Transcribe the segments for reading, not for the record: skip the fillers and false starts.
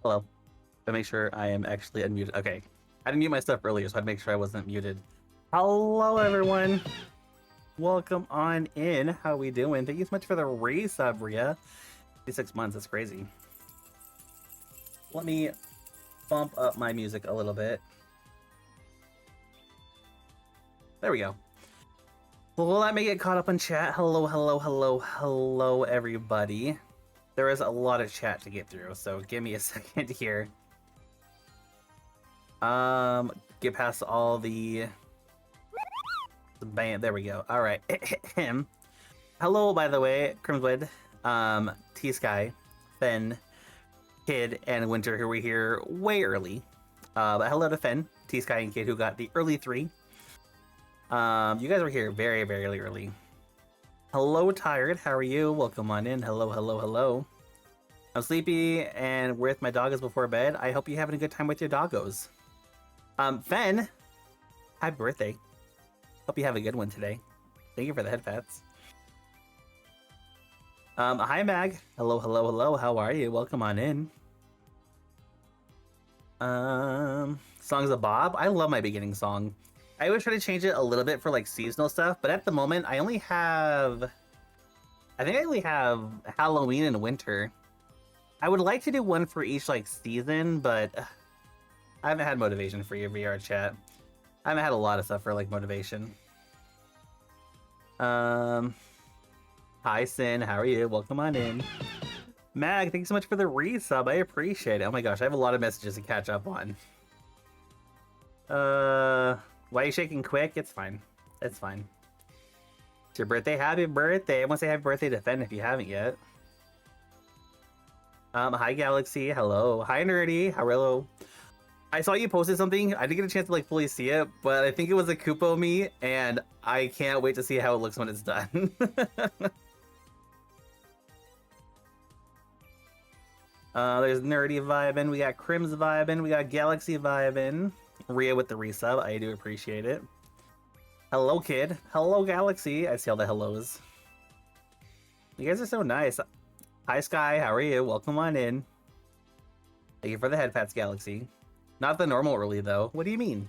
Hello. I make sure I am actually unmuted. Okay. I didn't mute my stuff earlier, so I'd make sure I wasn't muted. Hello, everyone. Welcome on in. How we doing? Thank you so much for the resub, Ria. 56 months. That's crazy. Let me bump up my music a little bit. There we go. Well, let me get caught up on chat. Hello, hello, hello, hello, everybody. There is a lot of chat to get through, so give me a second here. Get past all the band. There we go. All right. Hello, by the way, Crimswood, T-Sky, Fen, Kid, and Winter, who were here way early. But hello to Fen, T-Sky, and Kid, who got the early 3. You guys were here very, very early. Hello, Tired. How are you? Welcome on in. Hello, hello, hello. I'm sleepy and with my doggos before bed. I hope you're having a good time with your doggos. Fen, happy birthday. Hope you have a good one today. Thank you for the head pats. Hi, Mag. Hello, hello, hello. How are you? Welcome on in. Songs of Bob. I love my beginning song. I always try to change it a little bit for like seasonal stuff, but at the moment I only have Halloween and winter. I would like to do one for each like season, but I haven't had motivation for your VR chat. I haven't had a lot of stuff for like motivation. Hi Sin, how are you? Welcome on in. Mag, thanks so much for the resub. I appreciate it. Oh my gosh, I have a lot of messages to catch up on. Why are you shaking quick? It's fine. It's fine. It's your birthday. Happy birthday. I want to say happy birthday to Fen if you haven't yet. Hi Galaxy. Hello. Hi Nerdy. Hello. I saw you posted something. I didn't get a chance to like fully see it, but I think it was a Kupo me, and I can't wait to see how it looks when it's done. There's Nerdy vibing. We got Crims vibing. We got Galaxy vibing. Ria with the resub. I do appreciate it. Hello, Kid. Hello, Galaxy. I see all the hellos. You guys are so nice. Hi, Sky. How are you? Welcome on in. Thank you for the head pats, Galaxy. Not the normal early, though. What do you mean?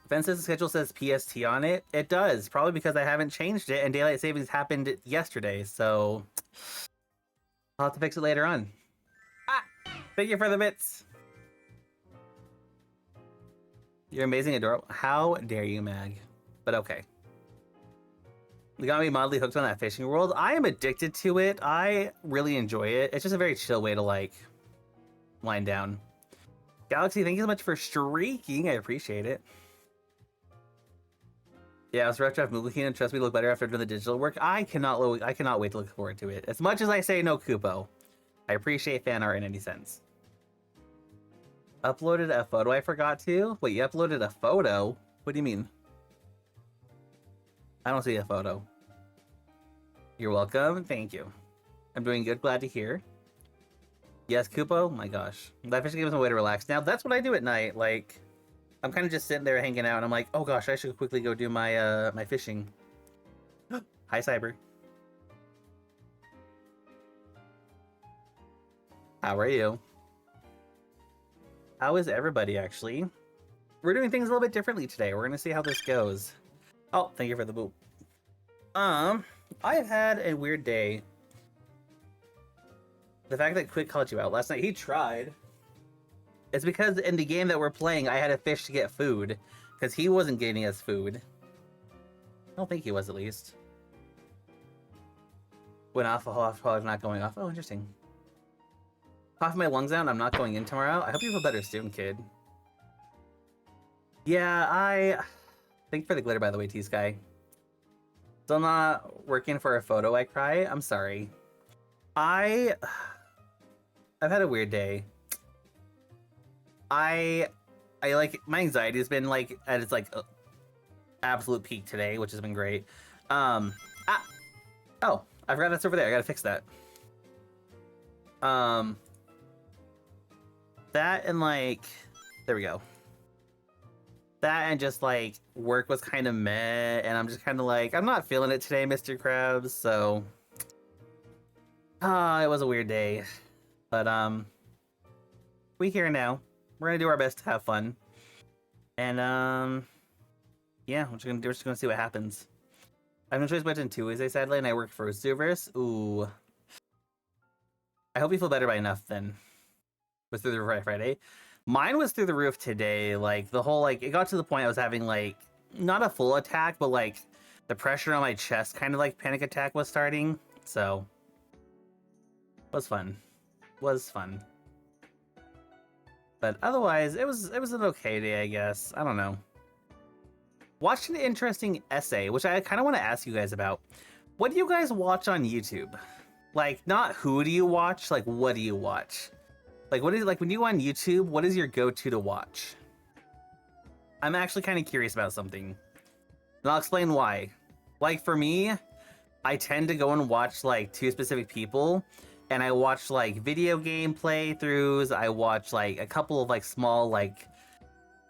Fence's schedule says PST on it. It does. Probably because I haven't changed it, and Daylight Savings happened yesterday, so I'll have to fix it later on. Ah! Thank you for the bits. You're amazing, adorable. How dare you, Mag? But okay. You got me mildly hooked on that fishing world. I am addicted to it. I really enjoy it. It's just a very chill way to like wind down. Galaxy, thank you so much for streaking. I appreciate it. Yeah, it's rough to have movie and trust me, look better after doing the digital work. I cannot wait to look forward to it. As much as I say no Kupo, I appreciate fan art in any sense. Uploaded a photo I forgot to? Wait, you uploaded a photo? What do you mean? I don't see a photo. You're welcome. Thank you. I'm doing good. Glad to hear. Yes, Kupo? My gosh. That fishing gives me a way to relax. Now, that's what I do at night. Like, I'm kind of just sitting there hanging out, and I'm like, oh gosh, I should quickly go do my my fishing. Hi, Cyber. How are you? How is everybody, actually? We're doing things a little bit differently today. We're going to see how this goes. Oh, thank you for the boop. I've had a weird day. The fact that Quick called you out last night, he tried. It's because in the game that we're playing, I had to fish to get food. Because he wasn't getting us food. I don't think he was, at least. Went off, not going off. Oh, interesting. Coughing my lungs out, I'm not going in tomorrow. I hope you feel better soon, kid. Yeah, thank you for the glitter, by the way, T-Sky. Still not working for a photo, I cry. I'm sorry. I've had a weird day. I like, my anxiety has been like at its like absolute peak today, which has been great. Oh, I forgot that's over there. I gotta fix that. That and like, there we go. That and just like work was kind of meh, and I'm just kind of like, I'm not feeling it today, Mr. Krabs. So, it was a weird day. But we here now. We're gonna do our best to have fun. And yeah, we're just gonna see what happens. I've no choice but in Tuesday, sadly, and I work for Zooverse. Ooh. I hope you feel better by enough then. Was through the roof Friday. Mine was through the roof today. Like the whole it got to the point I was having not a full attack, but the pressure on my chest kind of panic attack was starting. So was fun. Was fun. But otherwise, it was an okay day, I guess. I don't know. Watched an interesting essay, which I kind of want to ask you guys about. What do you guys watch on YouTube? Not who do you watch, what do you watch? What is when you go on YouTube, what is your go-to to watch? I'm actually kind of curious about something. And I'll explain why. For me, I tend to go and watch two specific people. And I watch video game playthroughs. I watch a couple of small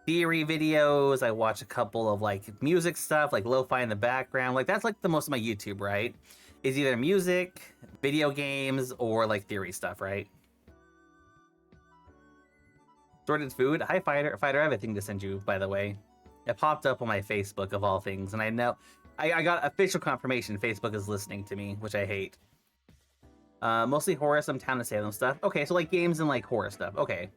theory videos. I watch a couple of music stuff, lo-fi in the background. That's the most of my YouTube, right? Is either music, video games, or theory stuff, right? Sorted food. Hi, Fighter. Fighter, I have a thing to send you, by the way. It popped up on my Facebook of all things, and I know I got official confirmation Facebook is listening to me, which I hate. Mostly horror, some Town of Salem stuff. Okay, so games and horror stuff. Okay.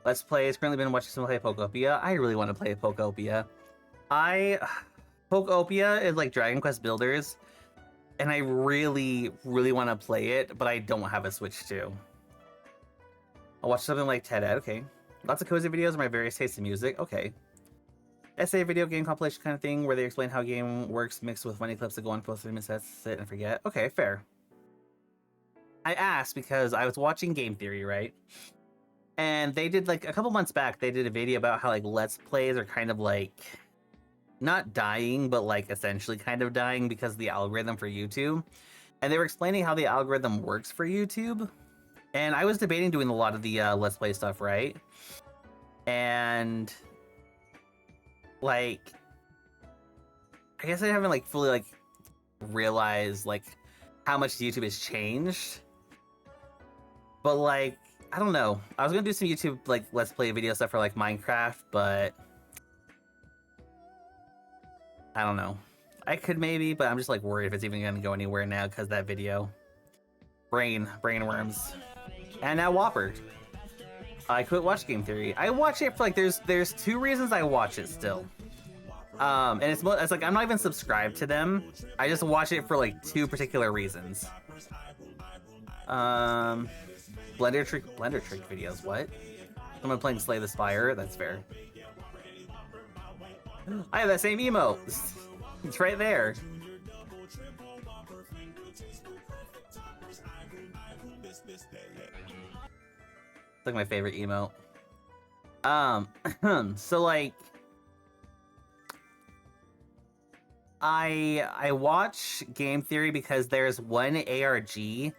Let's Play has currently been watching someone play Pokopia. I really want to play Pokopia. Pokopia is Dragon Quest Builders, and I really, really want to play it, but I don't have a Switch too. I'll watch something like TED Ed. Okay. Lots of cozy videos of my various tastes in music. Okay. Essay video game compilation kind of thing where they explain how a game works mixed with funny clips that go on for 3 minutes, sit and forget. Okay, fair. I asked because I was watching Game Theory, right? And they did a couple months back, they did a video about how Let's Plays are kind of not dying, but essentially kind of dying because of the algorithm for YouTube. And they were explaining how the algorithm works for YouTube. And I was debating doing a lot of the Let's Play stuff, right? And I guess I haven't fully realized how much YouTube has changed. But I don't know. I was gonna do some YouTube Let's Play video stuff for Minecraft, but I don't know. I could maybe, but I'm just worried if it's even gonna go anywhere now because that video. Brain worms. And now Whopper. I quit watch Game Theory. I watch it for there's 2 reasons I watch it still. And it's I'm not even subscribed to them. I just watch it for 2 particular reasons. Blender trick videos. What? Someone playing Slay the Spire. That's fair. I have that same emote. It's right there. It's my favorite emote. So I watch Game Theory because there's one ARG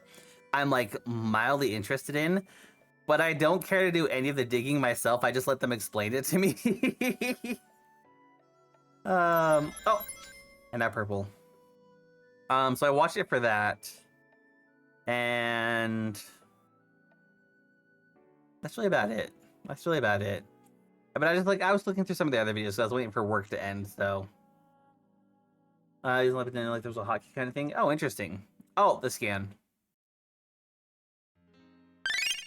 I'm mildly interested in, but I don't care to do any of the digging myself. I just let them explain it to me. Oh, and that purple. So I watched it for that, and that's really about it. But I just I was looking through some of the other videos, so I was waiting for work to end. So there was a hockey kind of thing. Oh, interesting. Oh, the scan.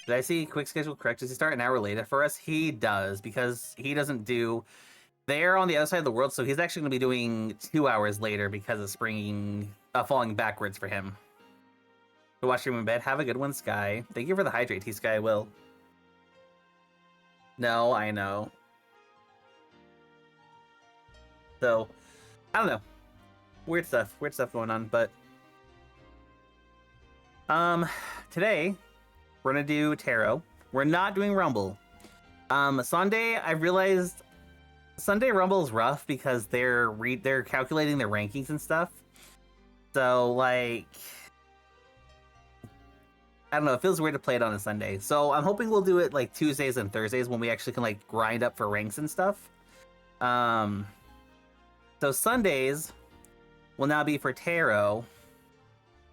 Did I see quick schedule correct? Does he start an hour later for us? He does, because he doesn't do... They're on the other side of the world, so he's actually going to be doing 2 hours later because of falling backwards for him. To watch him in bed. Have a good one, Sky. Thank you for the hydrate, T-Sky. I will. No, I know. So, I don't know. Weird stuff going on, but... Today... We're gonna do Tarot. We're not doing Rumble. Sunday, I realized Sunday Rumble is rough because they're calculating their rankings and stuff. So I don't know. It feels weird to play it on a Sunday. So I'm hoping we'll do it Tuesdays and Thursdays when we actually can grind up for ranks and stuff. So Sundays will now be for Tarot.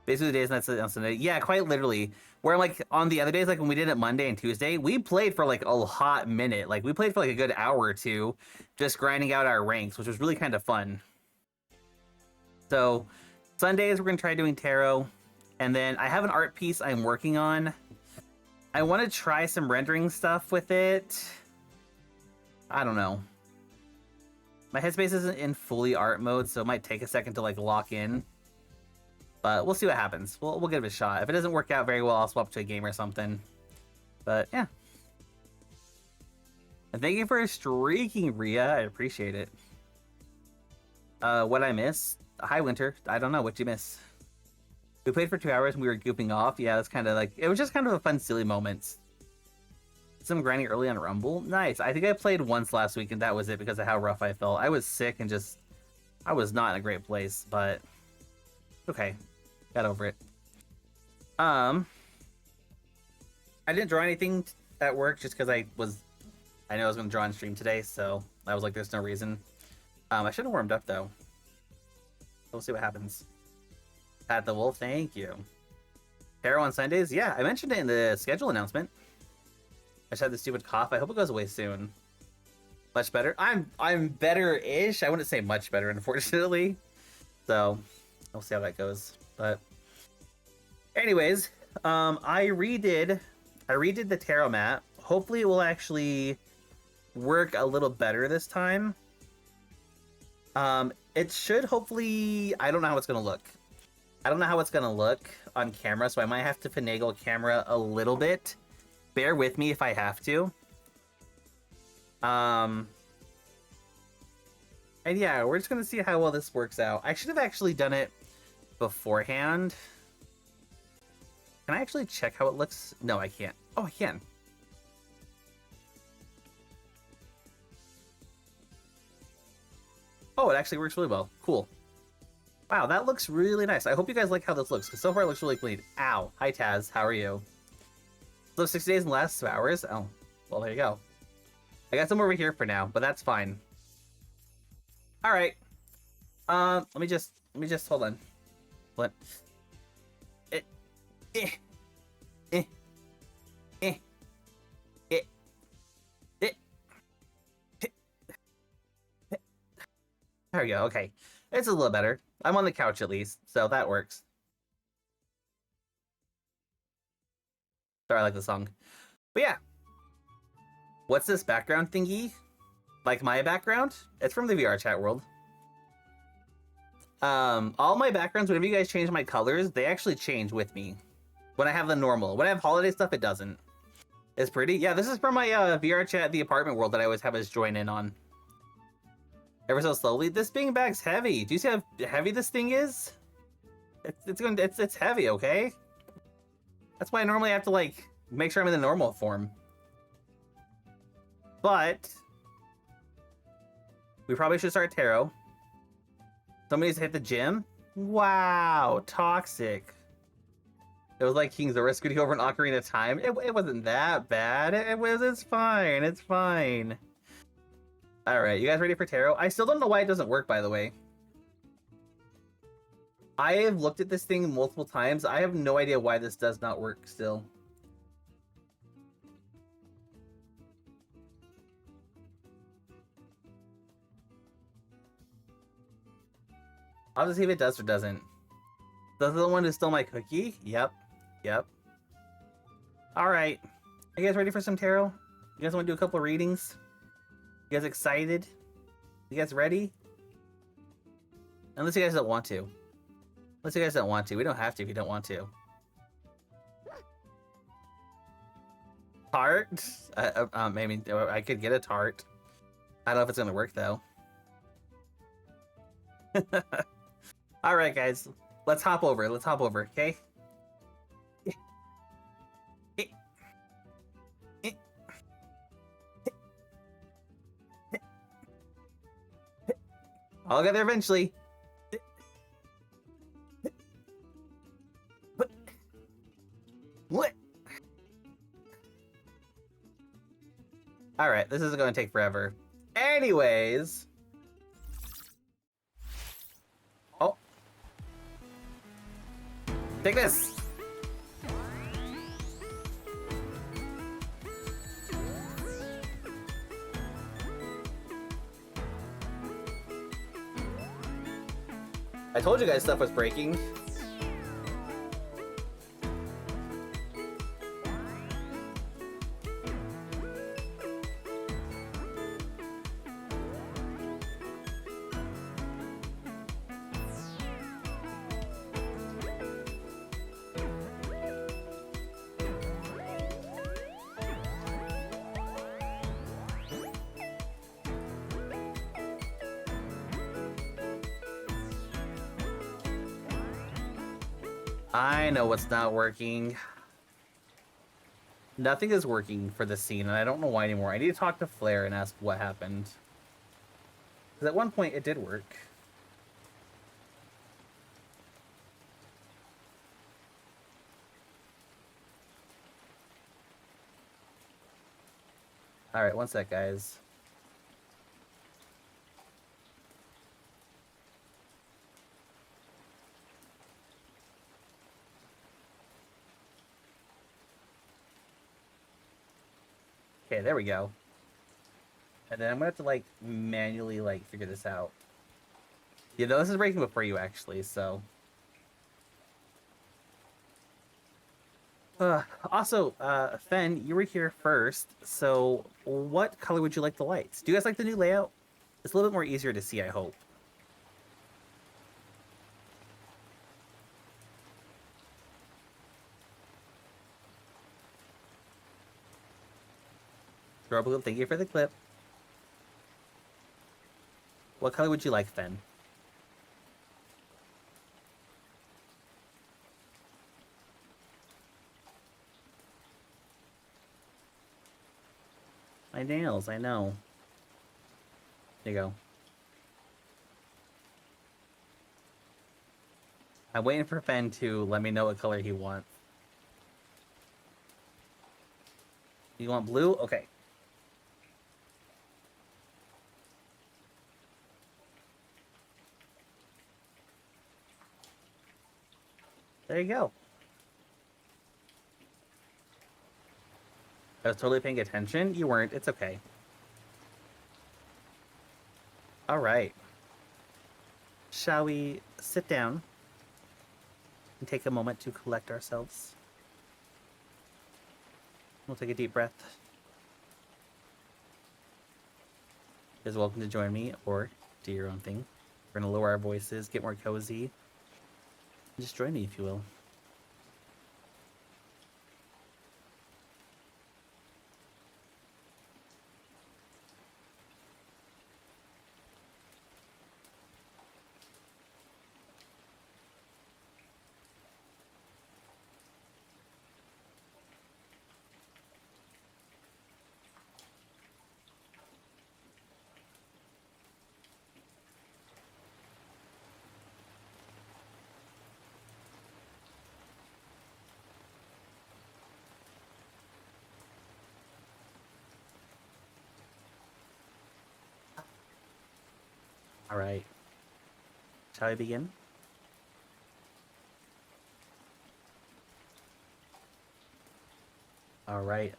Basically, the days and that's it on Sunday. Yeah, quite literally. Where I'm like on the other days, like when we did it Monday and Tuesday, we played for like a hot minute. Like we played for like a good hour or two, just grinding out our ranks, which was really kind of fun. So Sundays we're gonna try doing tarot, and then I have an art piece I'm working on. I want to try some rendering stuff with it. I don't know. My headspace isn't in fully art mode, so it might take a second to like lock in. But we'll see what happens. We'll give it a shot. If it doesn't work out very well, I'll swap to a game or something. But yeah. And thank you for streaking, Ria. I appreciate it. What I miss? Hi, Winter. I don't know. What'd you miss? We played for 2 hours and we were gooping off. Yeah, it's kind of like... It was just kind of a fun, silly moment. Some grinding early on Rumble. Nice. I think I played once last week and that was it because of how rough I felt. I was sick and just... I was not in a great place, but... Okay. Got over it. I didn't draw anything at work just because I know I was going to draw on stream today, so I was like, there's no reason. I should have warmed up though. We'll see what happens. Pat the Wolf, thank you. Tarot on Sundays? Yeah, I mentioned it in the schedule announcement. I just had the stupid cough. I hope it goes away soon. Much better. I'm better-ish. I wouldn't say much better, unfortunately. So we'll see how that goes. But anyways, I redid the tarot mat. Hopefully it will actually work a little better this time. It should hopefully... I don't know how it's gonna look. I don't know how it's gonna look on camera, so I might have to finagle camera a little bit. Bear with me if I have to. And yeah, we're just gonna see how well this works out. I should have actually done it beforehand. Can I actually check how it looks? No, I can't. Oh, I can. Oh, it actually works really well. Cool. Wow, that looks really nice. I hope you guys like how this looks, because so far it looks really clean. Ow. Hi, Taz. How are you? So 6 days and last 2 hours? Oh, well, there you go. I got some over here for now, but that's fine. All right. Let me just hold on. What? There we go. Okay, it's a little better. I'm on the couch at least, so that works. Sorry, I like the song. But yeah. What's this background thingy? Like my background? It's from the VR chat world. All my backgrounds, whenever you guys change my colors, they actually change with me. When I have the normal. When I have holiday stuff, it doesn't. It's pretty. Yeah, this is from my VR chat, the apartment world that I always have us join in on. Ever so slowly. This beanbag's heavy. Do you see how heavy this thing is? It's heavy, okay? That's why I normally have to like make sure I'm in the normal form. But we probably should start tarot. Somebody's hit the gym. Wow, toxic. It was like King Zora scooting over an Ocarina of Time. It wasn't that bad. It's fine. It's fine. All right, you guys ready for tarot? I still don't know why it doesn't work, by the way. I have looked at this thing multiple times. I have no idea why this does not work still. I'll just see if it does or doesn't. Does the one who stole my cookie? Yep. Yep. All right. Are you guys ready for some tarot? You guys want to do a couple of readings? You guys excited? You guys ready? Unless you guys don't want to. Unless you guys don't want to. We don't have to if you don't want to. Tart? Maybe I could get a tart. I don't know if it's going to work, though. All right, guys. Let's hop over. Let's hop over, okay? I'll get there eventually. What? All right, this isn't going to take forever. Anyways. Oh. Take this! I told you guys stuff was breaking. I know what's not working. Nothing is working for this scene, and I don't know why anymore. I need to talk to Flair and ask what happened. Because at one point it did work. Alright, one sec, guys. Okay, there we go. And then I'm gonna have to, like, manually, like, figure this out. You know, this is breaking before you, actually, so... Also, Fen, you were here first, so what color would you like the lights? Do you guys like the new layout? It's a little bit more easier to see, I hope. Blue, thank you for the clip. What color would you like, Fen? My nails, I know. There you go. I'm waiting for Fen to let me know what color he wants. You want blue? Okay. There you go. I was totally paying attention. You weren't. It's okay. All right. Shall we sit down and take a moment to collect ourselves? We'll take a deep breath. You guys are welcome to join me or do your own thing. We're going to lower our voices, get more cozy. Just join me if you will. All right. Shall I begin? All right.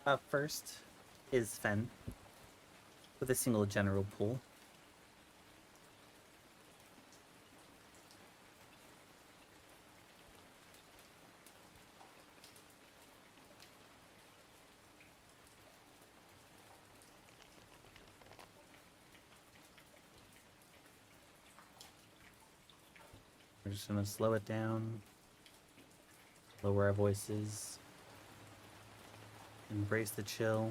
Up first is Fen with a single general pool. We're just going to slow it down, lower our voices, embrace the chill.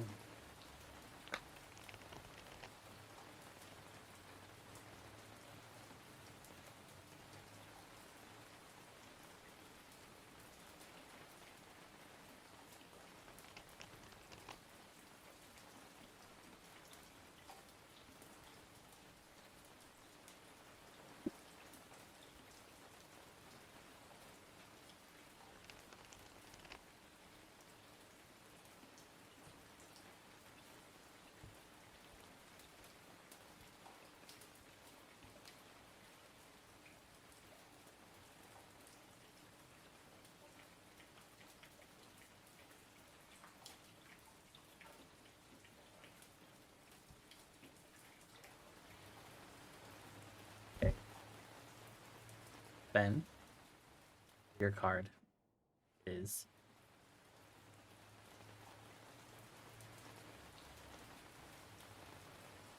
Ben, your card is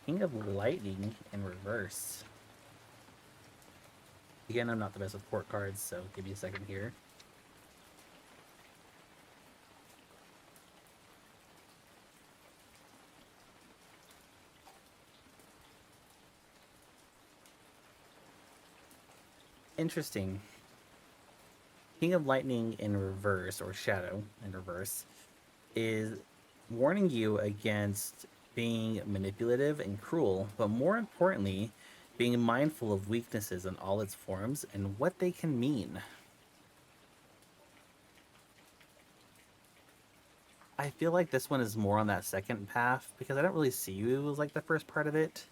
King of Lightning in reverse. Again, I'm not the best with court cards, so give me a second here. Interesting. King of Lightning in reverse, or Shadow in reverse, is warning you against being manipulative and cruel, but more importantly, being mindful of weaknesses in all its forms and what they can mean. I feel like this one is more on that second path because I don't really see you as like the first part of it.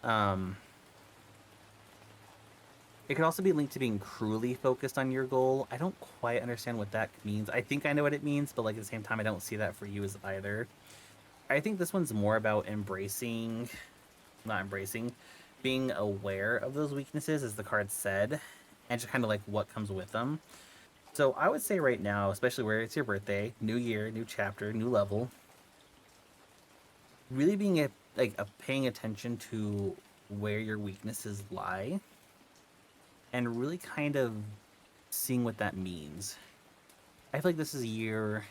Um, it could also be linked to being cruelly focused on your goal. I don't quite understand what that means. I think I know what it means, but like at the same time, I don't see that for you as either. I think this one's more about not embracing, being aware of those weaknesses, as the card said, and just kind of like what comes with them. So I would say right now, especially where it's your birthday, new year, new chapter, new level, really being paying attention to where your weaknesses lie and really kind of seeing what that means. I feel like this is a year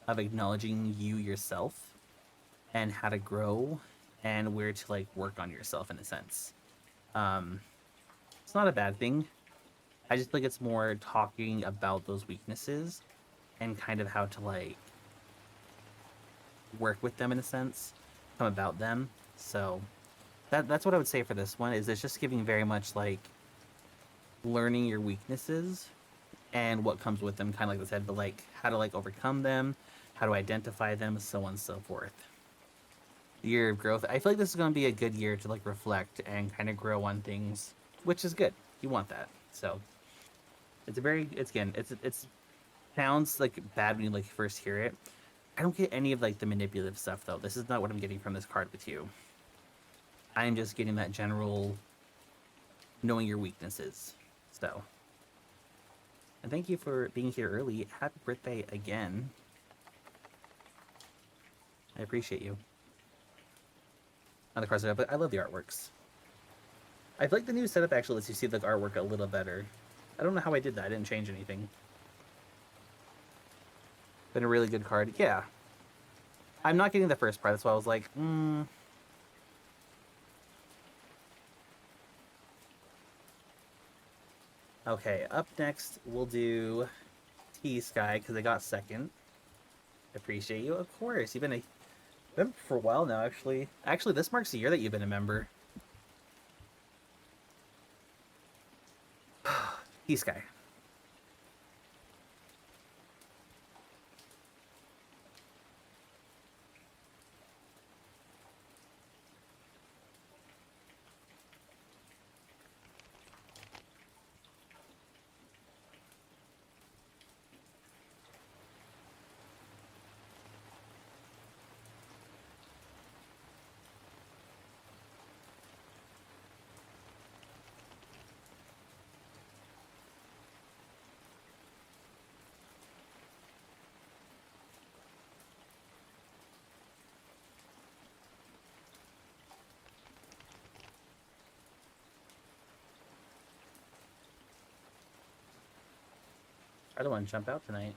of acknowledging you yourself and how to grow and where to like work on yourself in a sense. Um, it's not a bad thing. I just think it's more talking about those weaknesses and kind of how to like work with them in a sense, come about them. So that's what I would say for this one. Is it's just giving very much like learning your weaknesses and what comes with them, kind of like I said, but like how to like overcome them, how to identify them, so on and so forth. Year of growth. I feel like this is going to be a good year to like reflect and kind of grow on things, which is good. You want that. So it's sounds like bad when you like first hear it. I don't get any of like the manipulative stuff though. This is not what I'm getting from this card with you. I'm just getting that general knowing your weaknesses. So, and thank you for being here early. Happy birthday again. I appreciate you. On the cards, but I love the artworks. I feel like the new setup actually lets you see the artwork a little better. I don't know how I did that. I didn't change anything. Been a really good card. Yeah. I'm not getting the first part. That's why I was like, Okay, up next, we'll do T-Sky, because I got second. Appreciate you. Of course. You've been a member for a while now, actually. Actually, this marks the year that you've been a member. T-Sky. I don't want to jump out tonight.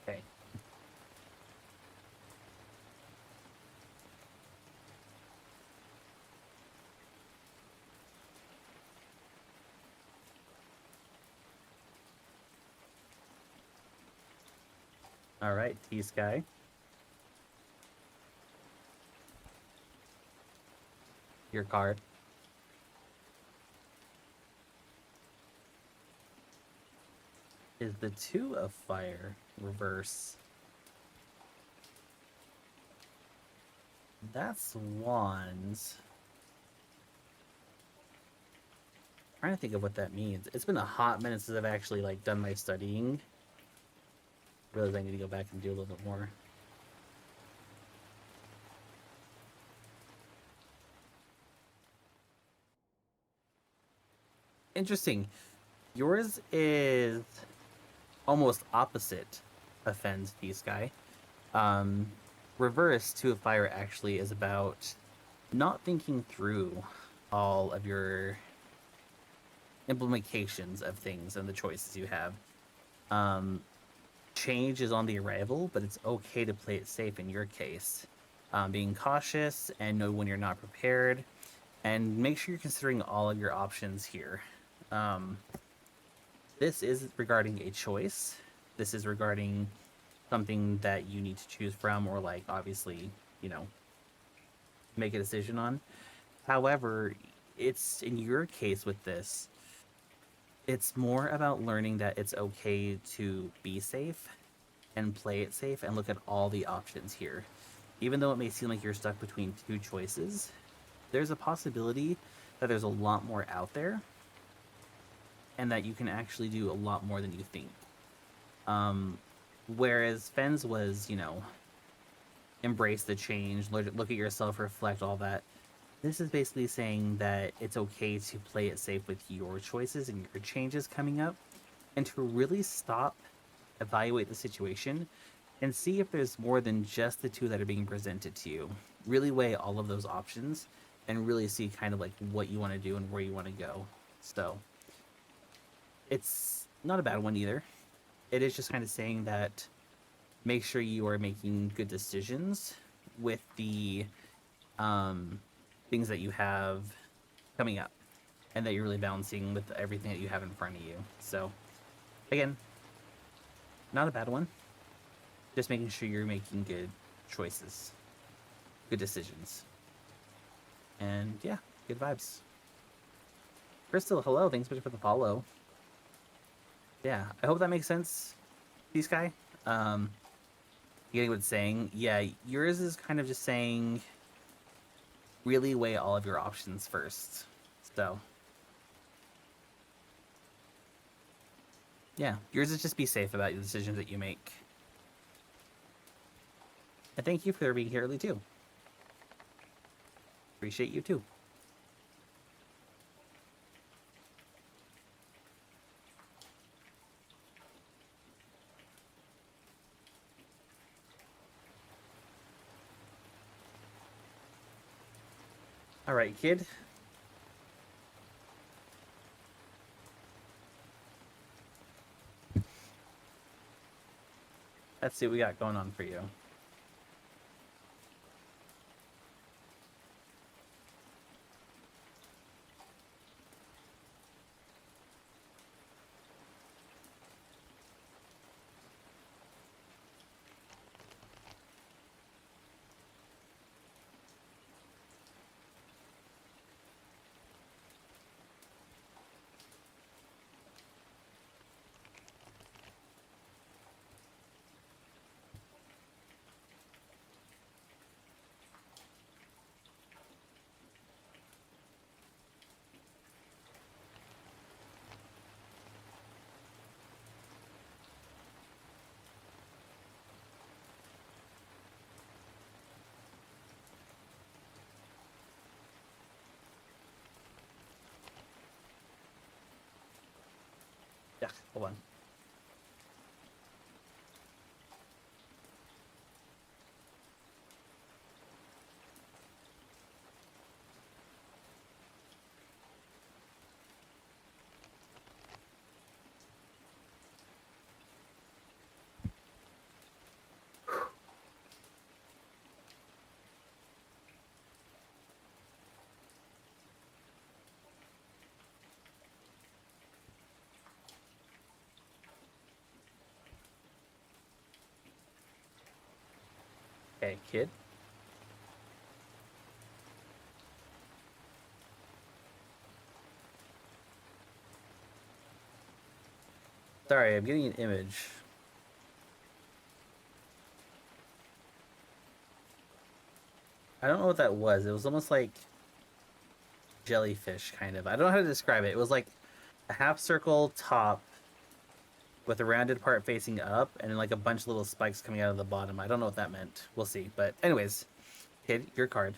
Okay. All right, T-Sky. Your card. is the Two of Fire reverse. That's Wands. Trying to think of what that means. It's been a hot minute since I've actually like done my studying. Realize I need to go back and do a little bit more. Interesting. Yours is almost opposite of Fenn's Peace Guy. Um, Reverse Two of Fire actually is about not thinking through all of your implications of things and the choices you have. Um, Change is on the arrival, but it's okay to play it safe in your case. Being cautious and know when you're not prepared, and make sure you're considering all of your options here. Um, this is regarding a choice. This is regarding something that you need to choose from, or like obviously, you know, make a decision on. However, it's in your case with this, it's more about learning that it's okay to be safe and play it safe and look at all the options here. Even though it may seem like you're stuck between two choices, there's a possibility that there's a lot more out there and that you can actually do a lot more than you think. Um, Whereas Fens was, you know, embrace the change, look at yourself, reflect, all that. This is basically saying that it's okay to play it safe with your choices and your changes coming up, and to really stop, evaluate the situation, and see if there's more than just the two that are being presented to you. Really weigh all of those options and really see kind of like what you want to do and where you want to go. So it's not a bad one either. It is just kind of saying that make sure you are making good decisions with the um, things that you have coming up, and that you're really balancing with everything that you have in front of you. So again, not a bad one. Just making sure you're making good choices, good decisions. And yeah, good vibes. Crystal, hello. Thanks so much for the follow. Yeah, I hope that makes sense, Peace Guy. Getting what it's saying. Yeah, yours is kind of just saying really weigh all of your options first. So yeah, yours is just be safe about the decisions that you make. And thank you for being here early too. Appreciate you too. All right, kid. Let's see what we got going on for you. Yeah, hold on. Okay, kid. Sorry, I'm getting an image. I don't know what that was. It was almost like jellyfish, kind of. I don't know how to describe it. It was like a half circle top with a rounded part facing up and then like a bunch of little spikes coming out of the bottom. I don't know what that meant. We'll see. But anyways, kid, your card.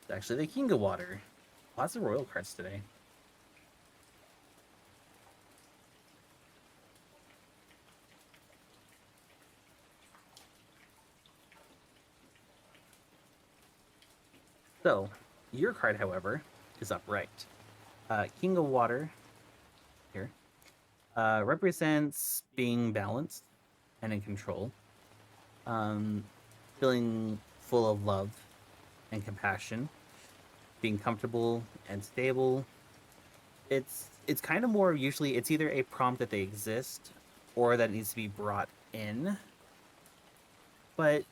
It's actually the Kinga Water. Lots of royal cards today. So, your card, however, is upright. King of Water here represents being balanced and in control, um, feeling full of love and compassion, being comfortable and stable. It's kind of more usually it's either a prompt that they exist or that needs to be brought in. But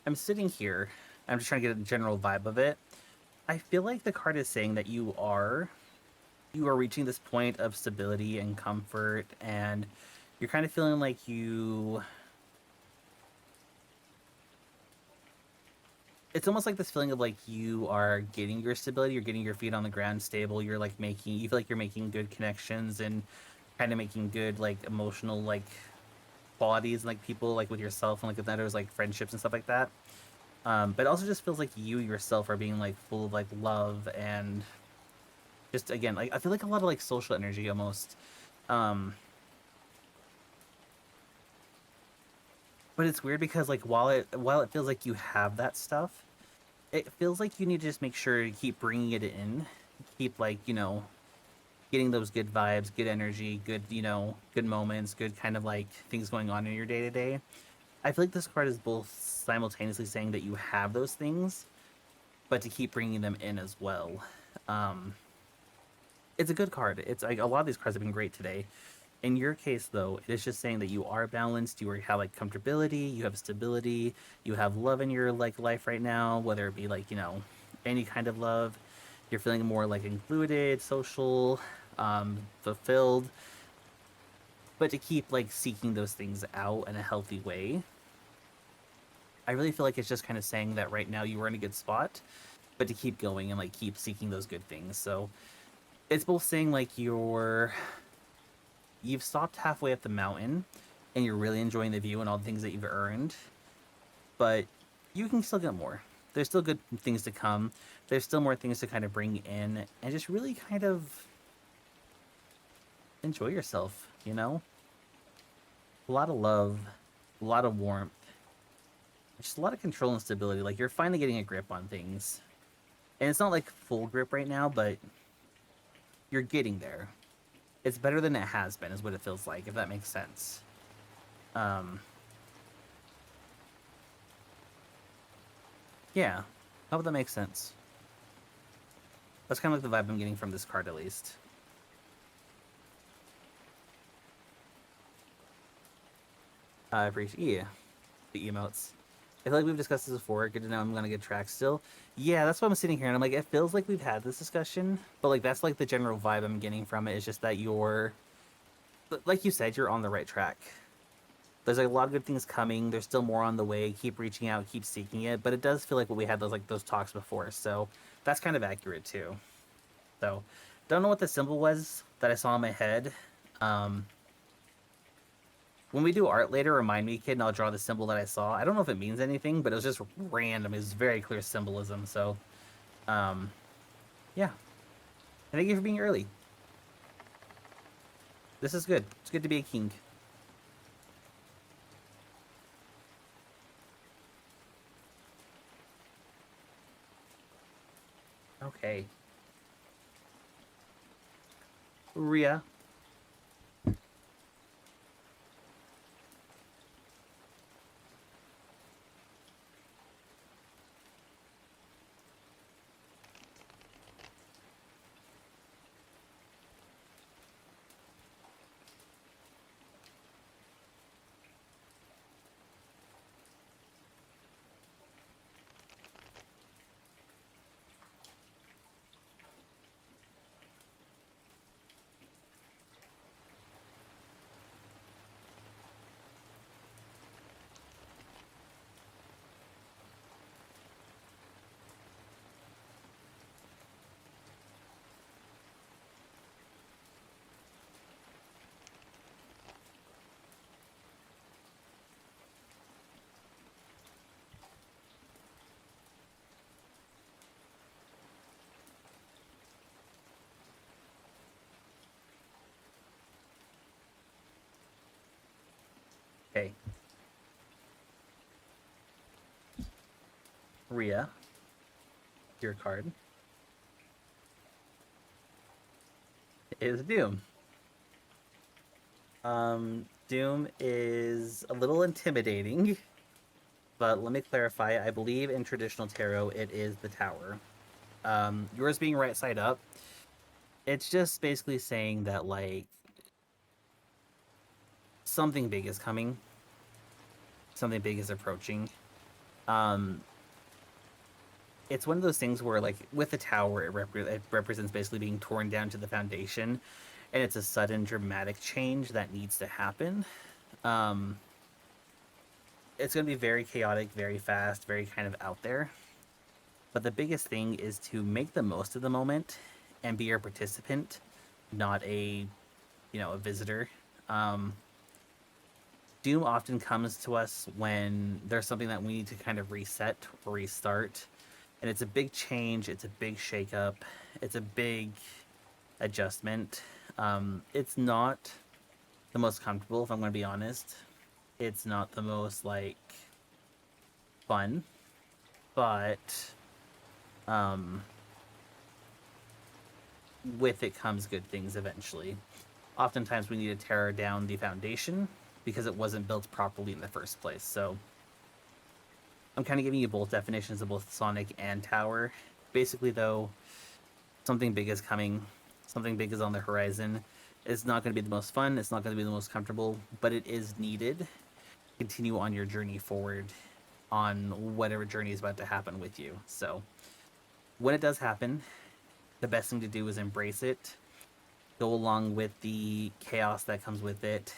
I'm sitting here, I'm just trying to get a general vibe of it. I feel like the card is saying that you are reaching this point of stability and comfort, and you're kind of feeling like you it's almost like this feeling of like you are getting your stability, you're getting your feet on the ground stable, you're like making you feel like you're making good connections and kind of making good like emotional like qualities like people like with yourself and like with others like friendships and stuff like that. But it also just feels like you yourself are being like full of like love and just again like I feel like a lot of like social energy almost. um but it's weird because like while it feels like you have that stuff, it feels like you need to just make sure to keep bringing it in, keep like getting those good vibes, good energy, good good moments, good kind of like things going on in your day to day. I feel like this card is both simultaneously saying that you have those things, but to keep bringing them in as well. um it's a good card. It's like a lot of these cards have been great today. In your case, though, it is just saying that you are balanced. You have like comfortability, you have stability, you have love in your like life right now, whether it be like any kind of love. You're feeling more like included, social, fulfilled. But to keep like seeking those things out in a healthy way, I really feel like it's just kind of saying that right now you are in a good spot, but to keep going and like keep seeking those good things. So it's both saying like you've stopped halfway up the mountain and you're really enjoying the view and all the things that you've earned, but you can still get more. There's still good things to come. There's still more things to kind of bring in and just really kind of enjoy yourself. A lot of love, a lot of warmth, just a lot of control and stability. Like you're finally getting a grip on things. And it's not like full grip right now, but you're getting there. It's better than it has been, is what it feels like, if that makes sense. Um, yeah, I hope that makes sense. That's kind of like the vibe I'm getting from this card, at least. I appreciate the emotes. I feel like we've discussed this before. Good to know I'm gonna get tracked still. Yeah, that's why I'm sitting here and I'm like, it feels like we've had this discussion, but like that's like the general vibe I'm getting from it. Is just that like you said, you're on the right track. There's like a lot of good things coming. There's still more on the way. Keep reaching out, keep seeking it. But it does feel like what we had those talks before. So that's kind of accurate too. So don't know what the symbol was that I saw in my head. Um, when we do art later, remind me, kid, and I'll draw the symbol that I saw. I don't know if it means anything, but it was just random. It was very clear symbolism. So, um, yeah. And thank you for being early. This is good. It's good to be a king. Okay. Ria. Okay. Rhea, your card is Doom. Doom is a little intimidating, but let me clarify. I believe in traditional tarot, it is the Tower. Yours being right side up, it's just basically saying that like something big is coming, something big is approaching. Um, it's one of those things where like with the Tower, it represents basically being torn down to the foundation, and it's a sudden dramatic change that needs to happen. Um, it's going to be very chaotic, very fast, very kind of out there. But the biggest thing is to make the most of the moment and be a participant, not a visitor. Um, Doom often comes to us when there's something that we need to kind of reset or restart. And it's a big change, it's a big shakeup, it's a big adjustment. It's not the most comfortable, if I'm going to be honest. It's not the most like fun, but um, with it comes good things eventually. Oftentimes, we need to tear down the foundation because it wasn't built properly in the first place. So, I'm kind of giving you both definitions of both Sonic and Tower. Basically, though, something big is coming, something big is on the horizon. It's not going to be the most fun, it's not going to be the most comfortable, but it is needed to continue on your journey forward on whatever journey is about to happen with you. So, when it does happen, the best thing to do is embrace it, go along with the chaos that comes with it,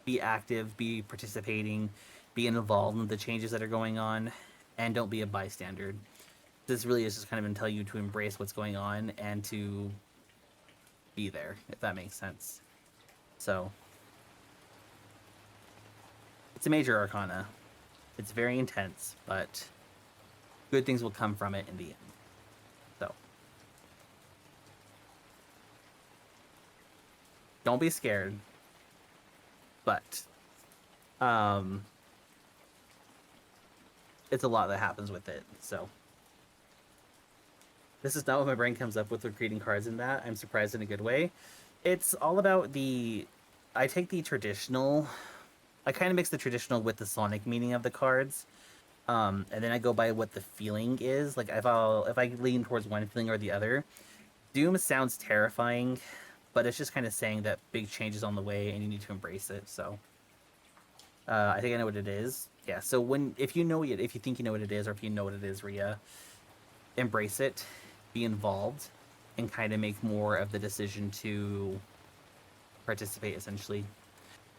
be active, be participating, be involved in the changes that are going on, and don't be a bystander. This really is just kind of tell you to embrace what's going on and to be there, if that makes sense. So, it's a major arcana. It's very intense, but good things will come from it in the end. So, don't be scared, but um, it's a lot that happens with it. So, this is not what my brain comes up with creating cards in that. I'm surprised in a good way. It's all about the. I take the traditional. I kind of mix the traditional with the Sonic meaning of the cards, and then I go by what the feeling is. Like if I lean towards one feeling or the other, Doom sounds terrifying, but it's just kind of saying that big change is on the way and you need to embrace it. So I think I know what it is. Yeah. So if you know it, if you think you know what it is, or if you know what it is, Ria, embrace it, be involved, and kind of make more of the decision to participate. Essentially,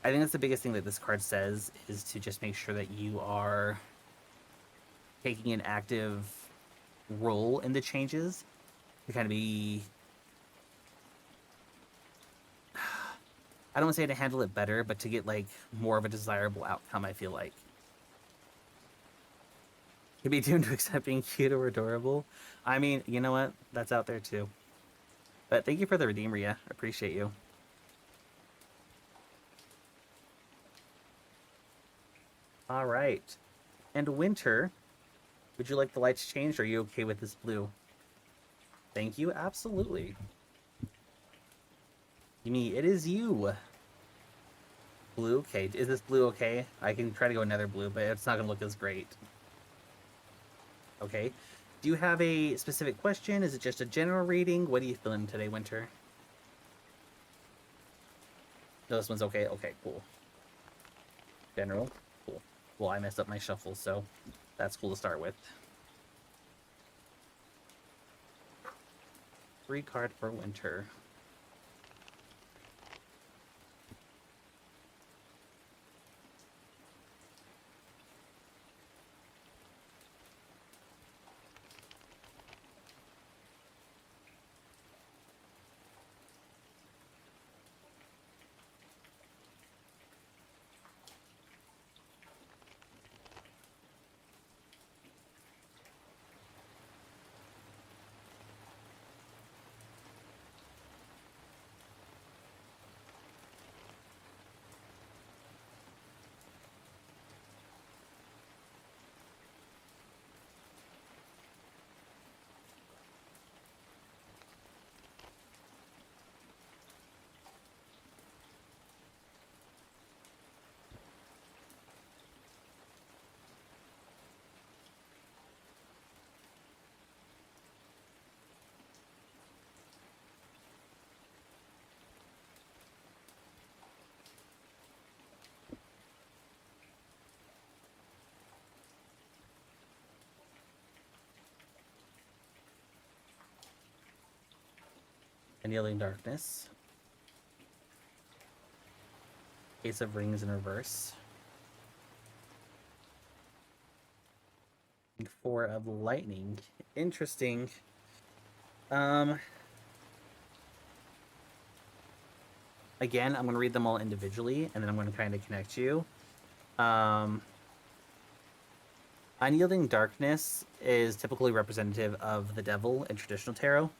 I think that's the biggest thing that this card says is to just make sure that you are taking an active role in the changes to kind of be. I don't want to say to handle it better, but to get like more of a desirable outcome. I feel like to be tuned to accepting cute or adorable. I mean, you know what? That's out there too. But thank you for the redeem, Ria. Appreciate you. All right. And Winter, would you like the lights changed? Or are you okay with this blue? Thank you. Absolutely. Me, it is you. Blue. Okay. Is this blue okay? I can try to go another blue, but it's not going to look as great. Okay. Do you have a specific question? Is it just a general reading? What are you feeling today, Winter? No, this one's okay. Okay, cool. General. Cool. Well, I messed up my shuffle, so that's cool to start with. 3 card for Winter. Annealing Darkness. Ace of Rings in reverse. And Four of Lightning. Interesting. Again, I'm going to read them all individually, and then I'm going to kind of connect you. Unyielding Darkness is typically representative of the devil in traditional tarot.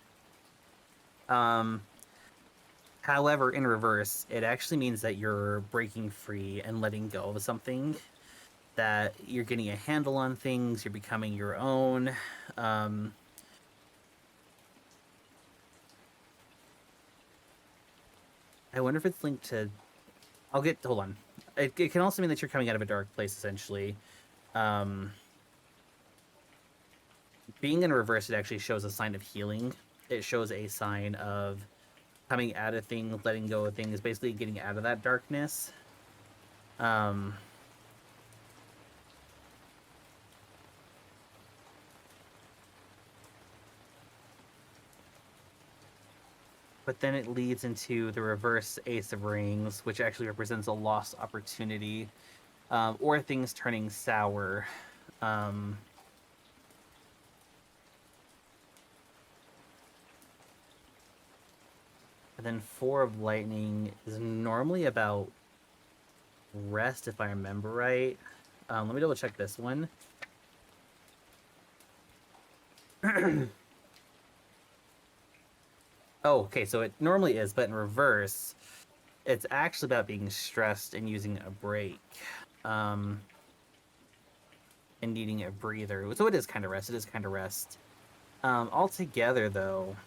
However, in reverse, it actually means that you're breaking free and letting go of something, that you're getting a handle on things, you're becoming your own. I wonder if it's linked to... Hold on. It can also mean that you're coming out of a dark place, essentially. Being in reverse, it actually shows a sign of healing. It shows a sign of coming out of things, letting go of things, basically getting out of that darkness. But then it leads into the reverse Ace of Rings, which actually represents a lost opportunity, or things turning sour. And then Four of Lightning is normally about rest, if I remember right. Let me double check this one. Oh, okay, so it normally is, but in reverse, it's actually about being stressed and using a break. And needing a breather. So it is kind of rest. It is kind of rest. Altogether, though,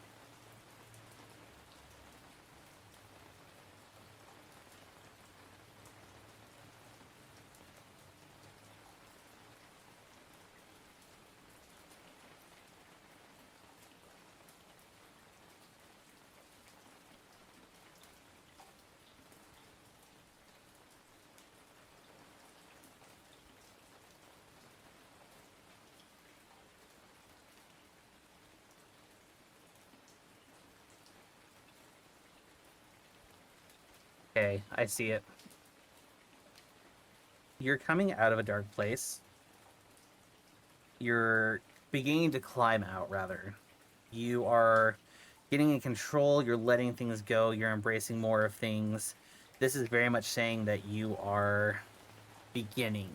okay, I see it. You're coming out of a dark place. You're beginning to climb out, rather. You are getting in control. You're letting things go. You're embracing more of things. This is very much saying that you are beginning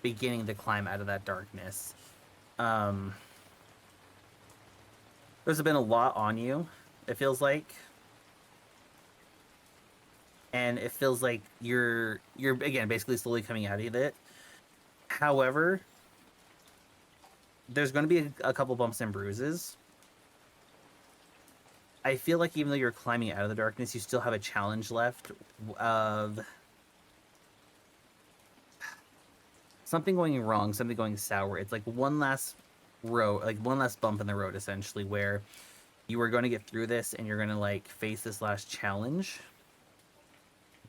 to climb out of that darkness. There's been a lot on you, it feels like. And it feels like you're again basically slowly coming out of it. However, there's going to be a couple bumps and bruises. I feel like even though you're climbing out of the darkness, you still have a challenge left of something going wrong, something going sour. It's like one last road, like one last bump in the road, essentially, where you are going to get through this and you're going to like face this last challenge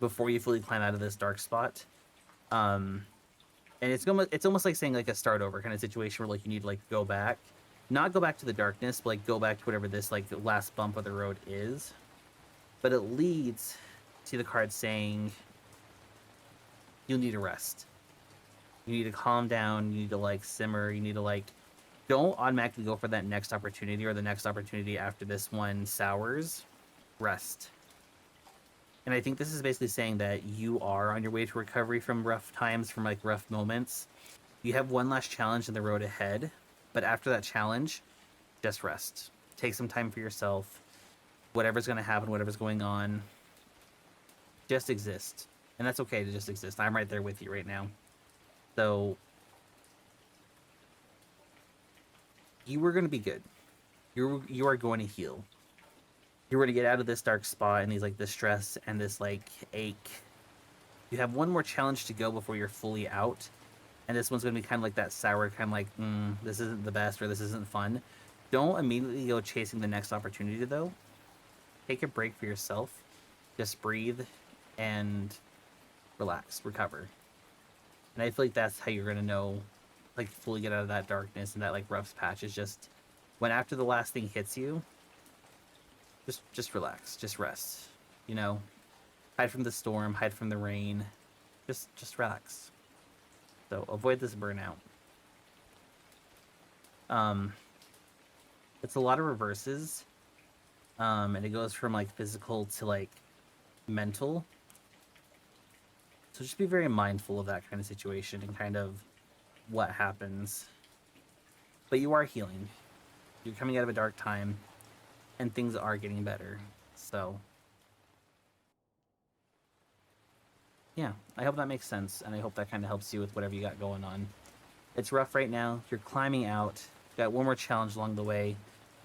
before you fully climb out of this dark spot. And it's almost like saying like a start over kind of situation where like you need to like go back, not go back to the darkness, but like go back to whatever this like last bump of the road is. But it leads to the card saying you'll need a rest. You need to calm down. You need to like simmer. You need to like don't automatically go for that next opportunity or the next opportunity after this one sours. Rest. And I think this is basically saying that you are on your way to recovery from rough times, from like rough moments. You have one last challenge in the road ahead, but after that challenge, just rest. Take some time for yourself. Whatever's going to happen, whatever's going on, just exist. And that's okay to just exist. I'm right there with you right now. So you are going to be good. You are going to heal. You're going to get out of this dark spot and these like this stress and this like ache. You have one more challenge to go before you're fully out, and this one's going to be kind of like that sour, kind of like this isn't the best or this isn't fun. Don't immediately go chasing the next opportunity though. Take a break for yourself. Just breathe and relax, recover. And I feel like that's how you're going to know, like fully get out of that darkness and that like rough patch is just when after the last thing hits you, Just relax. Just rest. You know, hide from the storm, hide from the rain. Just relax. So avoid this burnout. Um, it's a lot of reverses, and it goes from like physical to like mental. So just be very mindful of that kind of situation and kind of what happens. But you are healing. You're coming out of a dark time, and things are getting better. So yeah, I hope that makes sense, and I hope that kind of helps you with whatever you got going on. It's rough right now. You're climbing out. You got one more challenge along the way,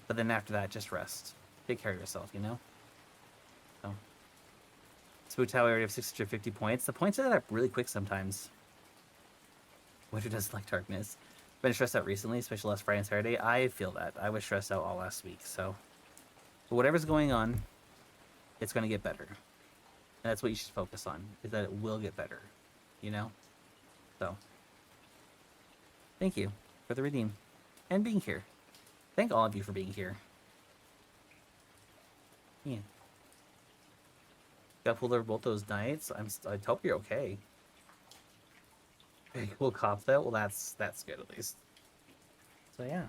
but then after that, just rest. Take care of yourself, you know? So, Spook Tower already have 650 points. The points add up really quick sometimes. Winter doesn't like darkness. Been stressed out recently, especially last Friday and Saturday. I feel that. I was stressed out all last week, so. But whatever's going on, it's going to get better. And that's what you should focus on, is that it will get better, you know? So, thank you for the redeem and being here. Thank all of you for being here. Yeah. Got pulled over both those nights. I hope you're okay. Very cool cop though. Well, that's good at least. So yeah,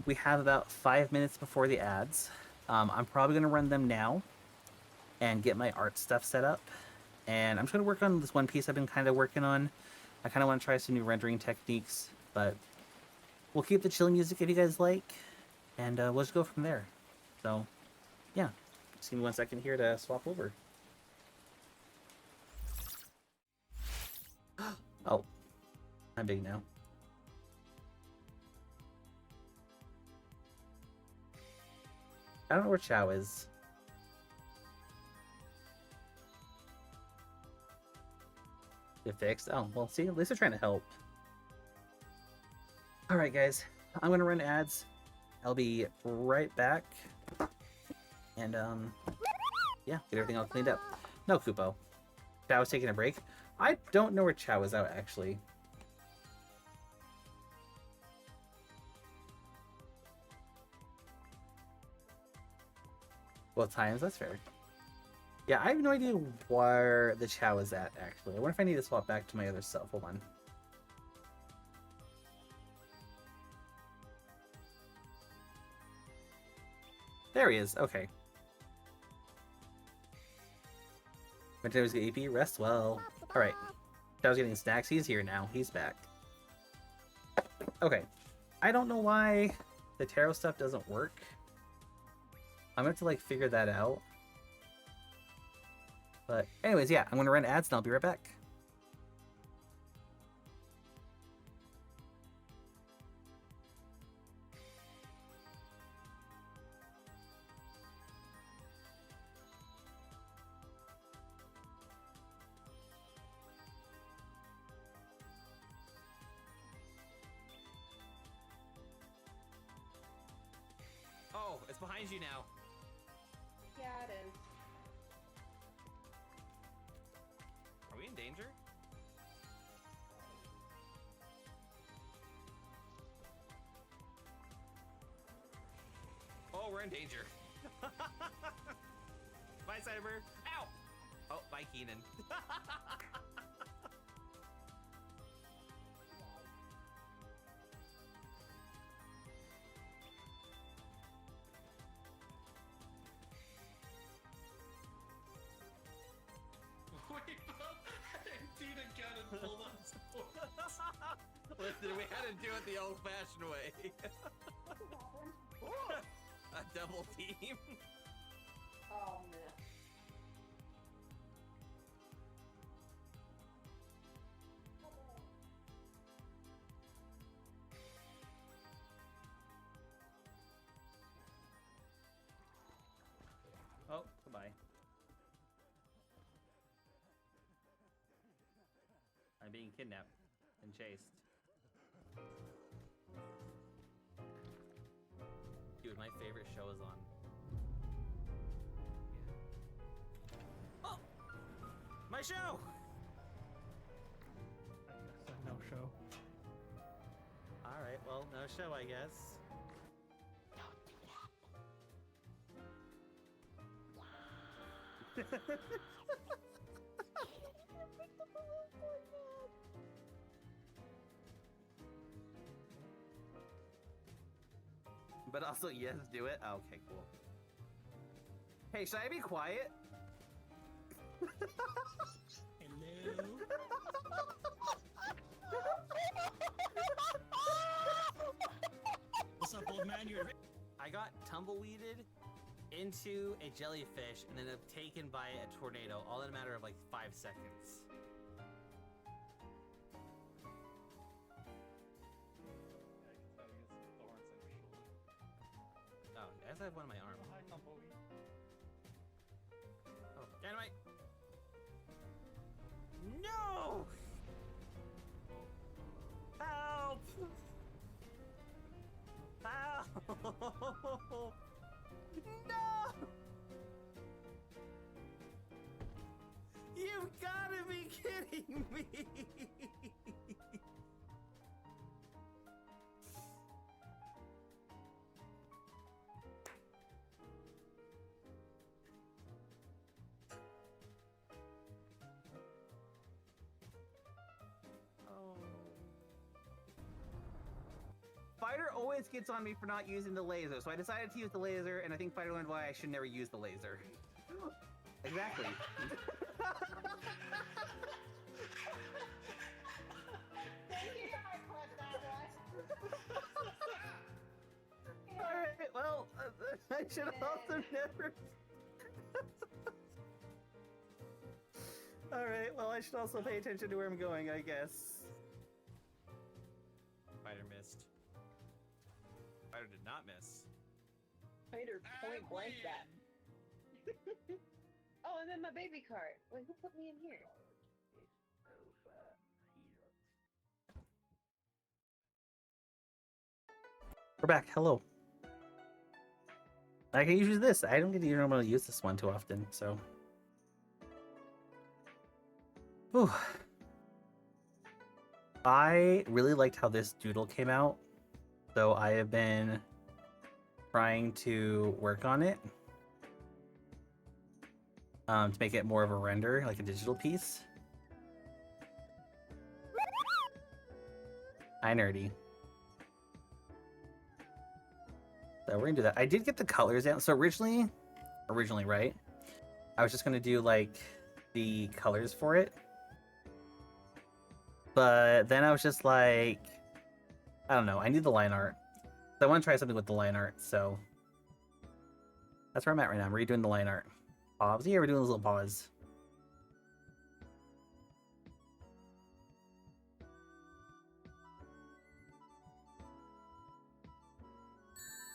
we have about 5 minutes before the ads. I'm probably gonna run them now and get my art stuff set up. And I'm just gonna work on this one piece I've been kind of working on. I kind of want to try some new rendering techniques, but we'll keep the chill music if you guys like, and we'll just go from there. So yeah, just give me 1 second here to swap over. Oh, I'm big now. I don't know where Chow is. Get fixed. Oh, well, see, at least they're trying to help. Alright, guys. I'm gonna run ads. I'll be right back. And, yeah, get everything all cleaned up. No, Kupo. Chow's taking a break. I don't know where Chow is out, actually. Both times, that's fair. Yeah, I have no idea where the Chow is at, actually. I wonder if I need to swap back to my other self. Hold on. There he is. Okay. Ventino's get EP. Rest well. Alright. Chow's getting snacks. He's here now. He's back. Okay. I don't know why the tarot stuff doesn't work. I'm gonna have to, like, figure that out. But anyways, yeah, I'm gonna run ads and I'll be right back. Oh, it's behind you now. Yeah, it is. Are we in danger? Oh, we're in danger. Bye, Cyber. Ow! Oh, bye, Keenan. Wait, dude, again and pulled on sports. Listen, we had to do it the old-fashioned way. A double team. Oh, man. Oh, goodbye. I'm being kidnapped and chased. Dude, my favorite show is on. Oh! My show! No show. Alright, well, no show, I guess. But also, yes, do it. Oh, okay, cool. Hey, should I be quiet? Hello. What's up, old man? You're I got tumbleweeded into a jellyfish and then taken by a tornado, all in a matter of like 5 seconds. Oh, I guess I have one in my arm. Oh, dynamite! No! Help! Help! No! You've gotta be kidding me! Fighter always gets on me for not using the laser, so I decided to use the laser, and I think Fighter learned why I should never use the laser. Exactly. Alright, well, I should also never... Alright, well, I should also pay attention to where I'm going, I guess. Fighter missed. Fighter did not miss. Fighter point blank that. Oh, and then my baby cart. Wait, who put me in here? We're back. Hello. I can use this. I don't get to normally use this one too often, so. Whew. I really liked how this doodle came out, so I have been trying to work on it to make it more of a render, like a digital piece. Hi, nerdy. So we're gonna do that. I did get the colors out. So originally, right? I was just gonna do like the colors for it. But then I was just like, I don't know. I need the line art. So I want to try something with the line art. So that's where I'm at right now. I'm redoing the line art. Paws. Yeah, we're doing those little paws.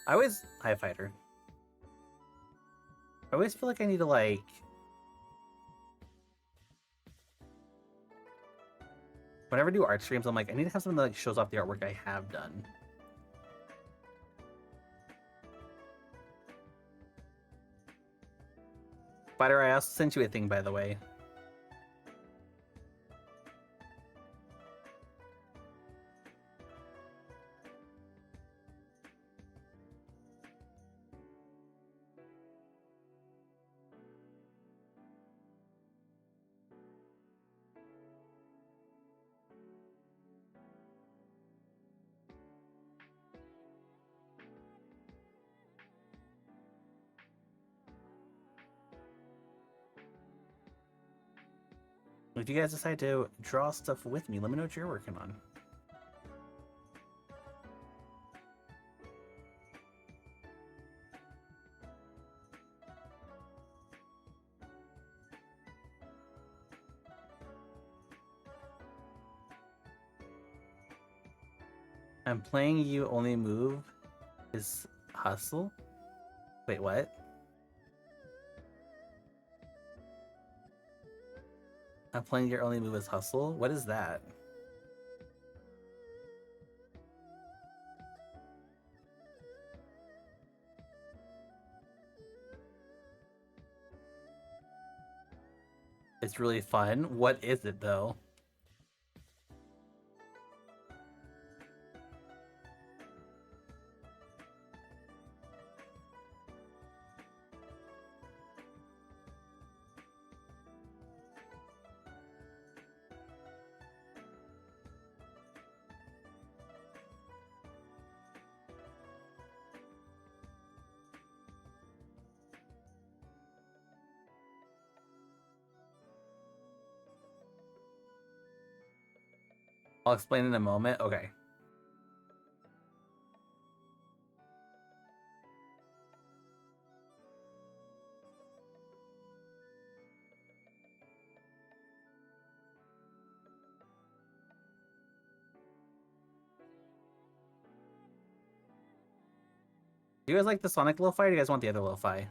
Hi, Fighter. I always feel like I need to like... Whenever I do art streams, I'm like, I need to have something that like, shows off the artwork I have done. Fighter, I also sent you a thing, by the way. If you guys decide to draw stuff with me, let me know what you're working on. I'm playing you only move is hustle? Wait, what? I'm playing your only move is hustle? What is that? It's really fun. What is it though? I'll explain in a moment. Okay. Do you guys like the Sonic lo-fi, or do you guys want the other lo-fi?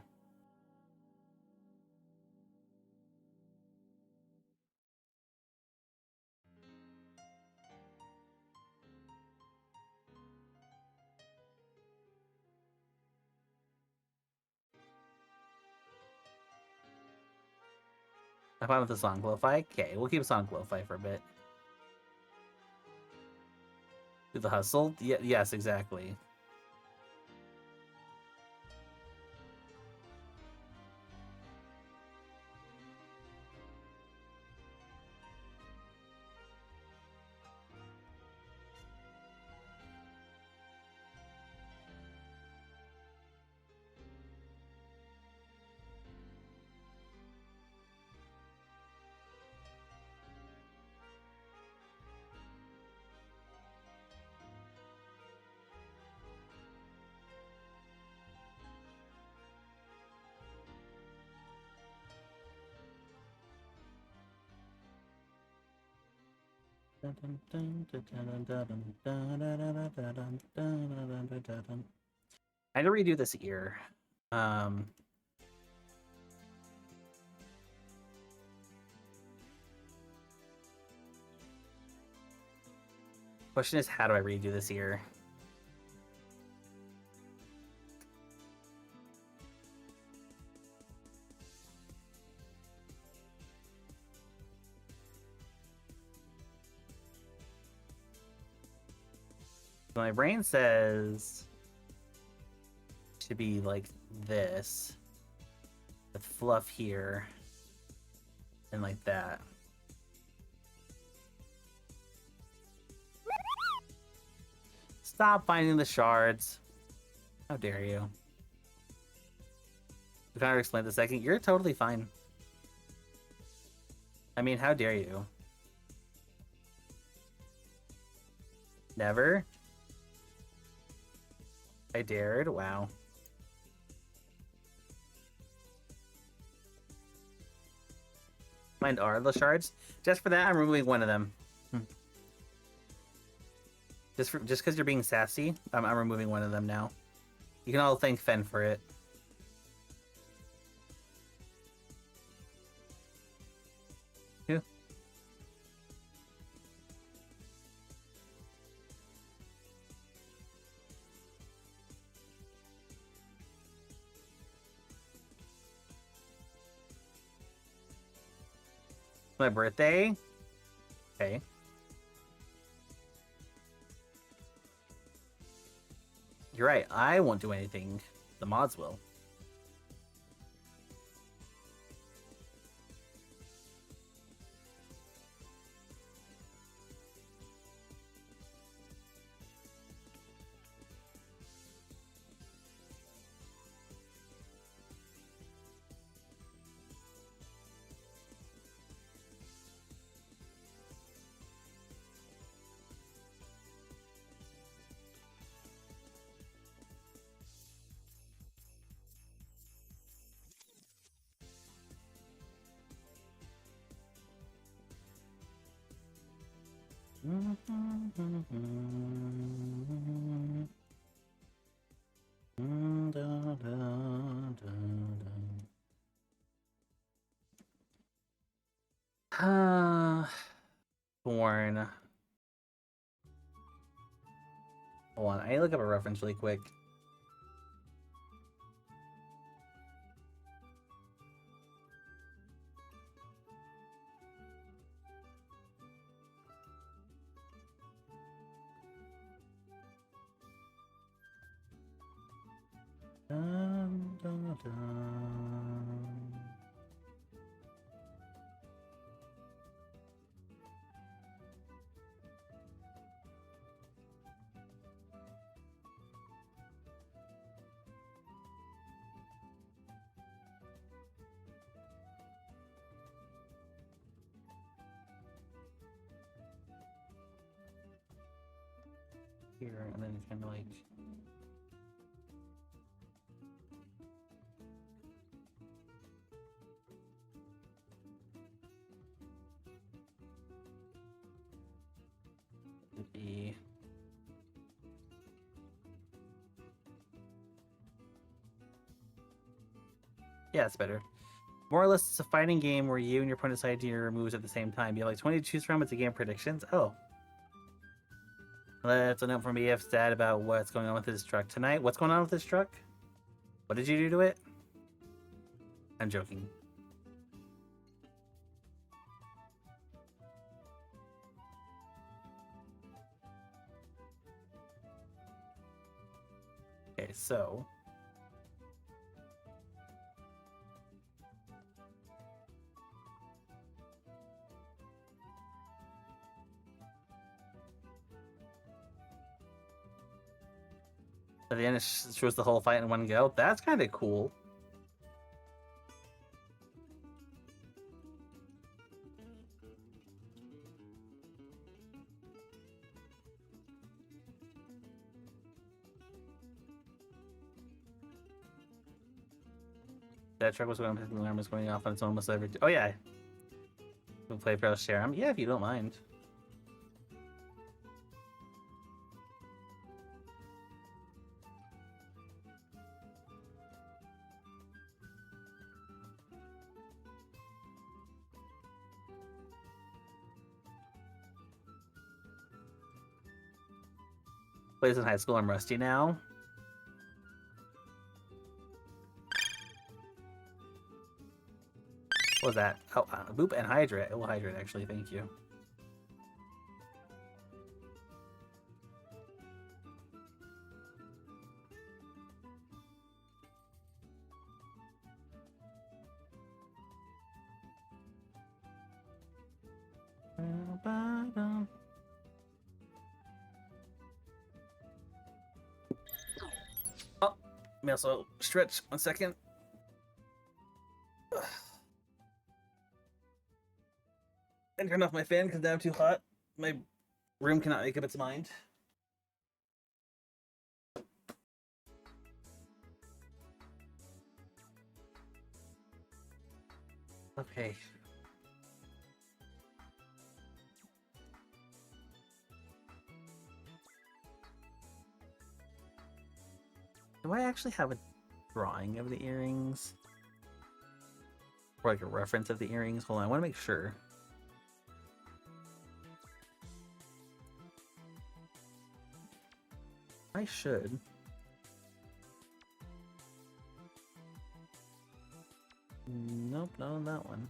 I'm fine with the Sonic lo-fi. Okay, we'll keep Sonic lo-fi for a bit. Do the hustle? Yes, exactly. I had to redo this ear. Question is, how do I redo this ear? My brain says to be like this, with fluff here, and like that. Stop finding the shards. How dare you? To kind of explain the second, you're totally fine. I mean, how dare you? Never? I dared? Wow. Mine are the shards. Just for that, I'm removing one of them. Just because you're being sassy, I'm removing one of them now. You can all thank Fen for it. Who? My birthday? Okay. You're right, I won't do anything. The mods will. Born. Hold on, I need to look up a reference really quick. Dun, dun, dun. here, and then kind of like. Be. Yeah, it's better. More or less, it's a fighting game where you and your opponent decide your moves at the same time. You have like 20 to choose from. It's a game of predictions. Oh. Let's a note from BF's dad about what's going on with his truck tonight. What's going on with his truck? What did you do to it? I'm joking. Okay, so. At the end, it shows the whole fight in one go. That's kind of cool. That truck was going up, the alarm was going off on its own almost every. Oh, yeah. We'll play for share. Yeah, if you don't mind. Plays in high school. I'm rusty now. What was that? Oh, boop and hydrate. It will hydrate, actually. Thank you. Oh, let me also stretch 1 second. And turn off my fan because now I'm too hot. My room cannot make up its mind. Okay. Do I actually have a drawing of the earrings? Or like a reference of the earrings? Hold on, I want to make sure. I should. Nope, not on that one.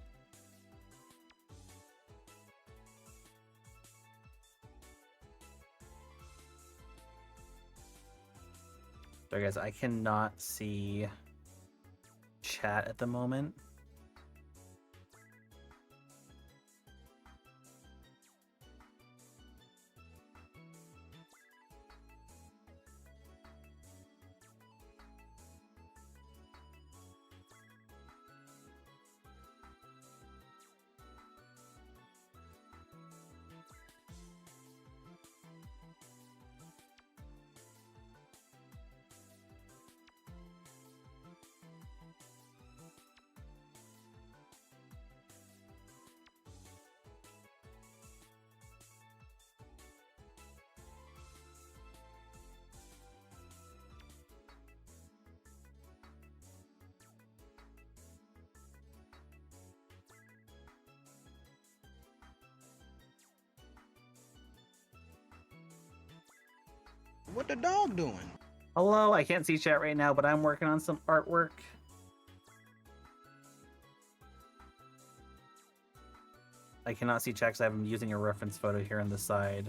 Sorry guys, I cannot see chat at the moment. What the dog doing? Hello, I can't see chat right now, but I'm working on some artwork. I cannot see chat because I'm using a reference photo here on the side.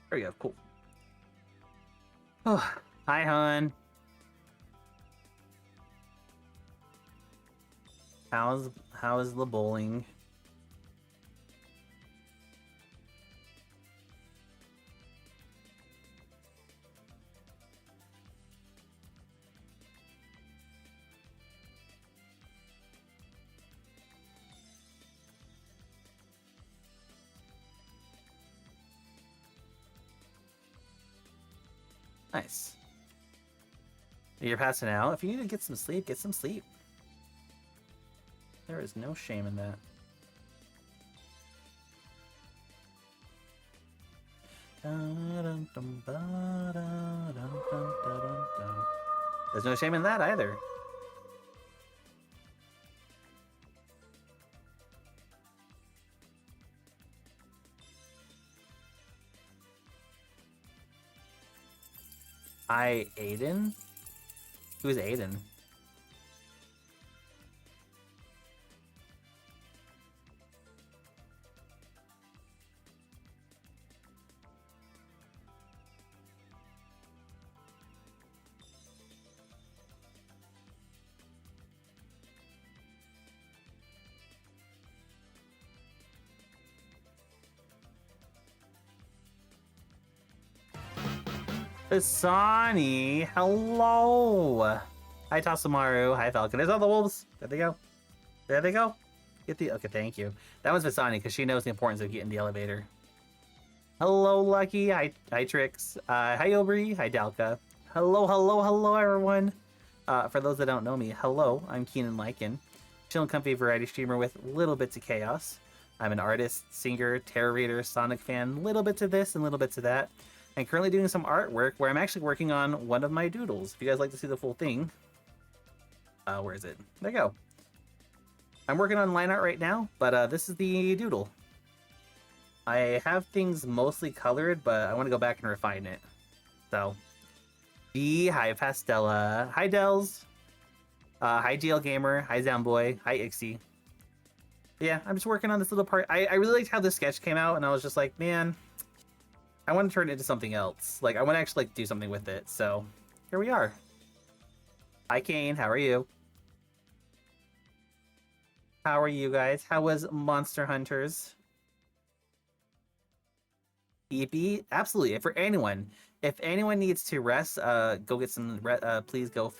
There we go, cool. Oh, hi, hon. How's the bowling? Nice. You're passing out. If you need to get some sleep, get some sleep. There is no shame in that. There's no shame in that either. Hi, Aiden? Who's Aiden? Asani, hello. Hi, Tasamaru. Hi, Falcon. There's all the wolves. There they go. There they go. Get the okay. Thank you. That one's Visani because she knows the importance of getting the elevator. Hello, Lucky. Hi, Trix. Hi, Aubrey. Hi, Dalka. Hello, everyone. For those that don't know me, hello. I'm KinenLycan, chill and comfy variety streamer with little bits of chaos. I'm an artist, singer, tarot reader, Sonic fan, little bits of this and little bits of that. I'm currently doing some artwork where I'm actually working on one of my doodles. If you guys like to see the full thing, where is it? There you go. I'm working on line art right now, but this is the doodle. I have things mostly colored, but I want to go back and refine it. So, hi Pastella, hi Dells, hi GL Gamer, hi Zamboy, hi Ixie. Yeah, I'm just working on this little part. I really liked how this sketch came out, and I was just like, man, I want to turn it into something else. Like, I want to actually do something with it. So, here we are. Hi, Kane. How are you? How are you guys? How was Monster Hunters? EP? Absolutely. If anyone needs to rest, go get some. Please go.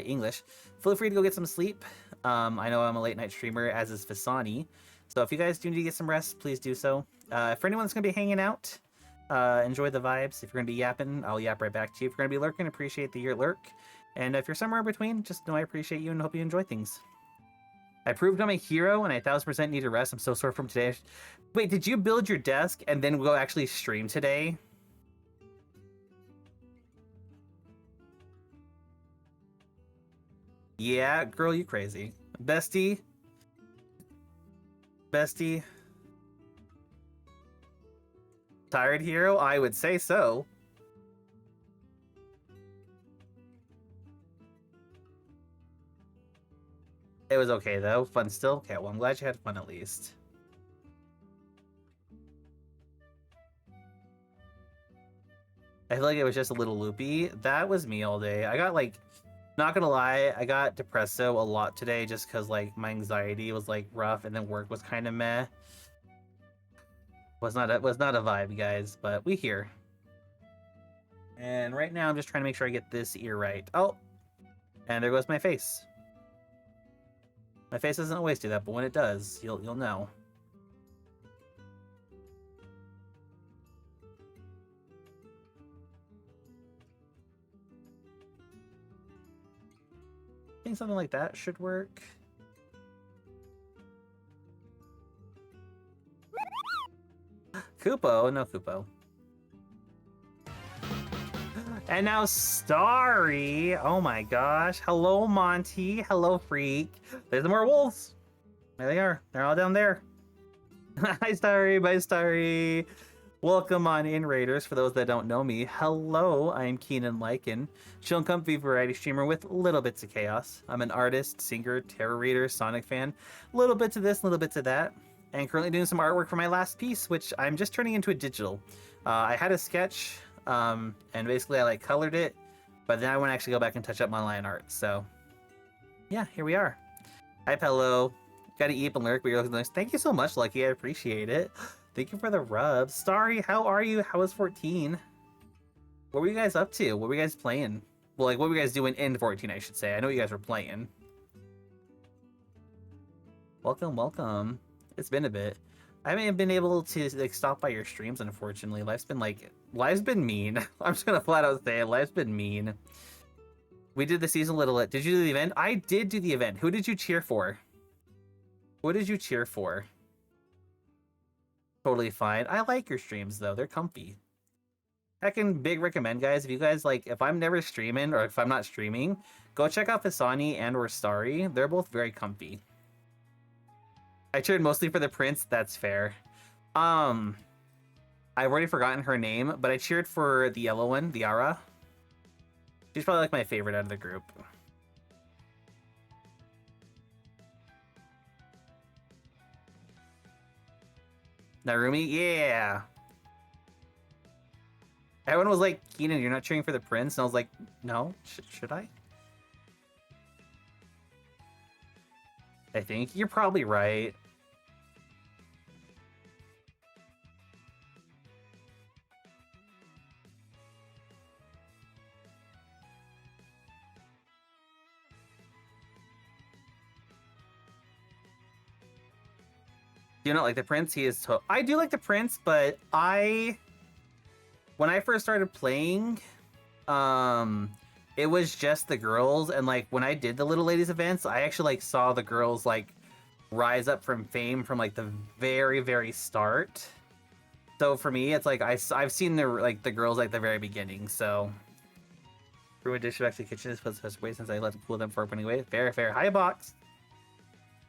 English. Feel free to go get some sleep. I know I'm a late night streamer, as is Fasani. So if you guys do need to get some rest, please do so. For anyone that's gonna be hanging out, enjoy the vibes. If you're gonna be yapping, I'll yap right back to you. If you're gonna be lurking, appreciate the lurk. And if you're somewhere in between, just know I appreciate you and hope you enjoy things. I proved I'm a hero and I 1000% need to rest. I'm so sore from today. Wait, did you build your desk and then go actually stream today? Yeah, girl, you crazy. Bestie? Bestie? Tired hero? I would say so. It was okay though. Fun still? Okay, well I'm glad you had fun at least. I feel like it was just a little loopy. That was me all day. I got like, not gonna lie, I got depresso a lot today just because like my anxiety was like rough and then work was kind of meh. Was not a vibe, guys, but we here. And right now I'm just trying to make sure I get this ear right. Oh, and there goes my face. My face doesn't always do that, but when it does, you'll know. I think something like that should work. Kupo, no Kupo. And now Starry. Oh my gosh. Hello, Monty. Hello, Freak. There's the more wolves. There they are. They're all down there. Hi, Starry. Bye, Starry. Welcome on in, Raiders. For those that don't know me, hello. I'm KinenLycan, chill and comfy variety streamer with little bits of chaos. I'm an artist, singer, tarot reader, Sonic fan. Little bits of this, little bits of that. And currently doing some artwork for my last piece, which I'm just turning into a digital. I had a sketch and basically I like colored it, but then I want to actually go back and touch up my line art. So yeah, here we are. Hi, Pello. Gotta eat and lurk, but you're looking nice. Thank you so much, Lucky. I appreciate it. Thank you for the rubs. Starry, how are you? How was 14? What were you guys up to? What were you guys playing? Well, like, what were you guys doing in 14, I should say. I know you guys were playing. Welcome, welcome. It's been a bit. I haven't been able to, like, stop by your streams, unfortunately. Life's been mean. I'm just gonna flat out say it. Life's been mean. We did the season little. Did you do the event? I did do the event. Who did you cheer for? What did you cheer for? Totally fine. I like your streams, though. They're comfy. I can big recommend, guys. If you guys, like, if I'm never streaming or if I'm not streaming, go check out Fasani and or Starry. They're both very comfy. I cheered mostly for the prince. That's fair. I've already forgotten her name, but I cheered for the yellow one, the Yara. She's probably like my favorite out of the group. Narumi? Yeah. Everyone was like, Keenan, you're not cheering for the prince? And I was like, no, should I? I think you're probably right. Do you not like the prince? He is I do like the prince, but when I first started playing, it was just the girls, and like when I did the little ladies events, I actually like saw the girls like rise up from fame from like the very, very start. So for me, it's like I've seen the girls like the very beginning. So brew a dish back to the kitchen is supposed to wait since I let them cool them for opening away. Fair, fair. Hi, box.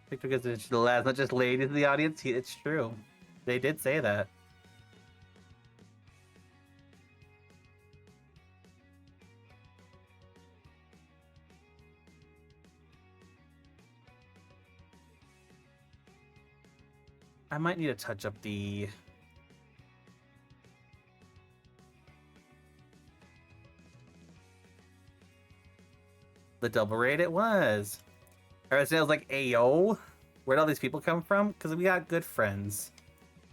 Because it's the lads, not just ladies in the audience. It's true. They did say that. I might need to touch up the... The double raid it was. Alright, so I was like, ayo, where'd all these people come from? Because we got good friends.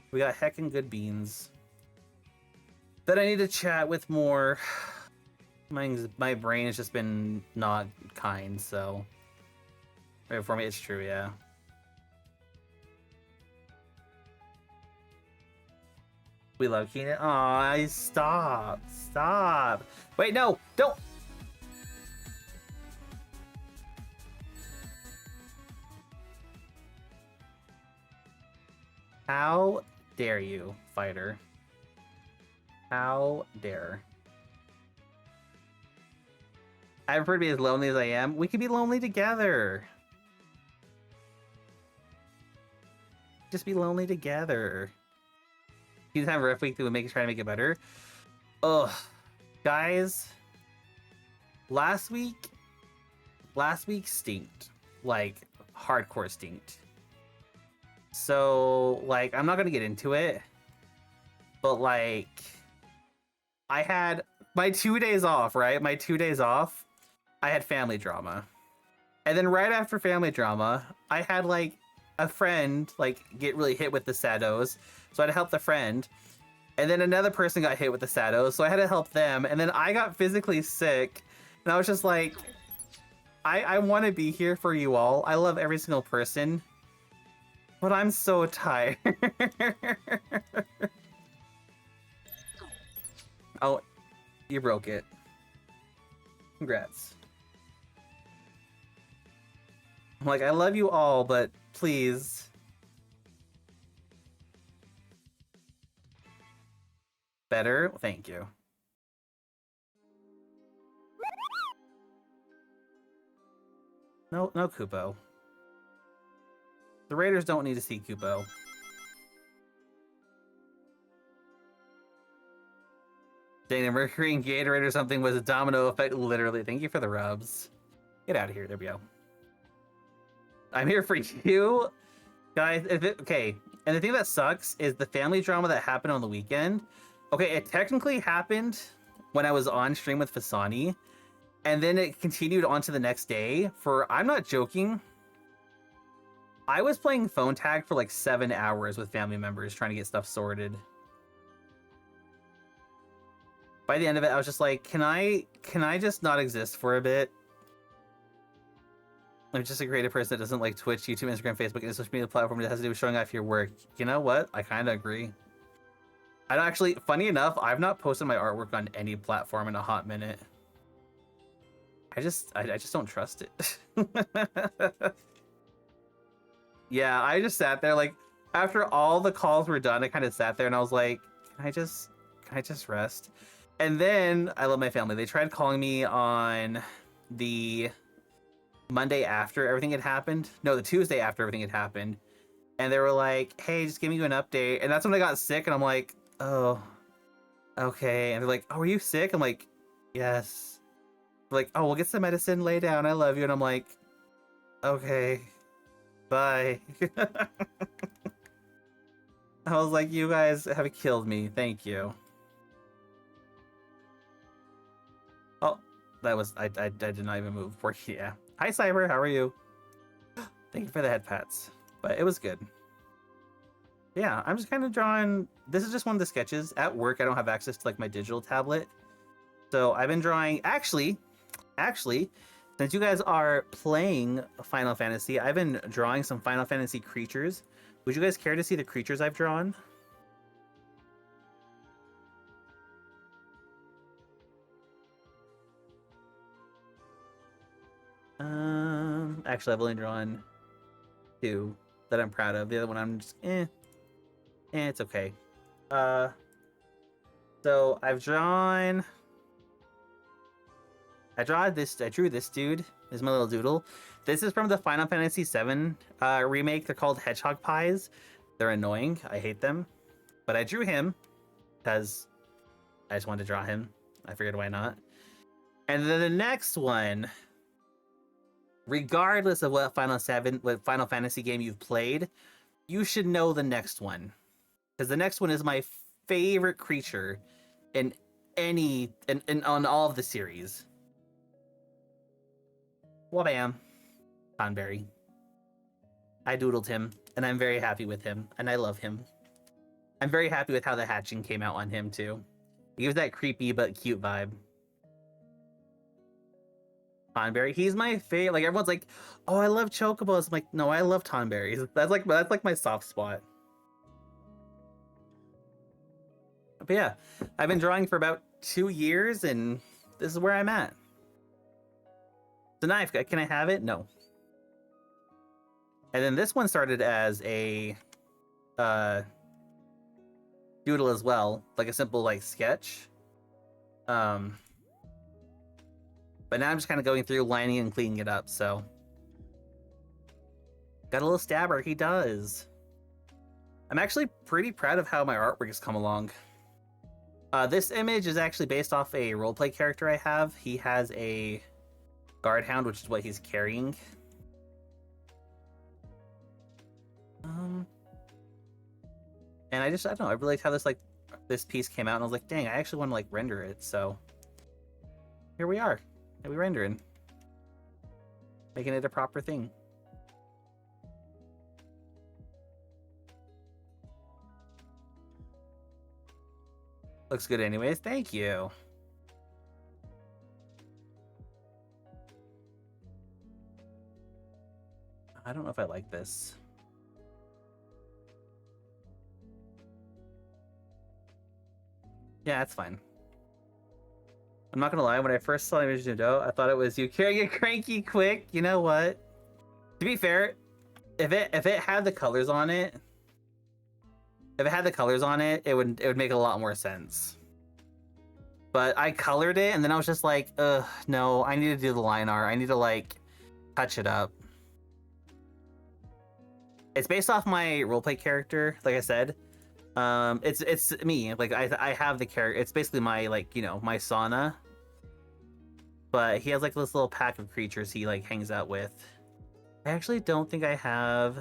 We got heckin' good beans. That I need to chat with more. My brain has just been not kind, so... Right, for me, it's true, yeah. We love Keenan. Aw, stop. Stop. Wait, no, don't. How dare you, fighter? How dare? I prefer to be as lonely as I am. We can be lonely together. Just be lonely together. He's having a rough week to try to make it better. Ugh, guys. Last week stinked. Like, hardcore stinked. So, like, I'm not gonna get into it. But, like, I had my 2 days off, right? My 2 days off, I had family drama. And then right after family drama, I had, like, a friend, like, get really hit with the Sados. So I had to help the friend. And then another person got hit with the Sados, so I had to help them. And then I got physically sick. And I was just like, I want to be here for you all. I love every single person. But I'm so tired. Oh, you broke it. Congrats. I'm like, I love you all, but please. Better? Thank you. No Kupo. The Raiders don't need to see Kupo. Dang, Mercury and Gatorade or something was a domino effect, literally. Thank you for the rubs. Get out of here. There we go. I'm here for you. Guys, okay. And the thing that sucks is the family drama that happened on the weekend. Okay, it technically happened when I was on stream with Fasani, and then it continued on to the next day. I'm not joking, I was playing phone tag for like 7 hours with family members trying to get stuff sorted. By the end of it, I was just like, can I just not exist for a bit? I'm just a creative person that doesn't like Twitch, YouTube, Instagram, Facebook, and social media platform that has to do with showing off your work. You know what? I kind of agree. I don't actually, funny enough, I've not posted my artwork on any platform in a hot minute. I just don't trust it. Yeah, I just sat there like, after all the calls were done, I kind of sat there and I was like, can I just rest? And then I love my family. They tried calling me on the Monday after everything had happened. No, the Tuesday after everything had happened. And they were like, hey, just giving you an update. And that's when I got sick and I'm like, oh, okay. And they're like, oh, are you sick? I'm like, yes. They're like, oh, we'll get some medicine, lay down, I love you. And I'm like, okay, bye. I was like, you guys have killed me. Thank you. Oh, that was, I did not even move. Yeah. Hi, Cyber. How are you? Thank you for the head pats. But it was good. Yeah, I'm just kind of drawing. This is just one of the sketches. At work, I don't have access to like my digital tablet. So I've been drawing, actually, since you guys are playing Final Fantasy, I've been drawing some Final Fantasy creatures. Would you guys care to see the creatures I've drawn? Actually, I've only drawn 2 that I'm proud of. The other one I'm just, it's okay. So I drew this dude. This is my little doodle. This is from the Final Fantasy VII remake. They're called Hedgehog Pies. They're annoying. I hate them. But I drew him because I just wanted to draw him. I figured why not. And then the next one, regardless of what Final Fantasy game you've played, you should know the next one. Because the next one is my favorite creature in on all of the series. Wabam. Tonberry. I doodled him, and I'm very happy with him, and I love him. I'm very happy with how the hatching came out on him, too. He gives that creepy but cute vibe. Tonberry, he's my favorite. Like, everyone's like, oh, I love chocobos. I'm like, no, I love Tonberries. That's like my soft spot. But yeah, I've been drawing for about 2 years, and this is where I'm at. The knife, can I have it? No. And then this one started as a doodle as well, like a simple like sketch. But now I'm just kind of going through lining and cleaning it up. So got a little stabber. He does. I'm actually pretty proud of how my artwork has come along. This image is actually based off a roleplay character I have. He has a guard hound, which is what he's carrying. And I don't know, I really liked how this piece came out, and I was like, dang, I actually want to like render it. So here we are. Are we rendering? Making it a proper thing. Looks good anyways. Thank you. I don't know if I like this. Yeah, that's fine. I'm not gonna lie, when I first saw Image Nudo, I thought it was you carrying a cranky quick. You know what? To be fair, if it had the colors on it, it would make a lot more sense. But I colored it, and then I was just like, ugh, no, I need to do the line art. I need to like touch it up. It's based off my roleplay character, like I said. It's me. Like I have the character. It's basically my like, you know, my sauna. But he has like this little pack of creatures he like hangs out with. I actually don't think I have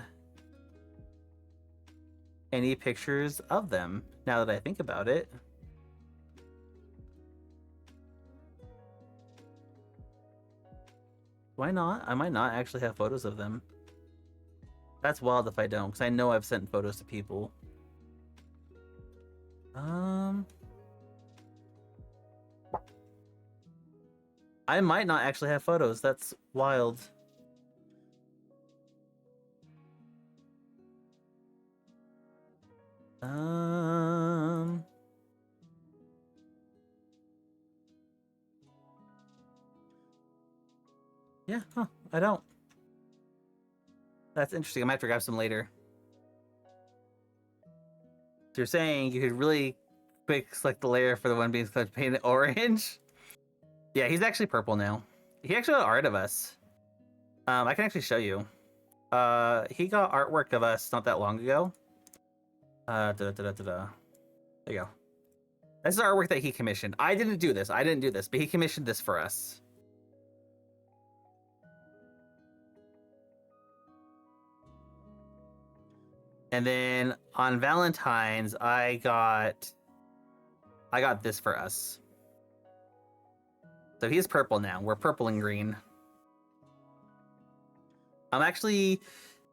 any pictures of them now that I think about it. Why not? I might not actually have photos of them. That's wild if I don't, because I know I've sent photos to people. I might not actually have photos. That's wild. Yeah, huh, I don't. That's interesting. I might have to grab some later. So you're saying you could really quick select the layer for the one being painted orange? Yeah, he's actually purple now. He actually got art of us. I can actually show you. He got artwork of us not that long ago. There you go. This is artwork that he commissioned. I didn't do this, but he commissioned this for us. And then on Valentine's, I got this for us. So he's purple now. We're purple and green. I'm actually,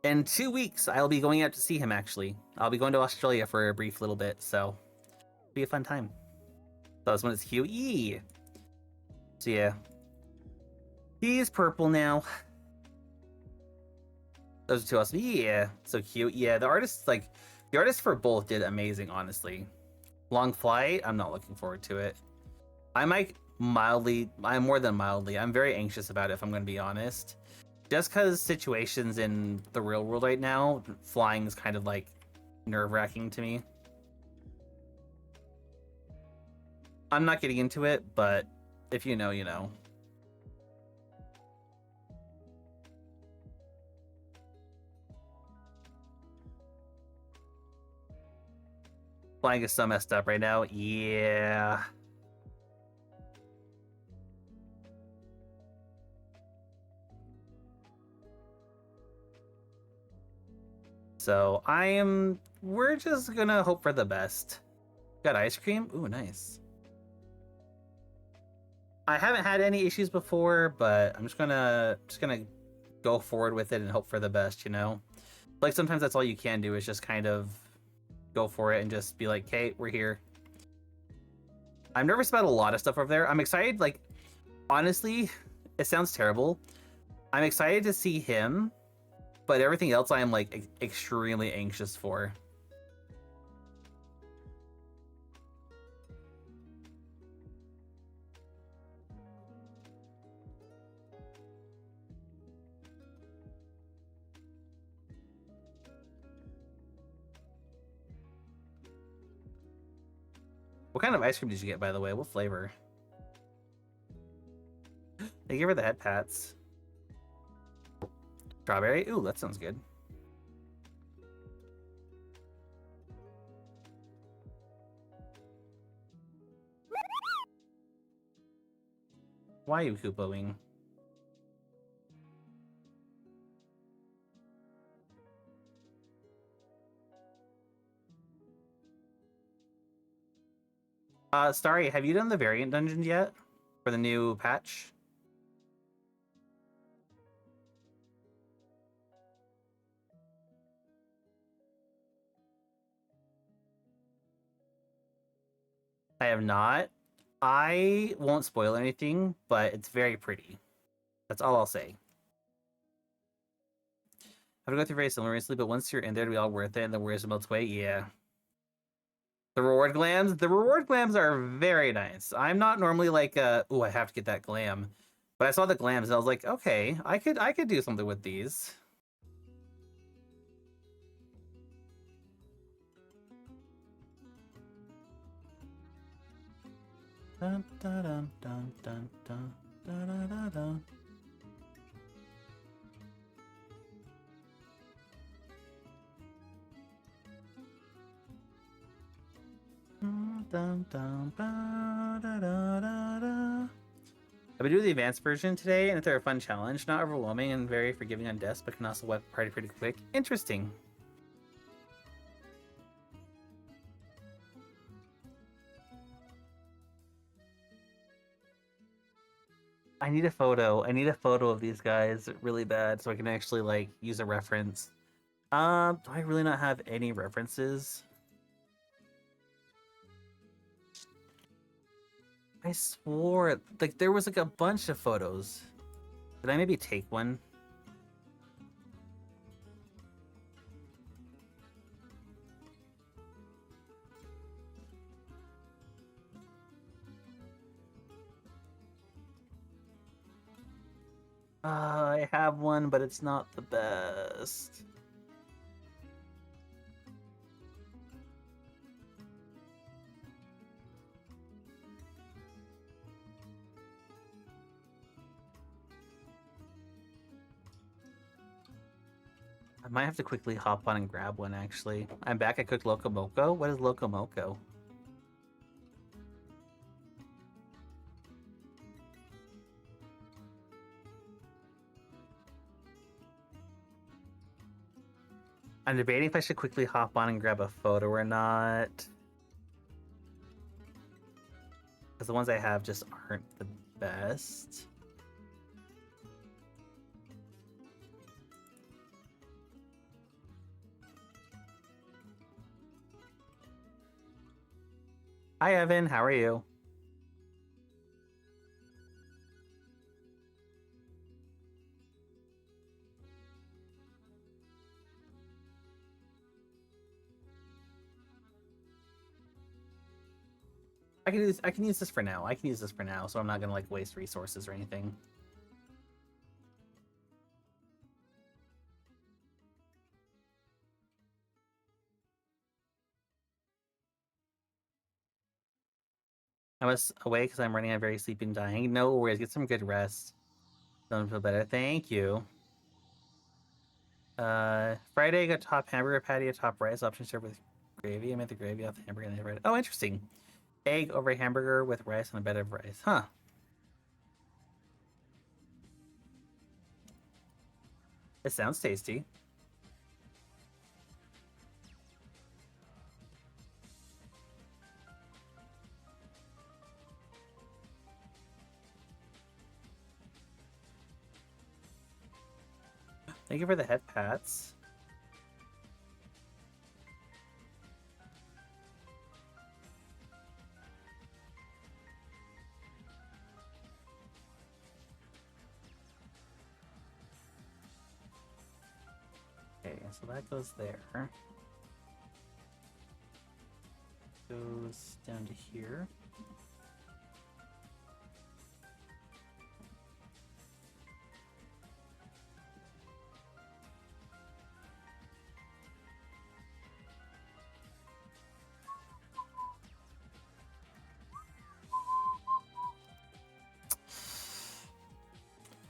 in 2 weeks, I'll be going out to see him, actually. I'll be going to Australia for a brief little bit, so it'll be a fun time. So this one is QE. So yeah. He's purple now. Those are two awesome. Yeah, so cute. Yeah, the artists for both did amazing, honestly. Long Flight, I'm not looking forward to it. I'm more than mildly. I'm very anxious about it, if I'm going to be honest. Just because situations in the real world right now, flying is kind of like nerve-wracking to me. I'm not getting into it, but if you know, you know. Flying is so messed up right now. Yeah. So we're just gonna hope for the best. Got ice cream? Ooh, nice. I haven't had any issues before, but I'm just gonna go forward with it and hope for the best, you know? Like sometimes that's all you can do is just kind of go for it and just be like, hey, we're here. I'm nervous about a lot of stuff over there. I'm excited, like, honestly, it sounds terrible. I'm excited to see him, but everything else I am like extremely anxious for. What kind of ice cream did you get, by the way? What flavor? They gave her the head pats. Strawberry? Ooh, that sounds good. Why are you Koopa-ing? Starry, have you done the variant dungeons yet? For the new patch? I have not. I won't spoil anything, but it's very pretty. That's all I'll say. I've go through very similar recently, but once you're in there, it'll be all worth it, and the worries melt away. Yeah. The reward glams are very nice. I'm not normally like, oh, I have to get that glam, but I saw the glams and I was like, okay, I could do something with these. Dun, dun, dun, dun, dun, dun, dun, dun, dun, dun. Dun, dun, ba, da, da, da, da. I've been doing the advanced version today, and it's a fun challenge. Not overwhelming and very forgiving on deaths, but can also wipe the party pretty quick. Interesting. I need a photo. I need a photo of these guys really bad so I can actually like use a reference. Do I really not have any references? I swore like there was like a bunch of photos. Did I maybe take one? I have one, but it's not the best. I might have to quickly hop on and grab one, actually. I'm back. I cooked Loco Moco. What is Loco Moco? I'm debating if I should quickly hop on and grab a photo or not. Because the ones I have just aren't the best. Hi, Evan. How are you? I can use this for now. I can use this for now, so I'm not gonna like waste resources or anything. I was away because I'm running on very sleepy and dying. No worries. Get some good rest. Don't feel better. Thank you. Friday, I got top hamburger patty, a top rice option served with gravy. I made the gravy off the hamburger and I bread. Oh, interesting. Egg over hamburger with rice on a bed of rice. Huh. It sounds tasty. Thank you for the head pats. Okay, so that goes there. Goes down to here.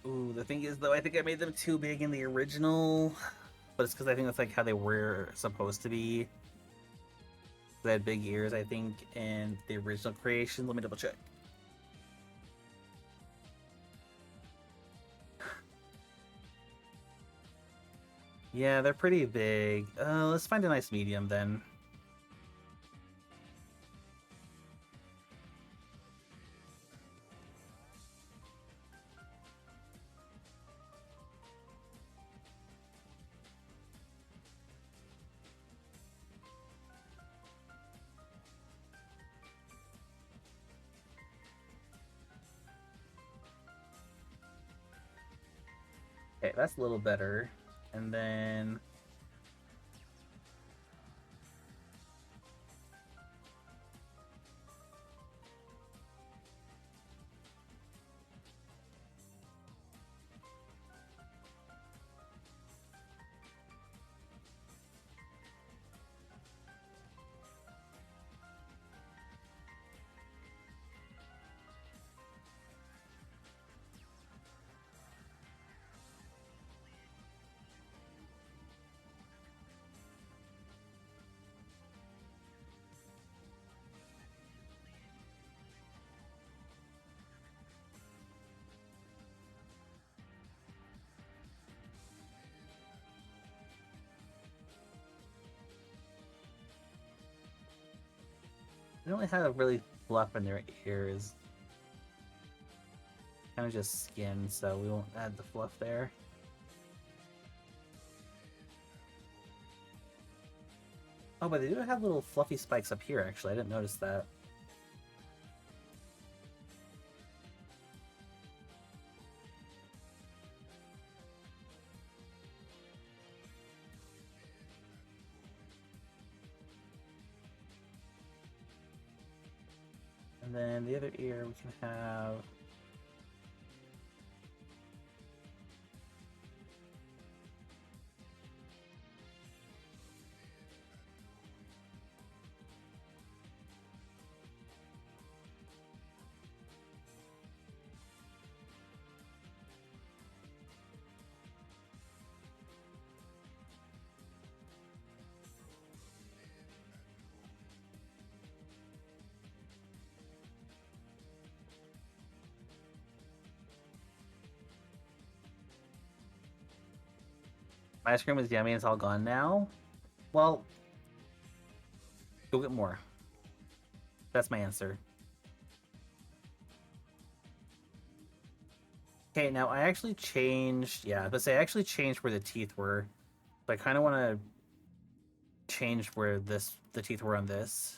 Ooh, the thing is though, I think I made them too big in the original, but it's because I think that's like how they were supposed to be. They had big ears, I think, in the original creation. Let me double check. Yeah, they're pretty big. Let's find a nice medium then. Okay, that's a little better. And then they only have really fluff in their ears. kind of just skin, so we won't add the fluff there. Oh, but they do have little fluffy spikes up here, actually. I didn't notice that. And then the other ear we can have... My ice cream was yummy, it's all gone now. Well, go get more. That's my answer. Okay, now I actually changed, yeah, I actually changed where the teeth were. So I kind of want to change where the teeth were on this.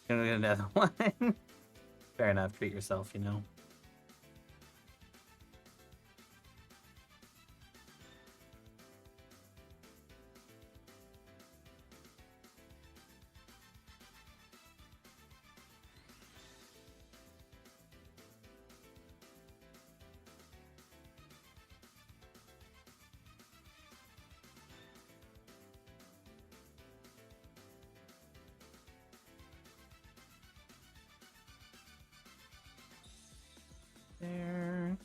Gonna get another one. Fair enough, treat yourself, you know. There.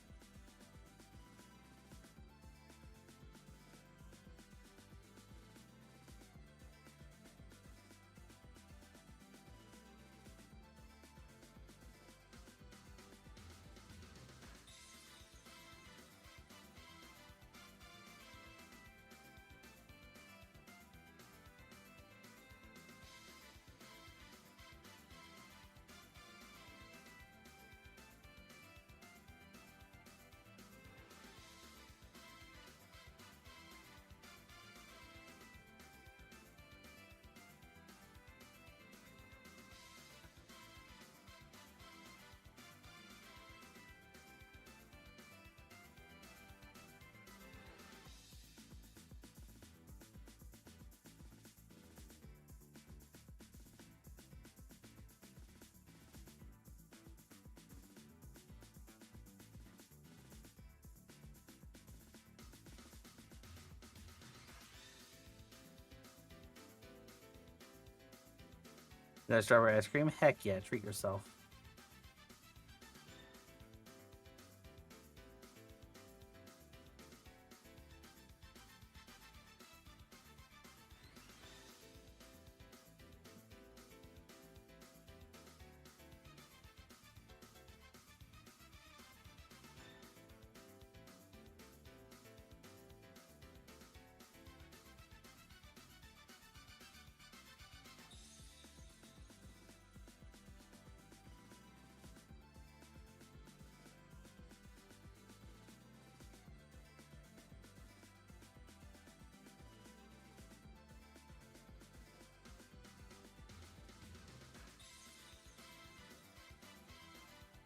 That strawberry ice cream? Heck yeah, treat yourself.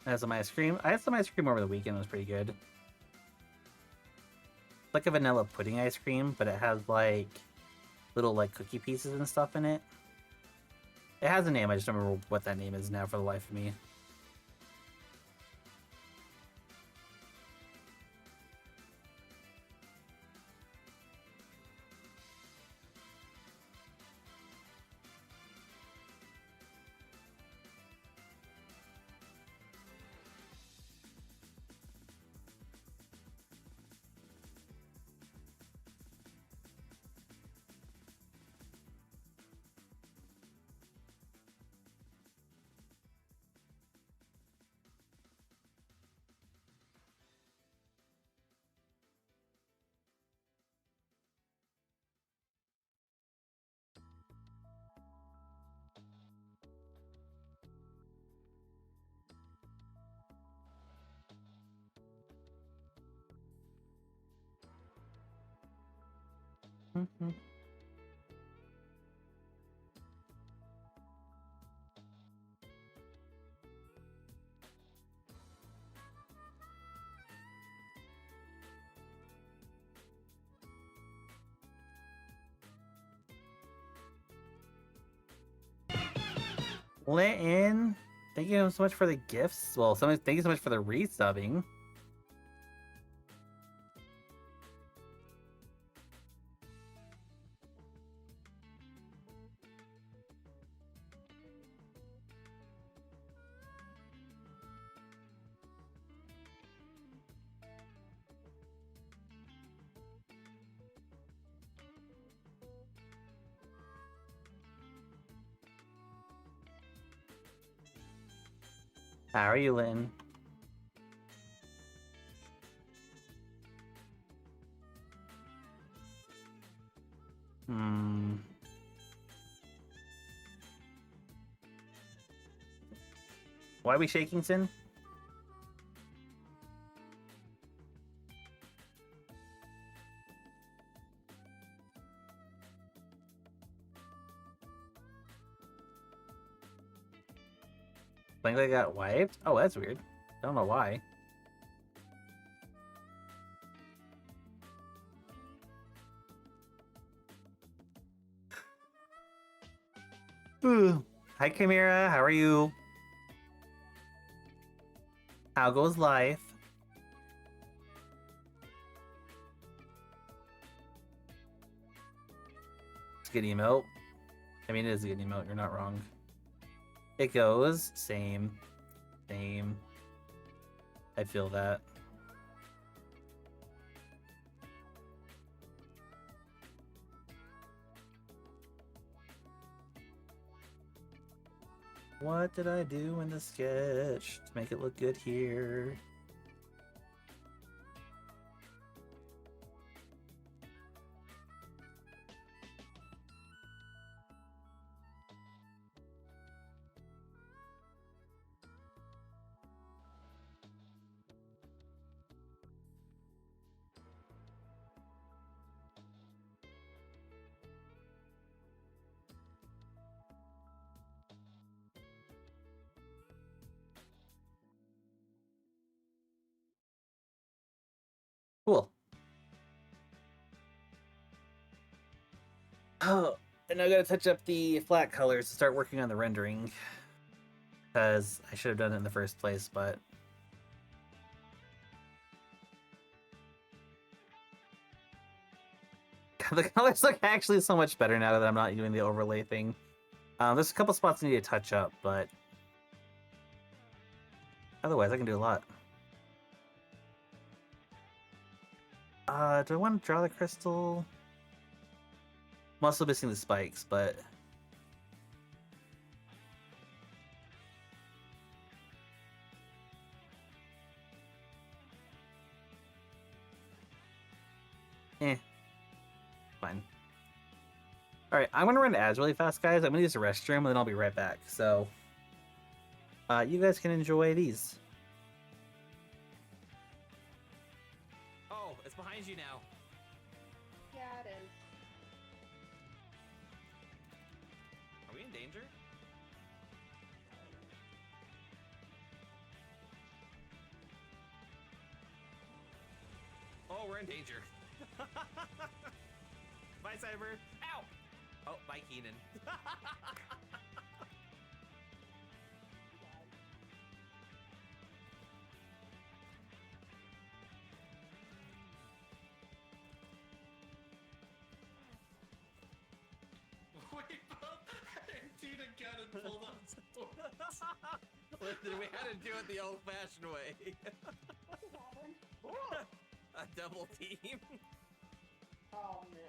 I had some ice cream. I had some ice cream over the weekend. It was pretty good. It's like a vanilla pudding ice cream, but it has like little like cookie pieces and stuff in it. It has a name. I just don't remember what that name is now for the life of me. Linton, thank you so much for the gifts. Well, thank you so much for the resubbing. How are you, Lynn? Why are we shaking, Sin? Think I got wiped? Oh, that's weird. I don't know why. Ooh. Hi, Chimera. How are you? How goes life? It's a good emote. I mean, it is a good emote. You're not wrong. It goes. Same. Same. I feel that. What did I do in the sketch to make it look good here? Cool. Oh, and I gotta touch up the flat colors to start working on the rendering. Because I should have done it in the first place, but... the colors look actually so much better now that I'm not doing the overlay thing. There's a couple spots I need to touch up, but... otherwise, I can do a lot. Do I want to draw the crystal? I'm also missing the spikes, but... fine. Alright, I'm gonna run ads really fast, guys. I'm gonna use the restroom, and then I'll be right back. So, you guys can enjoy these. Oh, it's behind you now. Yeah, it is. Are we in danger? Oh, we're in danger. Bye, Cyber. Ow! Oh, bye, Keenan. We both emptied a gun and pulled out swords. Listen, we had to do it the old-fashioned way. A double team. Oh no.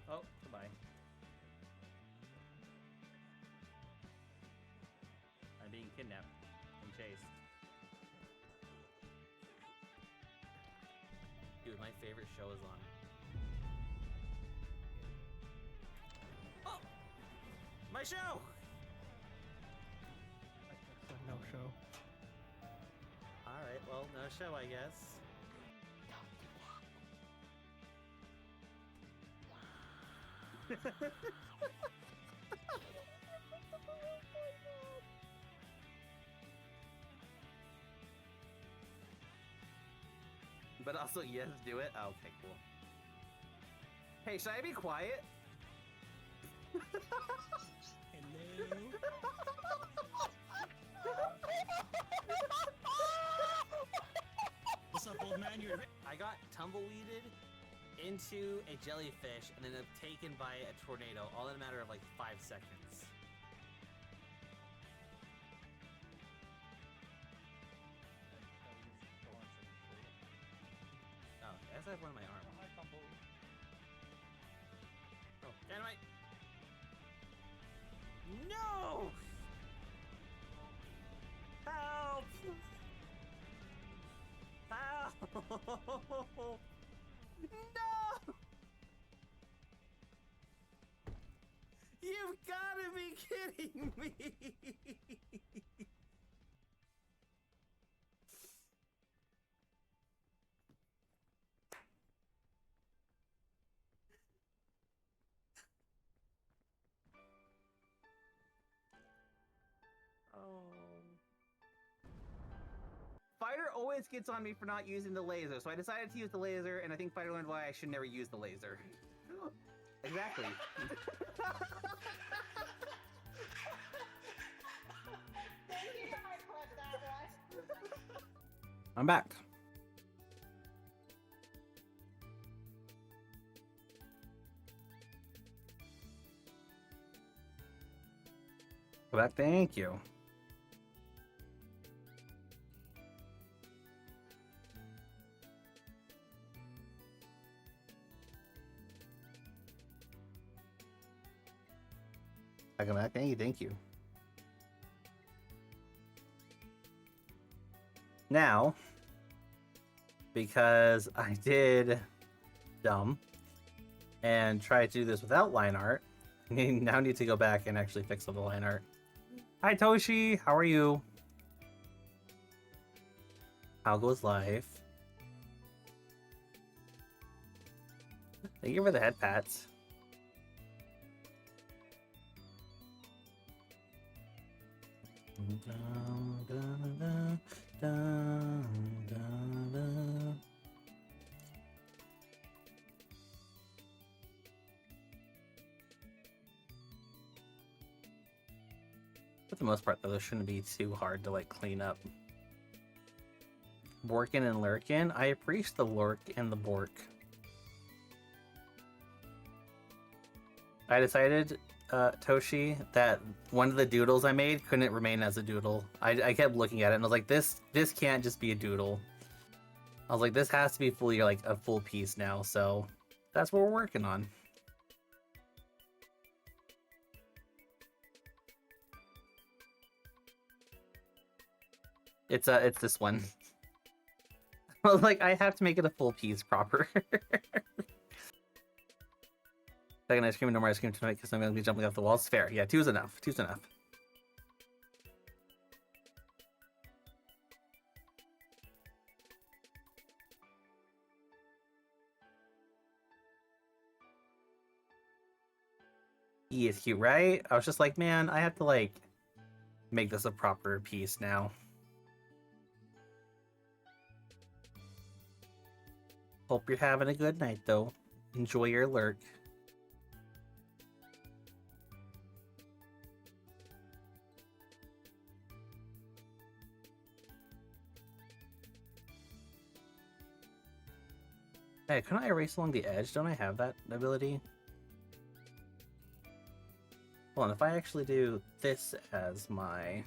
Oh, goodbye. I'm being kidnapped and chased. Dude, my favorite show is on. Oh! My show! No show. Alright, well, no show, I guess. But also, yes, do it. Oh, okay, cool. Hey, should I be quiet? Hello. What's up, old man? You're I got tumbleweeded into a jellyfish and then taken by a tornado, all in a matter of like 5 seconds. Oh, I guess I have one in my arm. Oh, dynamite! No! Help! Help! No! You've got to be kidding me! Fighter always gets on me for not using the laser, so I decided to use the laser, and I think Fighter learned why I should never use the laser. Exactly. I put that one. I'm back. Well, thank you. Welcome back. Thank you. Now, because I did dumb and try to do this without line art, I now need to go back and actually fix all the line art. Hi Toshi, how are you? How goes life? Thank you for the head pats. For the most part, though, this shouldn't be too hard to like clean up. Borkin and Lurkin. I appreciate the Lurk and the Bork. I decided, Toshi, that one of the doodles I made couldn't remain as a doodle. I kept looking at it and I was like, this can't just be a doodle. I was like, this has to be fully like a full piece now, so that's what we're working on. It's this one. I was like, I have to make it a full piece proper. Second ice cream and no more ice cream tonight because I'm gonna be jumping off the walls. Fair. Yeah, two's enough. Two's enough. He is cute, right? I was just like, man, I have to like make this a proper piece now. Hope you're having a good night though. Enjoy your lurk. Hey, couldn't I erase along the edge? Don't I have that ability? Hold on, if I actually do this as my...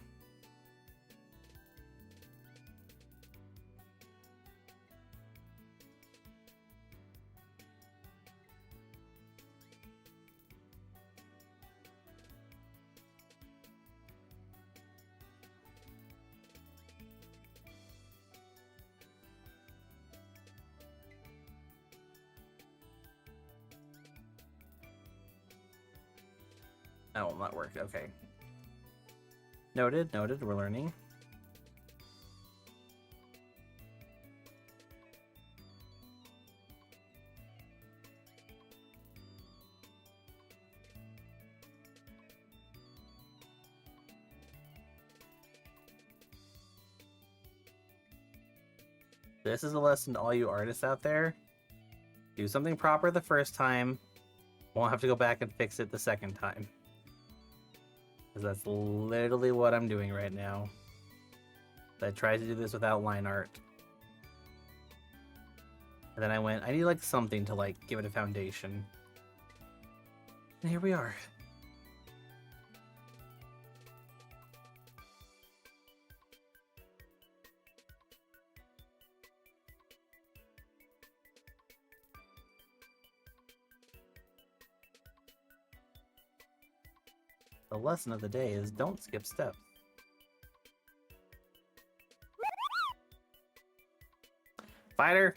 That will not work. Okay. Noted, noted. We're learning. This is a lesson to all you artists out there. Do something proper the first time. Won't have to go back and fix it the second time. Because that's literally what I'm doing right now. I tried to do this without line art. And then I went, I need like something to like give it a foundation. And here we are. The lesson of the day is don't skip steps. Fighter!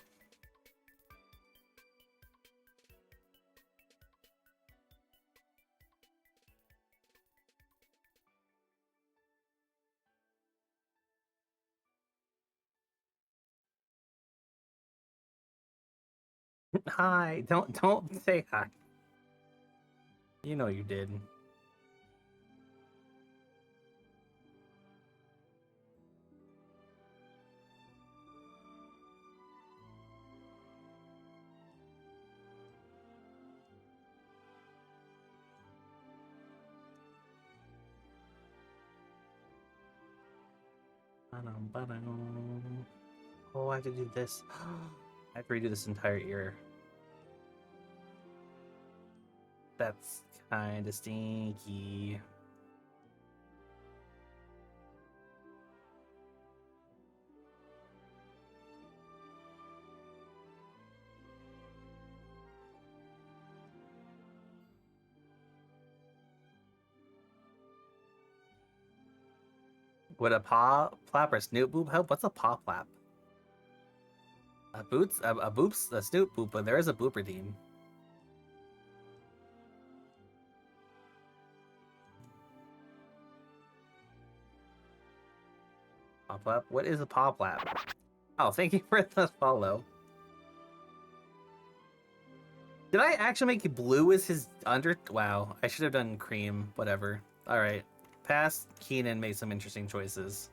Hi! Don't say hi. You know you did. Oh, I have to do this. I have to redo this entire ear. That's kind of stinky. Would a paw plap or snoot boop help? What's a paw plap? A boots? A boops? A snoot boop, but there is a boop redeem. Paw plap? What is a paw plap? Oh, thank you for the follow. Did I actually make blue as his under? Wow, I should have done cream. Whatever. All right. Past Keenan made some interesting choices.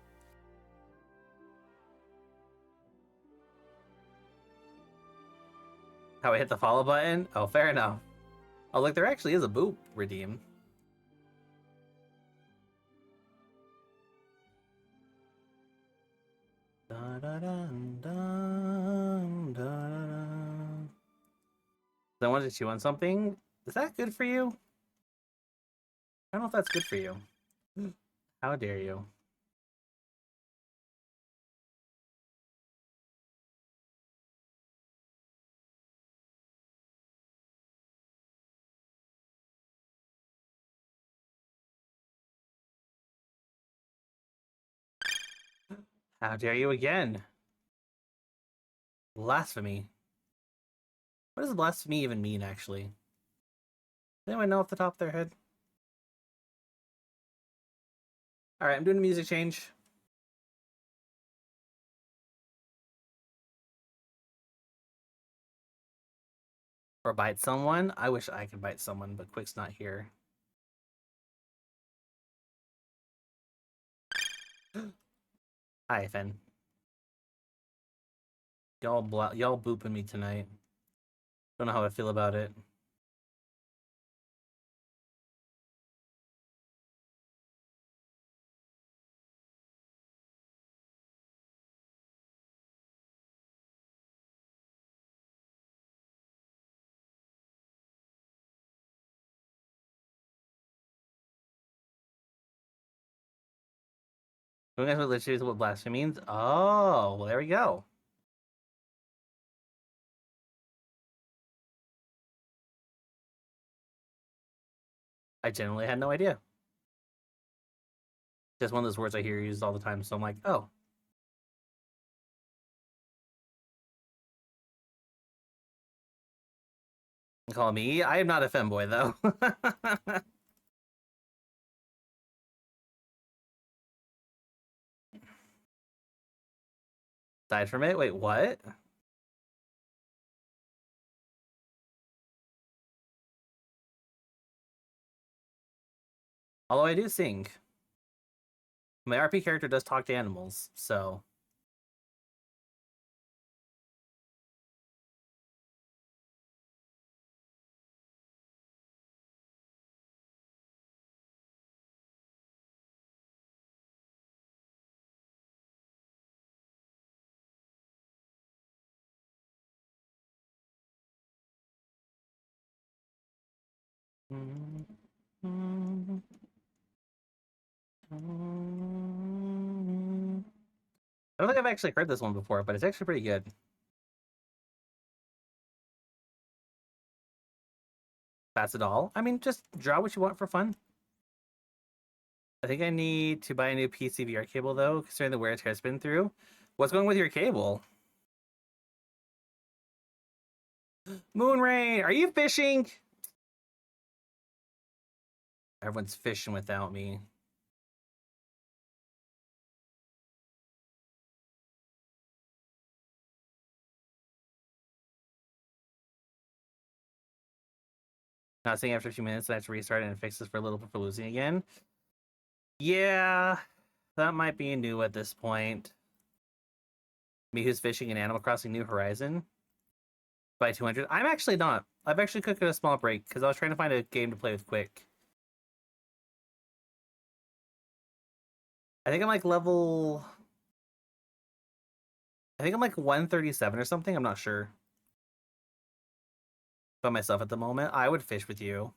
How I hit the follow button? Oh, fair enough. Oh, look, there actually is a boop redeem. Da, da, da, da, da, da. So I wanted to chew on something. Is that good for you? I don't know if that's good for you. How dare you? How dare you again? Blasphemy. What does blasphemy even mean, actually? Does anyone know off the top of their head? Alright, I'm doing a music change. Or bite someone? I wish I could bite someone, but Quick's not here. Hi, Finn. Y'all booping me tonight. Don't know how I feel about it. You guys literally what blasphemy means? Oh, well, there we go. I genuinely had no idea. Just one of those words I hear used all the time, so I'm like, oh. Call me. I am not a femboy, though. Aside from it, wait, what? Although I do sing. My RP character does talk to animals, so. I don't think I've actually heard this one before, but it's actually pretty good. That's it all. I mean, just draw what you want for fun. I think I need to buy a new PC VR cable, though, considering the wear it's been through. What's going with your cable? Moonrain, are you fishing? Everyone's fishing without me. Not saying after a few minutes I have to restart and fix this for a little bit for losing again. Yeah, that might be new at this point. Me who's fishing in Animal Crossing New Horizon by 200. I'm actually not. I've actually took a small break because I was trying to find a game to play with quick. I think I'm like level. I think I'm like 137 or something. I'm not sure. By myself at the moment. I would fish with you.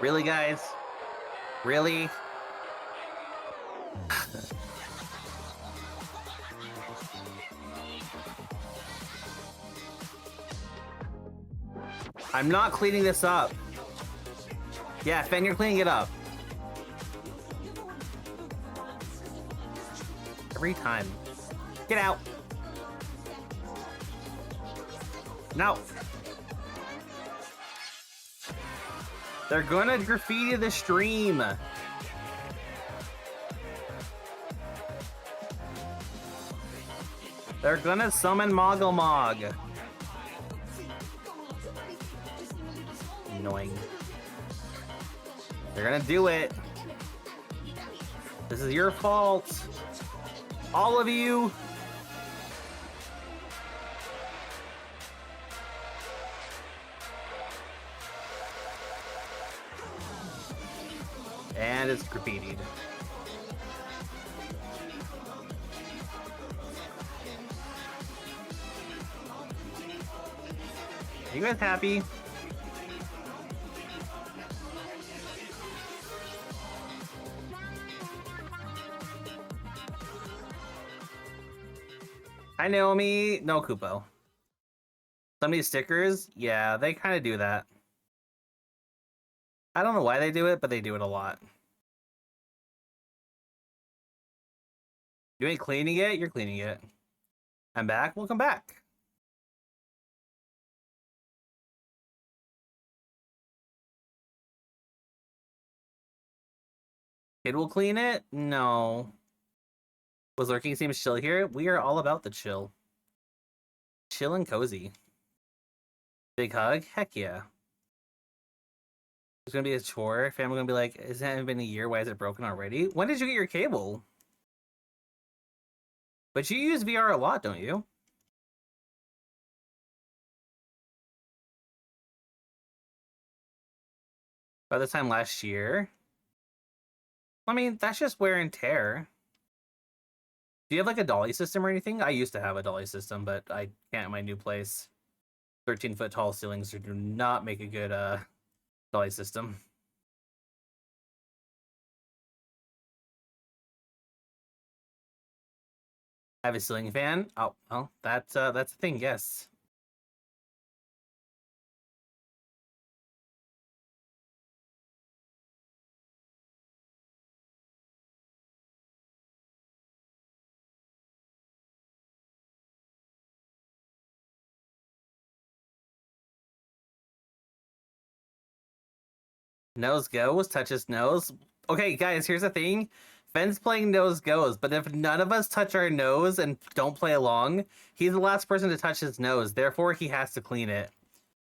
Really, guys? Really? I'm not cleaning this up. Yeah, Fen, you're cleaning it up. Every time. Get out. No. They're gonna graffiti the stream. They're gonna summon Moggle Mog. Annoying. They're gonna do it. This is your fault. All of you. And it's graffitied. Are you guys happy? Hi, Naomi. No, Kupo. Some of these stickers, yeah, they kind of do that. I don't know why they do it, but they do it a lot. You ain't cleaning it, you're cleaning it. I'm back, welcome back. Kid will clean it? No. Was lurking seems chill here? We are all about the chill. Chill and cozy. Big hug? Heck yeah. It's gonna be a chore. Family gonna be like, it hasn't been a year, why is it broken already? When did you get your cable? But you use VR a lot, don't you? By this time last year? I mean, that's just wear and tear. Do you have like a dolly system or anything? I used to have a dolly system, but I can't in my new place. 13-foot tall ceilings do not make a good dolly system. I have a ceiling fan. Oh, well, that's a thing, yes. Nose goes, touches nose. Okay, guys, here's the thing. Fenn's playing nose goes, but if none of us touch our nose and don't play along, he's the last person to touch his nose. Therefore, he has to clean it.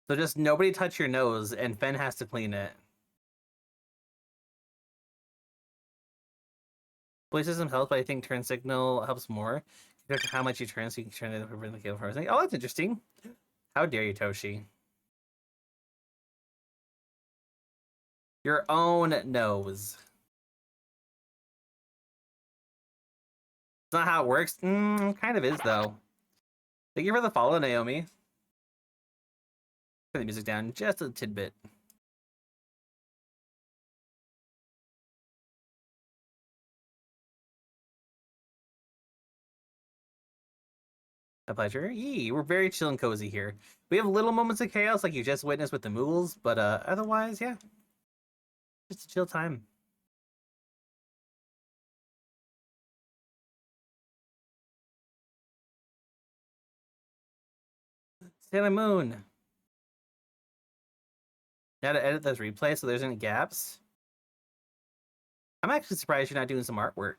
So just nobody touch your nose, and Fenn has to clean it. Voice system helps, but I think turn signal helps more. Compared to how much you turn, so you can turn it over in the cable for everything. Oh, that's interesting. How dare you, Toshi? Your own nose. It's not how it works. Kind of is, though. Thank you for the follow, Naomi. Turn the music down just a tidbit. A pleasure. Yee, we're very chill and cozy here. We have little moments of chaos like you just witnessed with the Moogles, but otherwise, yeah. Just a chill time. Sailor Moon. Now to edit those replays so there's any gaps. I'm actually surprised you're not doing some artwork.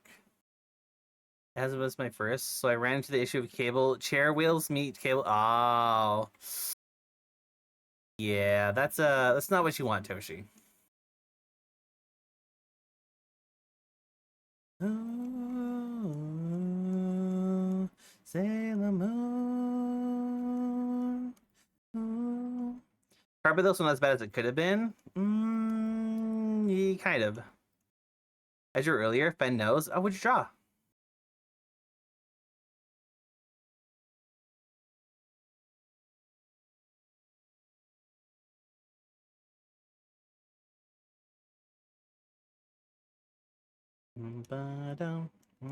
As was my first, so I ran into the issue of cable chair wheels meet cable. Oh, yeah, that's not what you want, Toshi. Ooh, Sailor Moon. Ooh. Probably this one not as bad as it could have been. Yeah, kind of. As you were earlier, Fenn knows. Oh, what'd you draw? Ba-dum,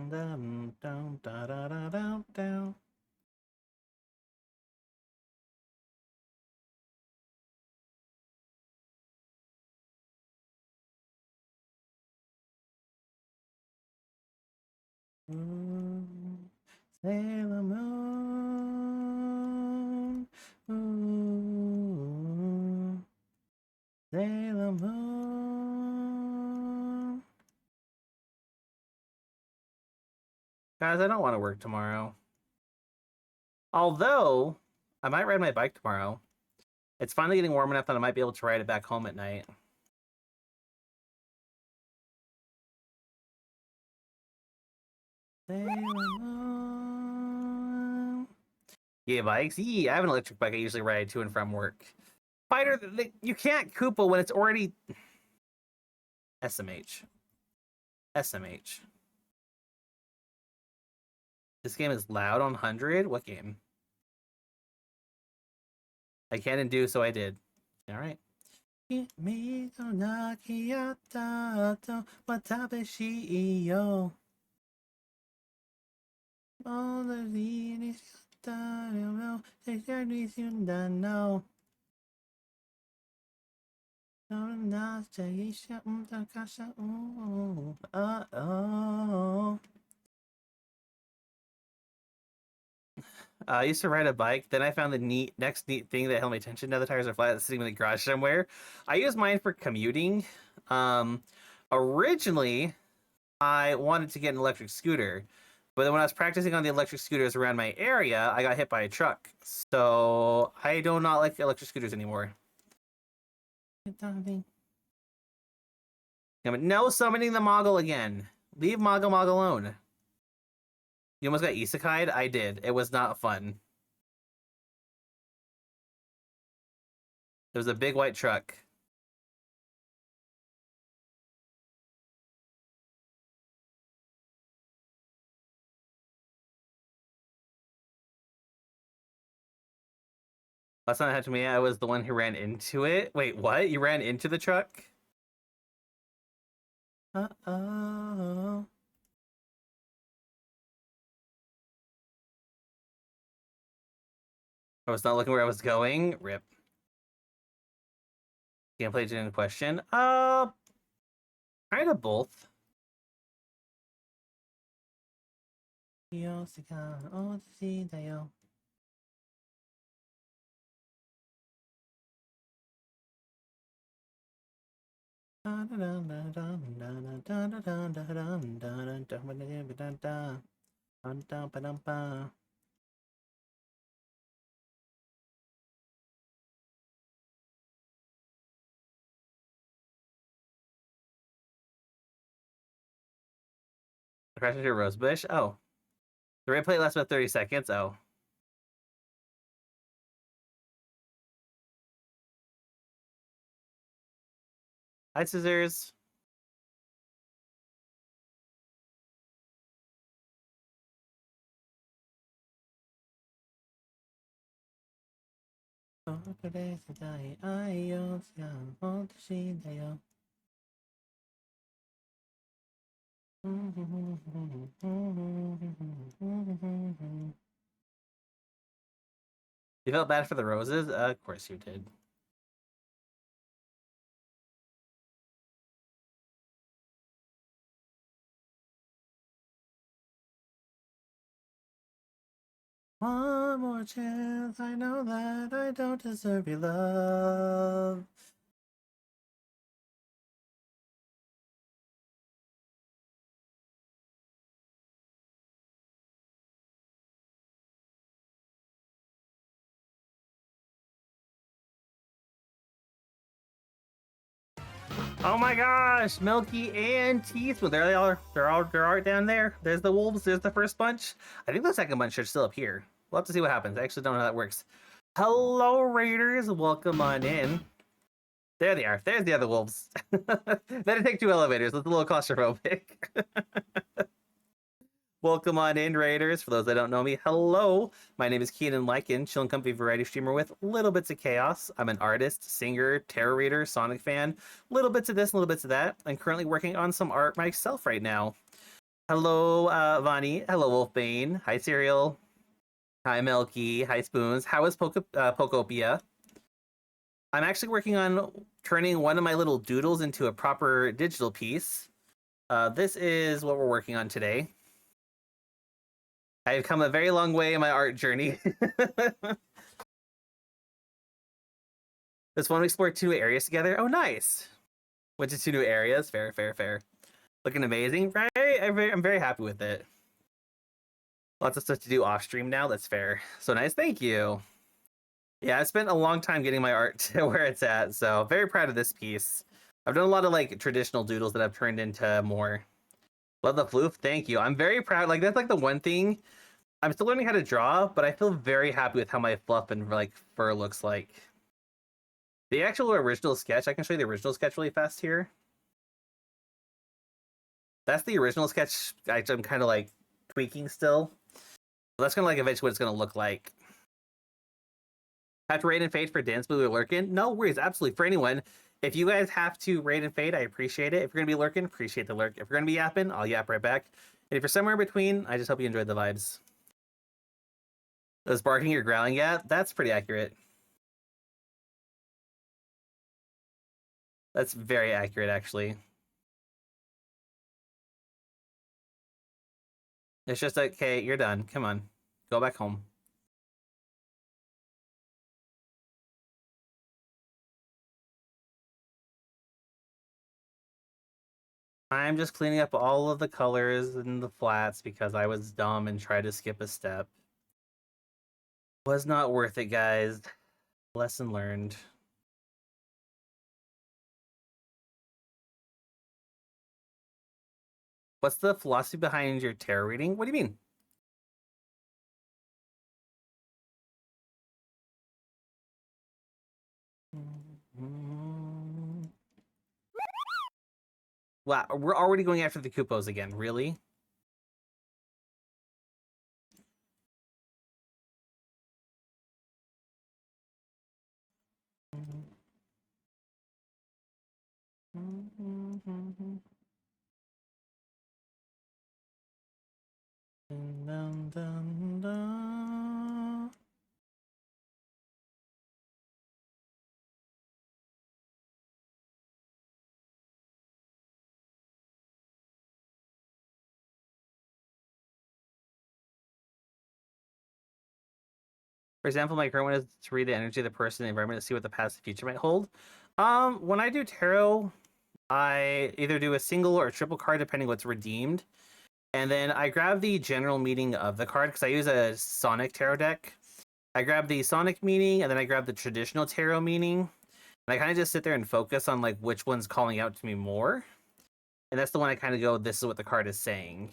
dum, dum, da, da, da, dum, dum. Sailor Moon. Ooh, Sailor Moon. Guys, I don't want to work tomorrow. Although, I might ride my bike tomorrow. It's finally getting warm enough that I might be able to ride it back home at night. Sailor Moon. Yeah, bikes. Yeah, I have an electric bike I usually ride to and from work. Fighter, you can't Koopa when it's already... SMH. SMH. This game is loud on 100? What game? I can and do, so I did. Alright. Uh-oh. I used to ride a bike. Then I found the next neat thing that held my attention. Now the tires are flat, it's sitting in the garage somewhere. I use mine for commuting. Originally, I wanted to get an electric scooter, but then when I was practicing on the electric scooters around my area, I got hit by a truck. So I do not like electric scooters anymore. No summoning the Moggle again. Leave Moggle alone. You almost got isekai'd? I did. It was not fun. There was a big white truck. Last time it happened to me, I was the one who ran into it. Wait, what? You ran into the truck? Uh-oh. I was not looking where I was going. Rip. Gameplay didn't question. Kind of both. Crash into a rose bush. Oh, the replay lasts about 30 seconds. Oh. Hi, Scissors. You felt bad for the roses? Of course you did. One more chance, I know that I don't deserve your love. Oh my gosh, Milky and Teeth. Well, there they are. They're all down there. There's the wolves. There's the first bunch. I think the second bunch are still up here. We'll have to see what happens. I actually don't know how that works. Hello, Raiders. Welcome on in. There they are. There's the other wolves. Better take 2 elevators. That's a little claustrophobic. Welcome on in, Raiders. For those that don't know me, hello. My name is KinenLycan, chill and comfy variety streamer with little bits of chaos. I'm an artist, singer, tarot reader, Sonic fan, little bits of this, little bits of that. I'm currently working on some art myself right now. Hello, Vani. Hello, Wolfbane. Hi, Cereal. Hi, Milky. Hi, Spoons. How is Pokopia? I'm actually working on turning one of my little doodles into a proper digital piece. This is what we're working on today. I've come a very long way in my art journey. This one we explored 2 areas together. Oh, nice. Went to 2 new areas. Fair, fair, fair. Looking amazing, right? I'm very happy with it. Lots of stuff to do off stream now. That's fair. So nice. Thank you. Yeah, I spent a long time getting my art to where it's at. So very proud of this piece. I've done a lot of like traditional doodles that I've turned into more. Love the floof. Thank you. I'm very proud. Like that's like the one thing. I'm still learning how to draw, but I feel very happy with how my fluff and like fur looks like. The actual original sketch, I can show you the original sketch really fast here. That's the original sketch. I'm kind of like tweaking still. That's gonna like eventually what it's gonna look like. Have to raid and fade for Dance Blue or Lurkin? No worries, absolutely. For anyone, if you guys have to raid and fade, I appreciate it. If you're gonna be lurking, appreciate the lurk. If you're gonna be yapping, I'll yap right back. And if you're somewhere in between, I just hope you enjoyed the vibes. Does barking or growling? Yeah, that's pretty accurate. That's very accurate, actually. It's just like, okay, you're done. Come on, go back home. I'm just cleaning up all of the colors and the flats because I was dumb and tried to skip a step. Was not worth it, guys. Lesson learned. What's the philosophy behind your tarot reading? What do you mean? Wow, we're already going after the Kupos again. Really? Dun, dun, dun. For example, my current one is to read the energy of the person and the environment to see what the past and future might hold. When I do tarot, I either do a single or a triple card depending what's redeemed. And then I grab the general meaning of the card because I use a Sonic tarot deck. I grab the Sonic meaning and then I grab the traditional tarot meaning. And I kind of just sit there and focus on like which one's calling out to me more. And that's the one I kind of go, this is what the card is saying.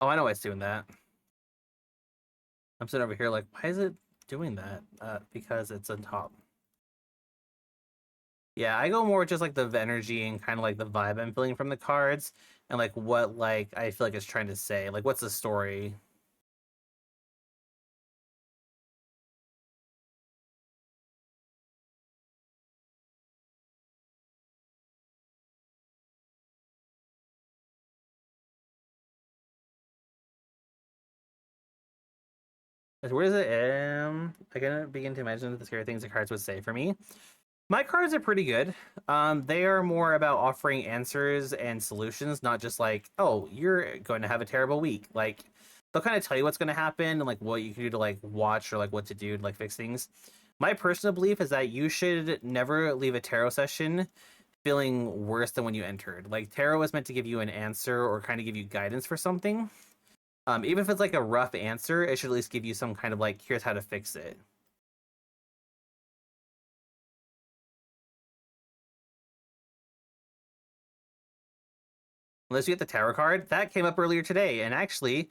Oh, I know why it's doing that. I'm sitting over here like, why is it doing that? Because it's on top. Yeah, I go more just like the energy and kind of like the vibe I'm feeling from the cards and like what like I feel like it's trying to say. Like what's the story? Where is it? I can begin to imagine the scary things the cards would say for me. My cards are pretty good. They are more about offering answers and solutions, not just like, oh, you're going to have a terrible week. Like they'll kind of tell you what's going to happen and like what you can do to like watch or like what to do to like fix things. My personal belief is that you should never leave a tarot session feeling worse than when you entered. Like tarot is meant to give you an answer or kind of give you guidance for something. Even if it's like a rough answer, it should at least give you some kind of like, here's how to fix it. Unless you get the tarot card, that came up earlier today, and actually,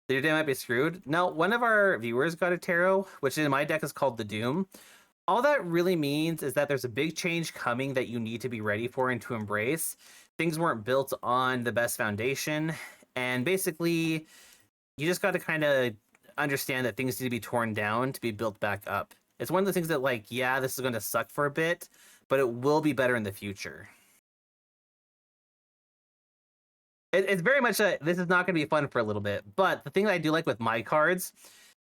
the day might be screwed. Now, one of our viewers got a tarot, which in my deck is called the Doom. All that really means is that there's a big change coming that you need to be ready for and to embrace. Things weren't built on the best foundation, and basically, you just got to kind of understand that things need to be torn down to be built back up. It's one of the things that, like, yeah, this is going to suck for a bit, but it will be better in the future. It's very much this is not going to be fun for a little bit. But the thing that I do like with my cards,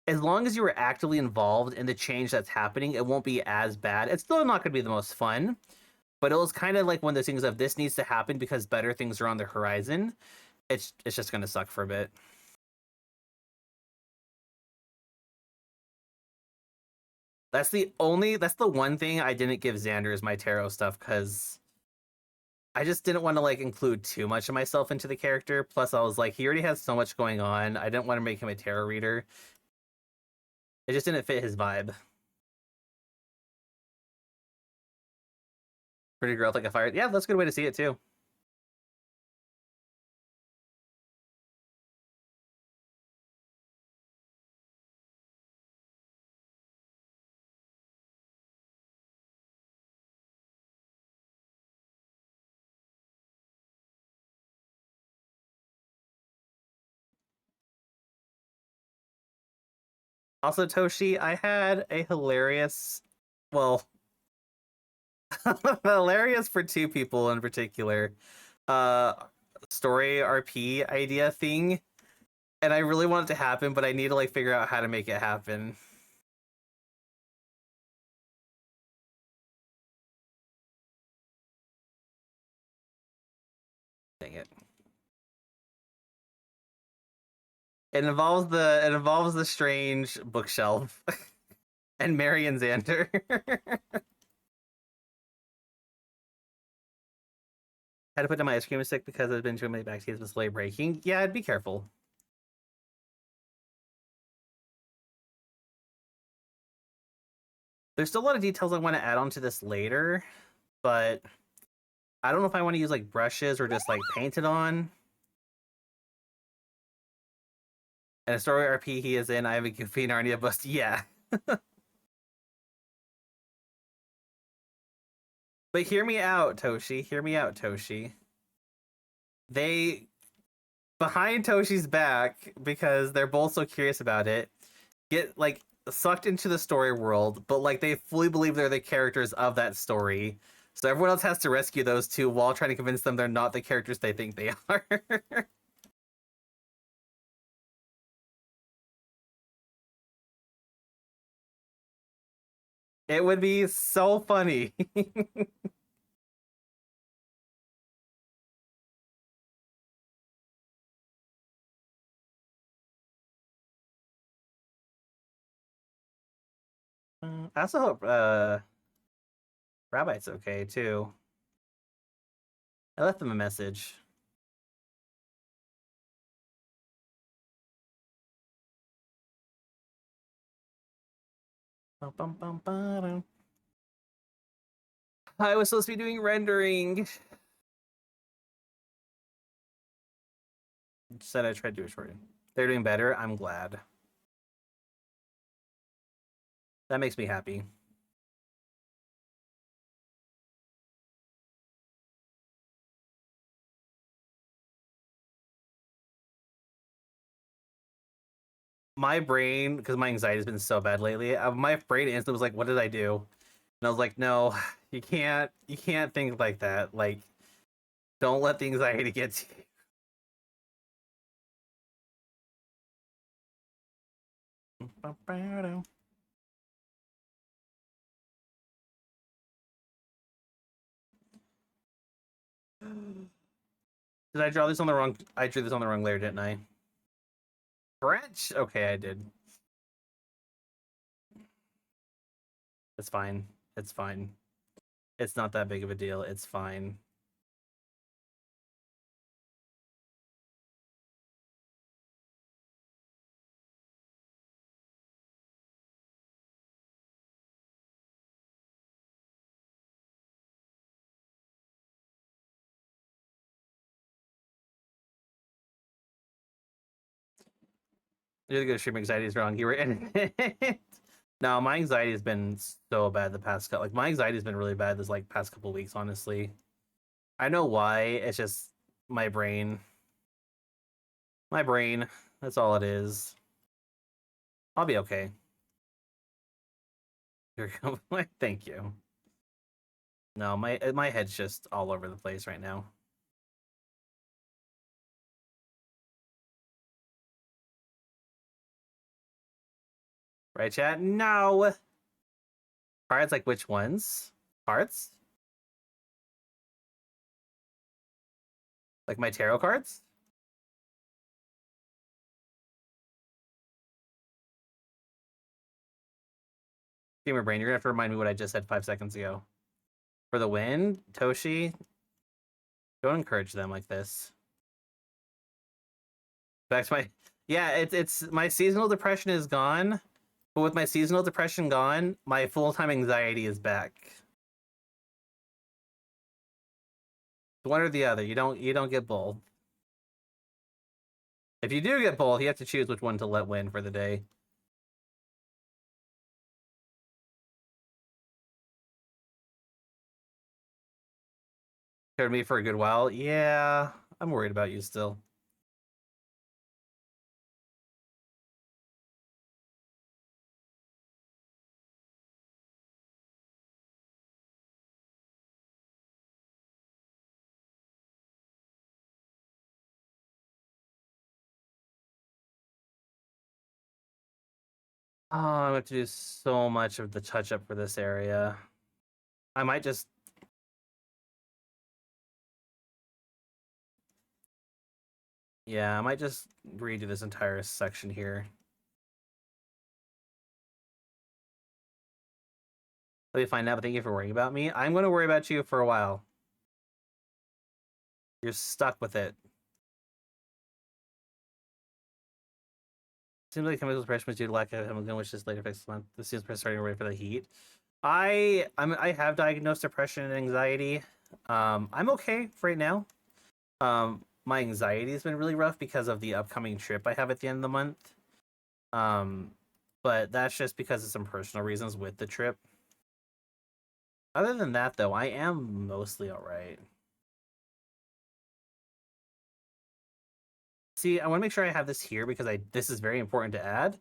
as long as you are actively involved in the change that's happening, it won't be as bad. It's still not going to be the most fun, but it was kind of like one of those things of this needs to happen because better things are on the horizon. It's just going to suck for a bit. That's the one thing I didn't give Xander is my tarot stuff because I just didn't want to like include too much of myself into the character. Plus, I was like, he already has so much going on. I didn't want to make him a tarot reader. It just didn't fit his vibe. Pretty growth like a fire. Yeah, that's a good way to see it too. Also, Toshi, I had a hilarious, well, hilarious for two people in particular, uh, story RP idea thing, and I really want it to happen, but I need to like figure out how to make it happen. Dang it! It involves the strange bookshelf and Marion Xander. Had to put down my ice cream stick because I've been too many backseats with sleigh breaking. Yeah, I'd be careful. There's still a lot of details I want to add on to this later, but I don't know if I want to use like brushes or just like paint it on. And a story RP he is in, I have a goofy Narnia bust. Yeah. But hear me out, Toshi. Hear me out, Toshi. They behind Toshi's back, because they're both so curious about it, get like sucked into the story world, but like they fully believe they're the characters of that story. So everyone else has to rescue those two while trying to convince them they're not the characters they think they are. It would be so funny. I also hope Rabbite's okay too. I left him a message. Bum, bum, bum, ba-dum. I was supposed to be doing rendering. Said I tried to do it for you. They're doing better. I'm glad. That makes me happy. My brain, because my anxiety has been so bad lately, my brain instantly was like, "What did I do?" And I was like, "No, you can't think like that. Like, don't let the anxiety get to you." Did I draw this on the wrong? I drew this on the wrong layer, didn't I? French? Okay, I did. It's fine. It's fine. It's not that big of a deal. It's fine. You're gonna stream anxiety is wrong. You were in it. No, my anxiety has been so bad the past couple. Like my anxiety has been really bad this like past couple weeks. Honestly, I know why. It's just my brain. My brain. That's all it is. I'll be okay. Thank you. No, my head's just all over the place right now. Right, chat? No. Cards like which ones? Cards? Like my tarot cards? Gamer brain, you're gonna have to remind me what I just said 5 seconds ago. For the win, Toshi, don't encourage them like this. Back to my it's my seasonal depression is gone, but with my seasonal depression gone, my full-time anxiety is back. One or the other. You don't get both. If you do get both, you have to choose which one to let win for the day. Heard me for a good while. Yeah, I'm worried about you still. Oh, I have to do so much of the touch up for this area. I might just I might just redo this entire section here. Let me find out, but thank you for worrying about me. I'm going to worry about you for a while. You're stuck with it. Seems like chemical suppression was due to lack of hemoglobin, which is later fixed month. This seems starting to ready for the heat. I have diagnosed depression and anxiety. I'm okay for right now. My anxiety has been really rough because of the upcoming trip I have at the end of the month. But that's just because of some personal reasons with the trip. Other than that, though, I am mostly all right. See, I want to make sure I have this here because this is very important to add,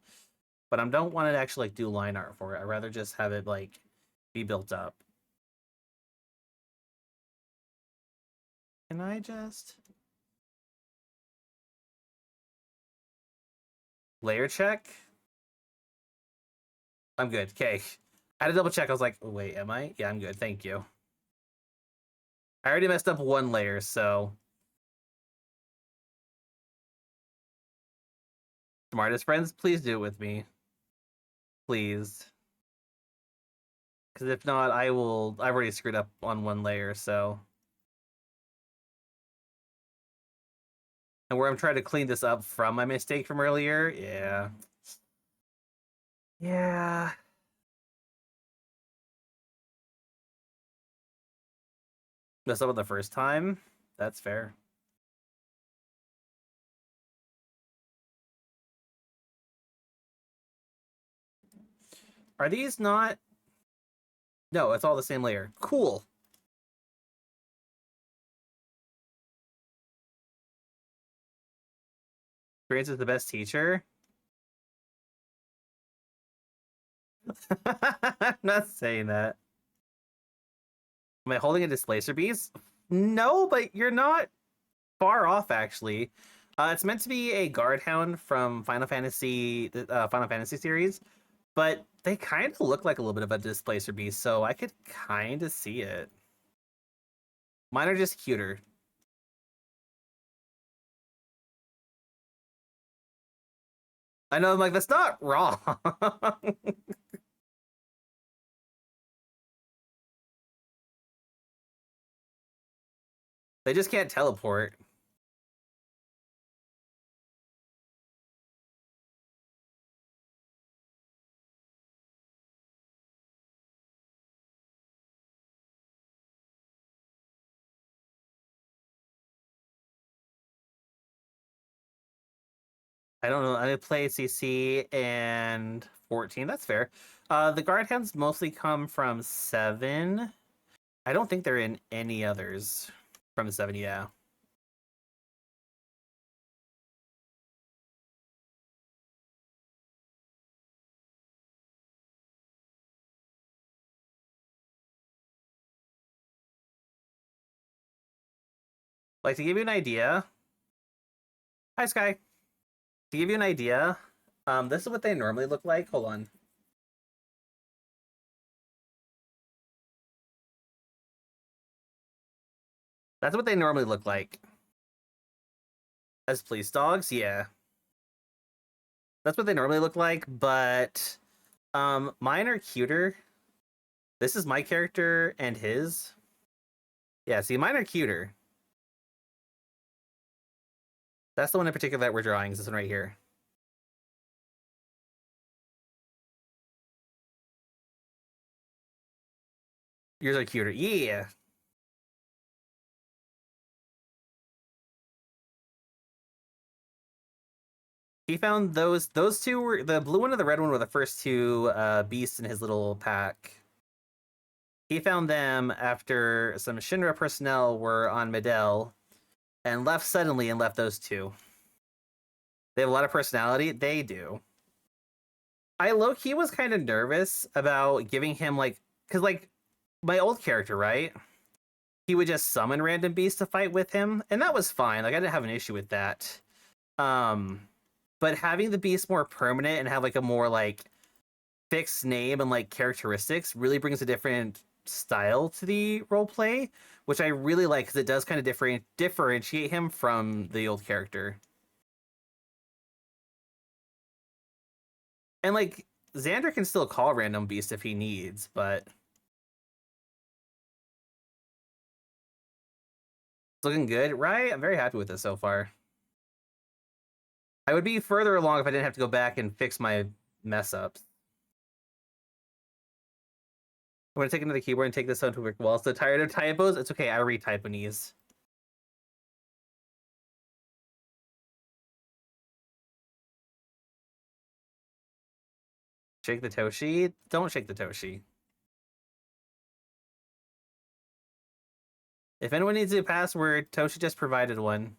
but I don't want to actually like do line art for it. I'd rather just have it like be built up. Can I just layer check? I'm good. Okay. I had to double check. I was like, oh, wait, am I? Yeah, I'm good. Thank you. I already messed up one layer, so. Smartest friends, please do it with me. Please. Because if not, I've already screwed up on one layer, so. And where I'm trying to clean this up from my mistake from earlier, yeah. Yeah. Messed up on the first time? That's fair. Are these not? No, it's all the same layer. Cool. Experience is the best teacher. I'm not saying that. Am I holding a displacer beast? No, but you're not far off actually. It's meant to be a guard hound from Final Fantasy series, but they kind of look like a little bit of a displacer beast, so I could kind of see it. Mine are just cuter. I know, I'm like, that's not wrong. They just can't teleport. I don't know. I play CC and 14. That's fair. The guard hounds mostly come from 7. I don't think they're in any others from 7, yeah. Like, to give you an idea. Hi, Sky. To give you an idea, this is what they normally look like. Hold on. That's what they normally look like. As police dogs, yeah. That's what they normally look like, but mine are cuter. This is my character and his. Yeah, see, mine are cuter. That's the one in particular that we're drawing, is this one right here. Yours are cuter. Yeah. He found those two were the blue one and the red one were the first two beasts in his little pack. He found them after some Shinra personnel were on Medell and left suddenly and left those two. They have a lot of personality. They do. I low-key was kind of nervous about giving him because my old character, right? He would just summon random beasts to fight with him, and that was fine. Like I didn't have an issue with that. But having the beast more permanent and have a more fixed name and characteristics really brings a different style to the role play, which I really like because it does kind of differentiate him from the old character. And Xander can still call random beast if he needs, but it's looking good, right? I'm very happy with this so far. I would be further along if I didn't have to go back and fix my mess ups. I'm gonna take another keyboard and take this home to work well. So tired of typos? It's okay, I read Typanese. Shake the Toshi? Don't shake the Toshi. If anyone needs a password, Toshi just provided one.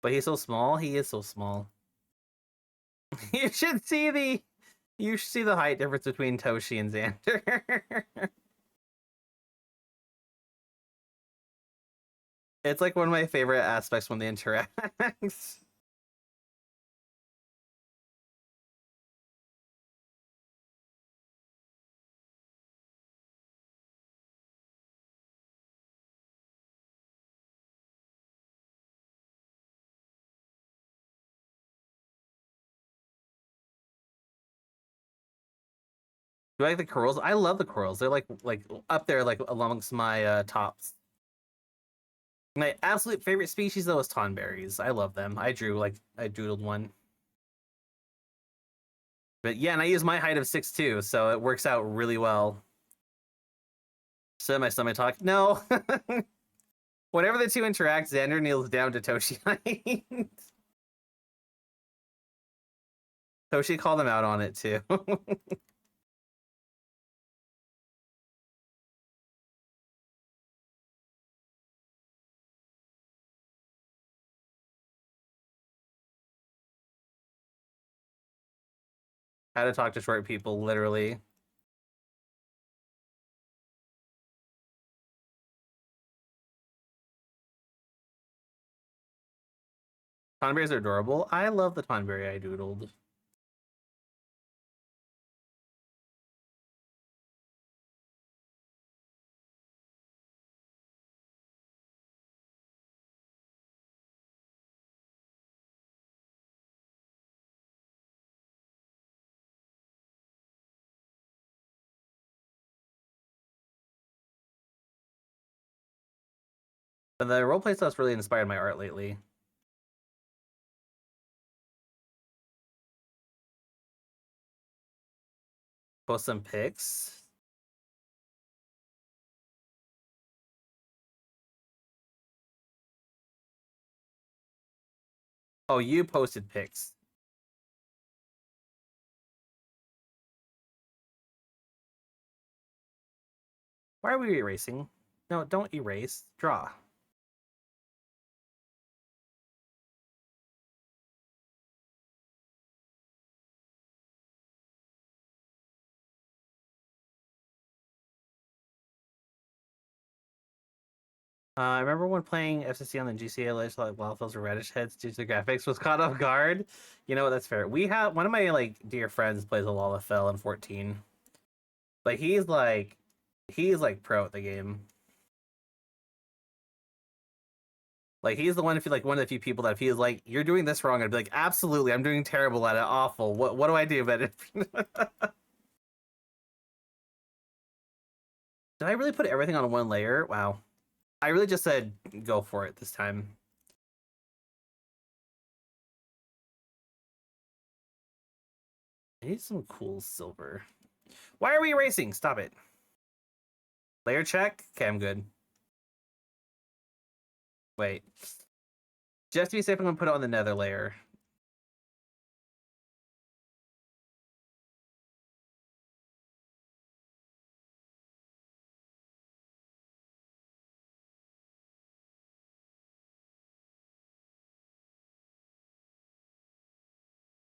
But he's so small. He is so small. You should see the height difference between Toshi and Xander. It's like one of my favorite aspects when they interact. Do I like the corals? I love the corals. They're like up there, like amongst my tops. My absolute favorite species though is tonberries. I love them. I doodled one. But yeah, and I use my height of 6'2", so it works out really well. So my stomach talk. No. Whenever the two interact, Xander kneels down to Toshi. Toshi called him out on it too. How to talk to short people, literally. Tonberries are adorable. I love the tonberry I doodled. But the roleplay stuff's really inspired my art lately. Post some pics. Oh, you posted pics. Why are we erasing? No, don't erase. Draw. I remember when playing FCC on the GCA ledge, like Wildfills or Radish heads due to the graphics was caught off guard. You know what? That's fair. We have one of my like dear friends plays a Lalafell in 14, but he's like pro at the game. Like he's the one if you like one of the few people that if he's like you're doing this wrong, I'd be like absolutely I'm doing terrible at it, awful. What do I do about it? Did I really put everything on one layer? Wow. I really just said go for it this time. I need some cool silver. Why are we erasing? Stop it. Layer check? Okay, I'm good. Wait. Just to be safe, I'm gonna put it on the nether layer.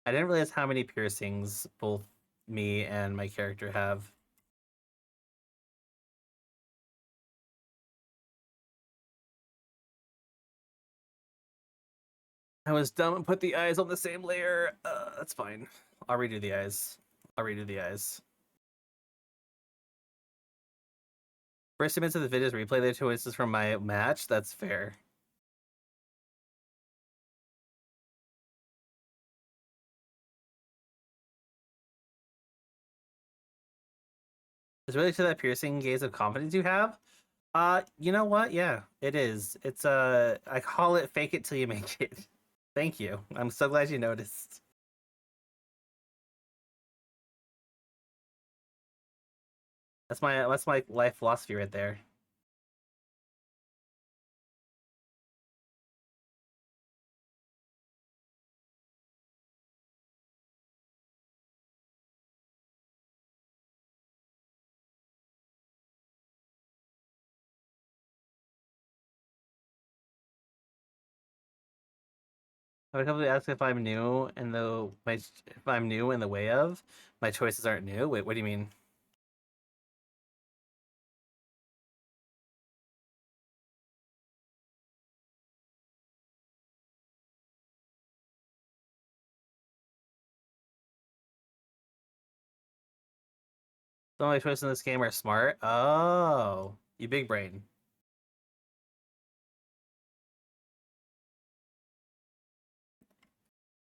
I didn't realize how many piercings both me and my character have. I was dumb and put the eyes on the same layer. That's fine. I'll redo the eyes. I'll redo the eyes. First minutes of the videos replay their choices from my match. That's fair. Is it really to that piercing gaze of confidence you have? You know what? Yeah, it is. It's I call it fake it till you make it. Thank you. I'm so glad you noticed. That's my life philosophy right there. I would probably ask if I'm new and though my if I'm new in the way of my choices aren't new. Wait, what do you mean? Some of my choices in this game are smart. Oh, you big brain.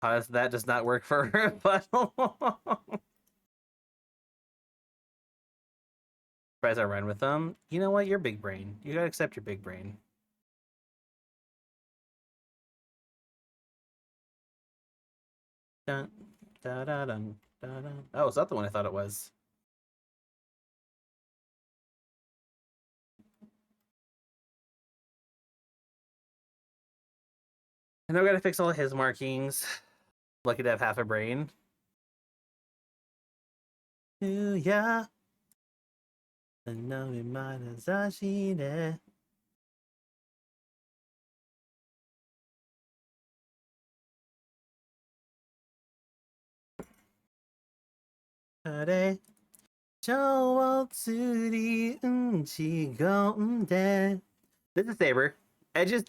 That does not work for her, but surprised I run with them. You know what? You're big brain. You gotta accept your big brain. Dun, da, da, dun, da, dun. Oh, is that the one I thought it was? And I've got to fix all his markings. Lucky to have half a brain. Yeah. This is Saber. Edge is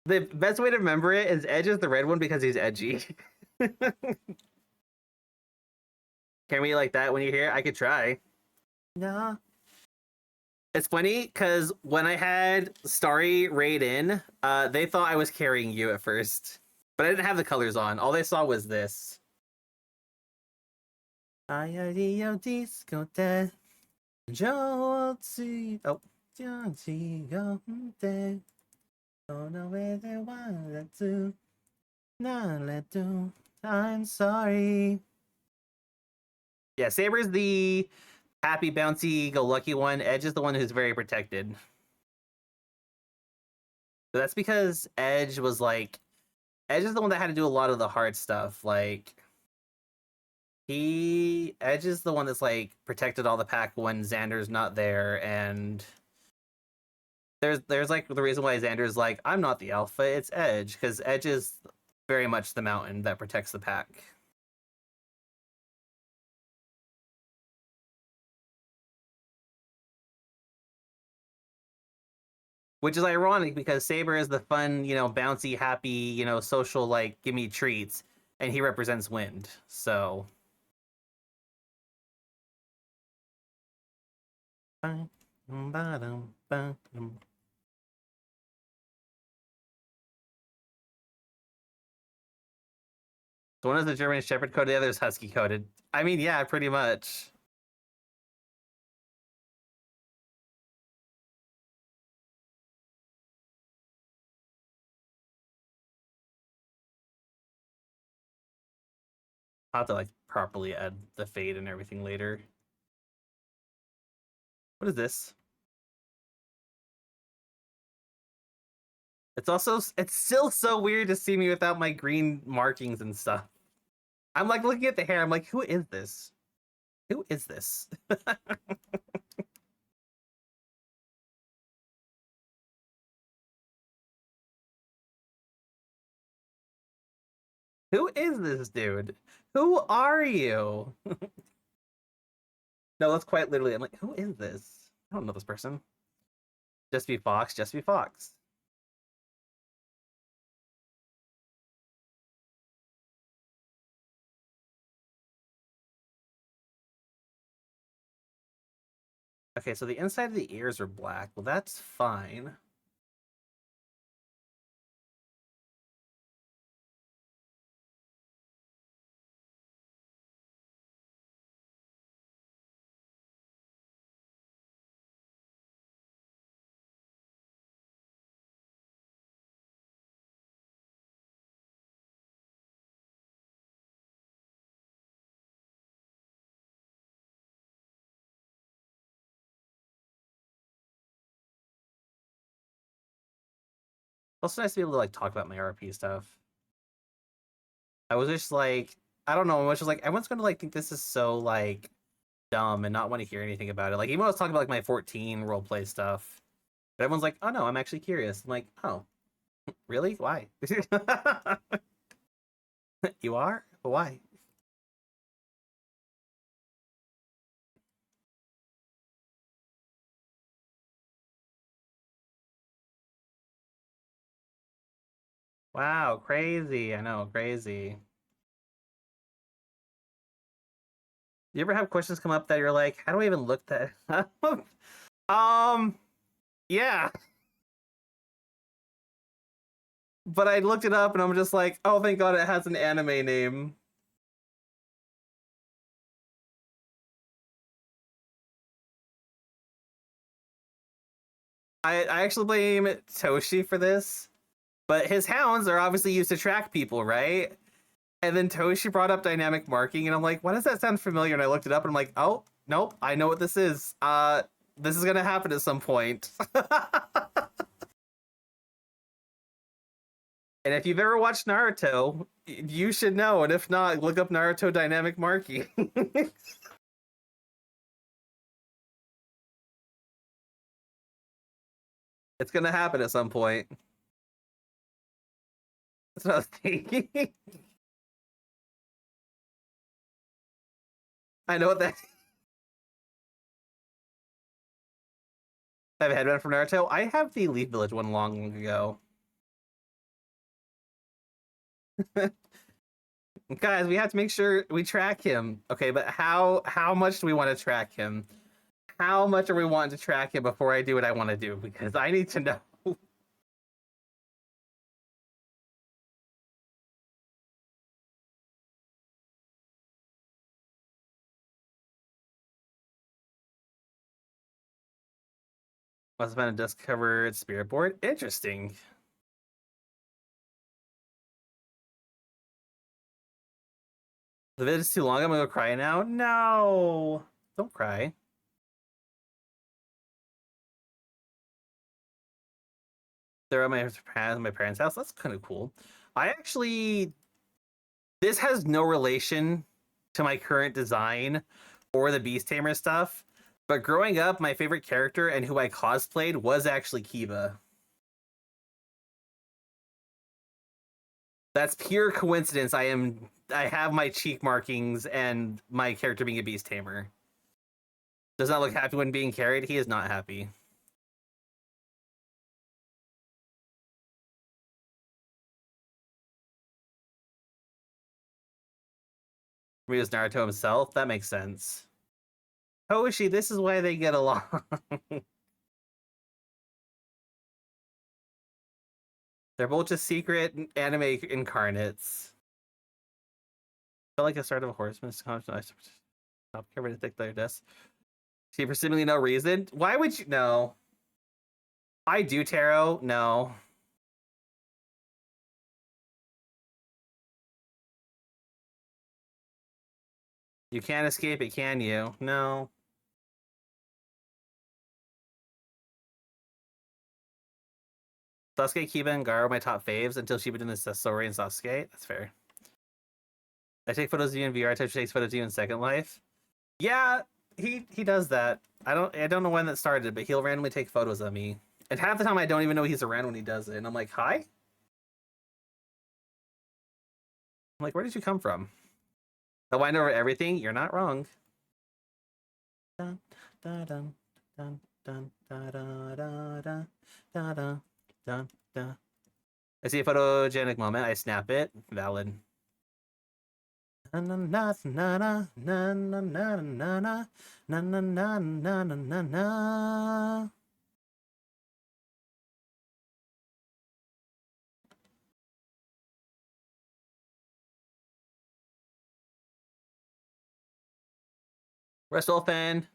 the best way to remember it is Edge is the red one because he's edgy. Can we like that when you hear it? I could try. No. It's funny because when I had Starry raid in, they thought I was carrying you at first, but I didn't have the colors on. All they saw was this. Oh, I'm sorry. Yeah, Saber's the happy, bouncy, go lucky one. Edge is the one who's very protected. But that's because Edge was like, Edge is the one that had to do a lot of the hard stuff. Like, Edge is the one that's like protected all the pack when Xander's not there, and there's like the reason why Xander's like, I'm not the alpha, it's Edge, because Edge is very much the mountain that protects the pack. Which is ironic because Saber is the fun, bouncy, happy, social, like, give me treats, and he represents wind. So. So one is the German Shepherd coded, the other is Husky coded. I mean, yeah, pretty much. I'll have to like properly add the fade and everything later. What is this? It's still so weird to see me without my green markings and stuff. I'm like looking at the hair, I'm like, who is this? Who is this? Who is this dude? Who are you? No, that's quite literally. I'm like, who is this? I don't know this person. Just be Fox, just be Fox. Okay, so the inside of the ears are black. Well, that's fine. Also nice to be able to like talk about my RP stuff. I was just like, I don't know, I was just like, everyone's gonna like think this is so like dumb and not want to hear anything about it. Like even when I was talking about like my 14 roleplay stuff, but everyone's like, oh no, I'm actually curious. I'm like, oh, really? Why? You are? Why? Wow, crazy. I know, crazy. You ever have questions come up that you're like, how do I even look that up? Yeah. But I looked it up and I'm just like, oh, thank God it has an anime name. I actually blame Toshi for this, but his hounds are obviously used to track people, right? And then Toshi brought up dynamic marking, and I'm like, why does that sound familiar? And I looked it up, and I'm like, oh, nope, I know what this is. This is gonna happen at some point. And if you've ever watched Naruto, you should know. And if not, look up Naruto dynamic marking. It's gonna happen at some point. That's what I was thinking. I know what that. I have a headband from Naruto. I have the Leaf Village one long ago. Guys, we have to make sure we track him. Okay, but how much do we want to track him? How much are we wanting to track him before I do what I want to do? Because I need to know. Must have been a discovered spirit board. Interesting. The vid is too long. I'm gonna go cry now. No, don't cry. They're at my parents' house. That's kind of cool. I actually, this has no relation to my current design or the Beast Tamer stuff. But growing up, my favorite character and who I cosplayed was actually Kiba. That's pure coincidence. I have my cheek markings and my character being a Beast Tamer. Does not look happy when being carried. He is not happy. He was Naruto himself. That makes sense. Hoshi, this is why they get along. They're both just secret anime incarnates. Felt like the start of a horseman. Stop covering to take their deaths. See, for seemingly no reason. Why would you? No. I do tarot. No. You can't escape it, can you? No. Sasuke, Kiba, and Garo are my top faves until Shiba did the Sasori and Sasuke. That's fair. I take photos of you in VR. Touch takes photos of you in Second Life. Yeah, he does that. I don't know when that started, but he'll randomly take photos of me. And half the time I don't even know he's around when he does it. And I'm like, hi? I'm like, where did you come from? The wind over everything? You're not wrong. Dun, dun, dun, dun, dun, dun, dun, dun, dun, dun, dun, dun. I see a photogenic moment. I snap it. Valid. Na na na na na na na na na na na na na na na. Russell fan.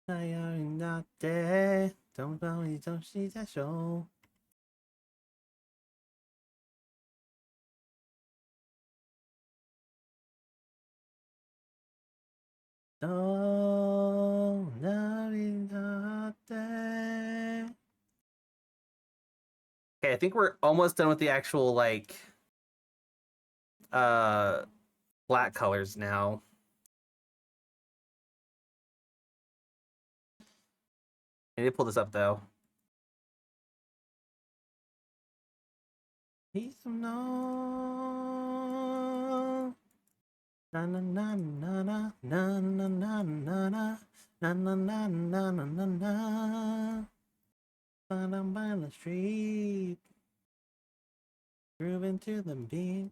I am not dead. Don't tell me, don't see that show. No, not dead. Okay, I think we're almost done with the actual like uh black colors now. I need to pull this up though. He's no. Na na na na na na na na na na na na na na na na. But I'm by the street, grooving to the beat.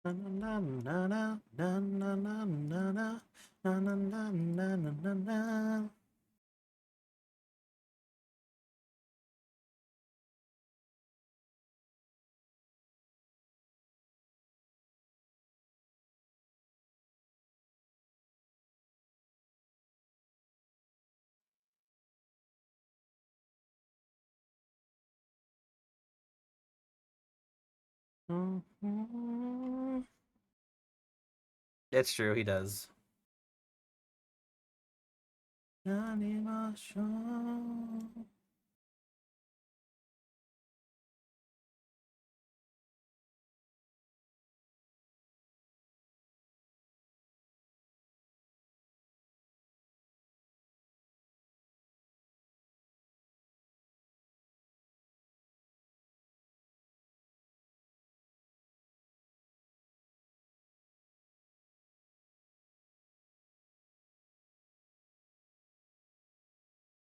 Na na na na na na na na na na na na na na na. It's true, he does. Animation.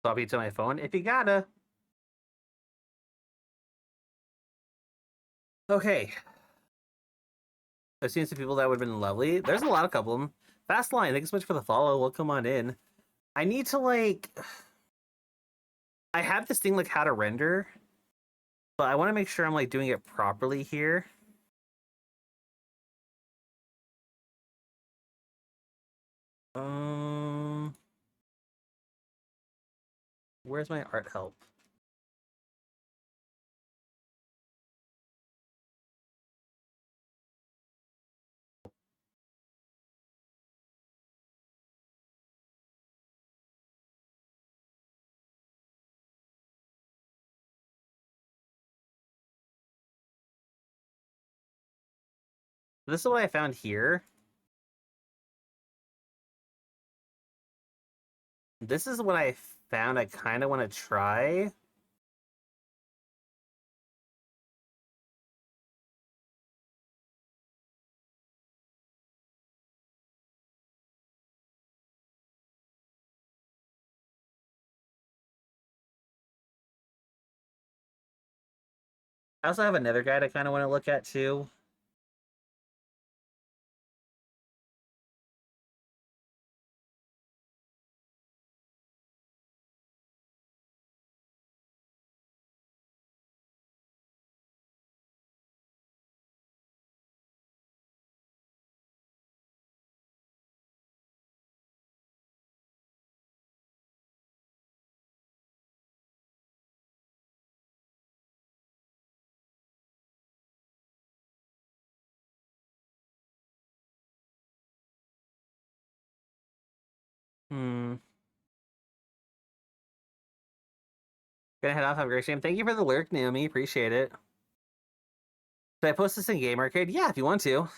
Copy to my phone if you gotta. Okay. I've seen some people that would have been lovely. There's a lot of couple of them. Fast line, thanks so much for the follow. Welcome on in. I need to like I have this thing like how to render, but I want to make sure I'm like doing it properly here. Um where's my art help? This is what I found here. This is what I found I kind of want to try. I also have another guide I kind of want to look at too. Hmm. Gonna head off. Have a great stream. Thank you for the lurk, Naomi. Appreciate it. Did I post this in Game Arcade? Yeah, if you want to.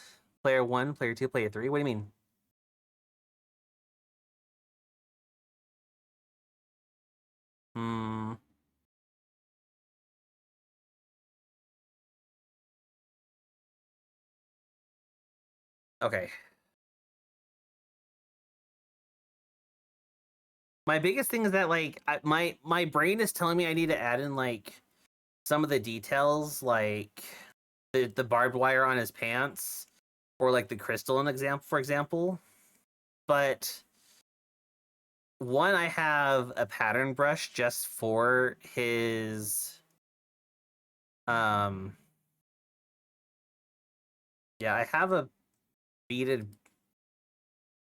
Player 1, player 2, player 3. What do you mean? Hmm. Okay. My biggest thing is that like my brain is telling me I need to add in like some of the details, like the barbed wire on his pants, or like the crystal in example, for example. But one, I have a pattern brush just for his um yeah, I have a beaded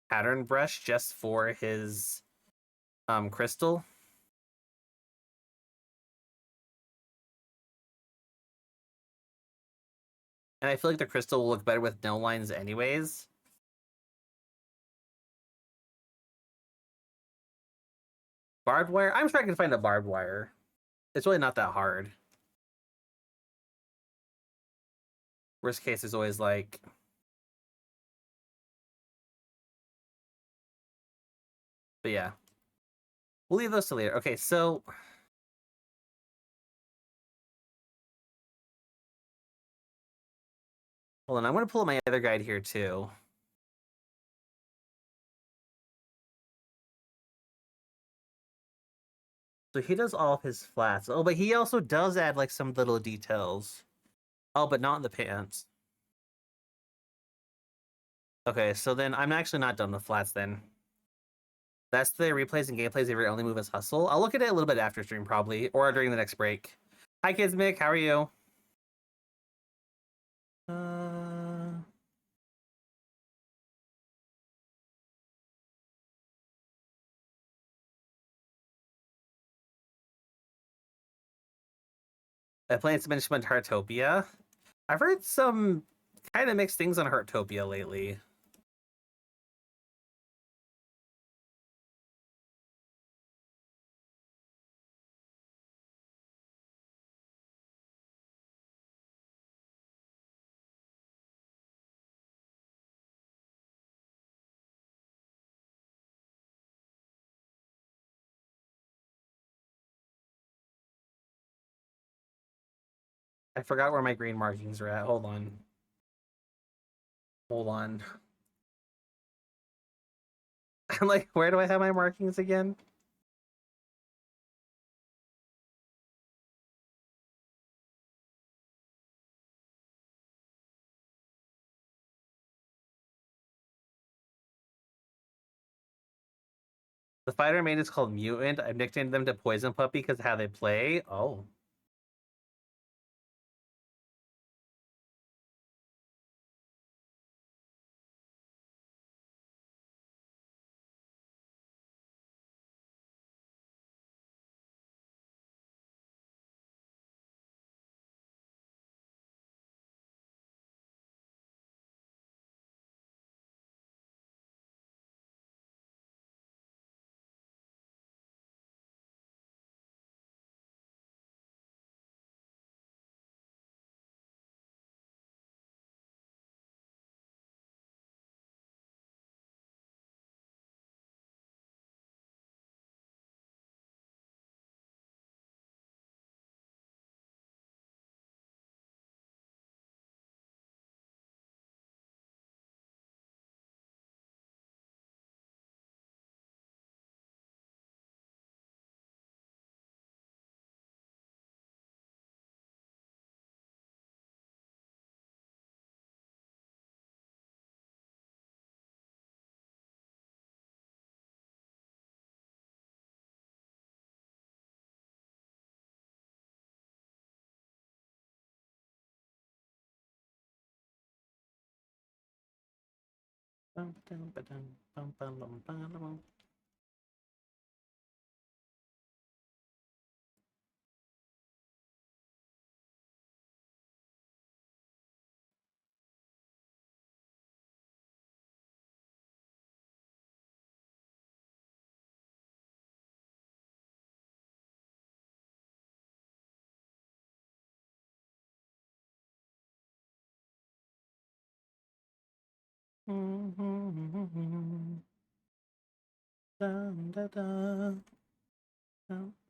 pattern brush just for his crystal. And I feel like the crystal will look better with no lines anyways. Barbed wire? I'm sure I can find a barbed wire. It's really not that hard. Worst case is always like but yeah. We'll leave those to later. Okay, so hold on, I'm gonna pull up my other guide here too. So he does all of his flats. Oh, but he also does add like some little details. Oh, but not in the pants. Okay, so then I'm actually not done with flats then. That's the replays and gameplays of your only move is hustle. I'll look at it a little bit after stream probably, or during the next break. Hi kids, Mick, how are you? I played some Management Heartopia. I've heard some kind of mixed things on Heartopia lately. I forgot where my green markings are at. Hold on. Hold on. I'm like, where do I have my markings again? The fighter main is called Mutant. I've nicknamed them to Poison Puppy because of how they play. Oh. Dun, dun, dun, dun.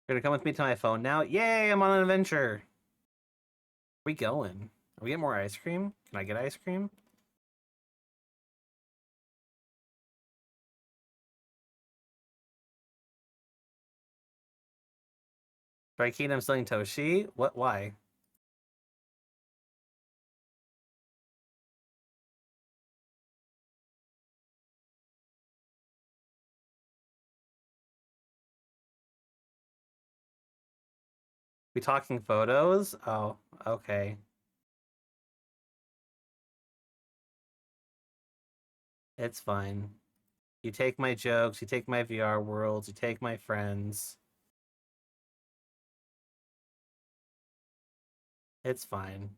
You're gonna come with me to my phone now? Yay, I'm on an adventure. Where we going? Are we getting more ice cream? Can I get ice cream? Try Kingdom selling Toshi? What? Why? We talking photos? Oh, okay. It's fine. You take my jokes, you take my VR worlds, you take my friends. It's fine.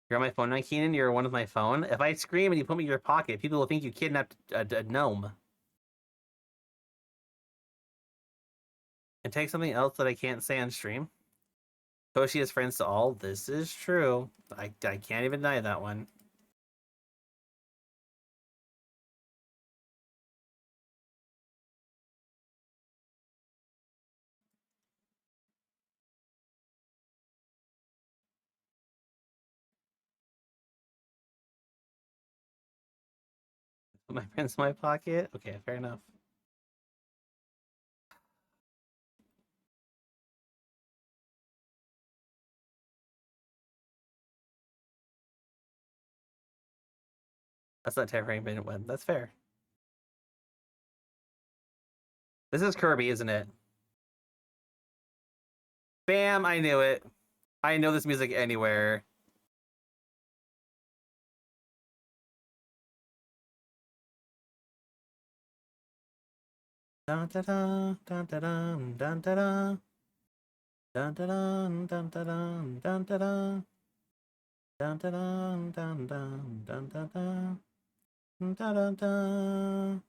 You're on my phone now, Keenan? You're one of my phone? If I scream and you put me in your pocket, people will think you kidnapped a gnome. And take something else that I can't say on stream. Toshi is friends to all. This is true. I can't even deny that one. Put my pants in my pocket. Okay, fair enough. That's not terrifying, but that's fair. This is Kirby, isn't it? Bam! I knew it. I know this music anywhere. Dun da dun dun da dun dun da dun dun da dun dun da dun dun da dun dun da dun dun dun dun da dun dun dun dun.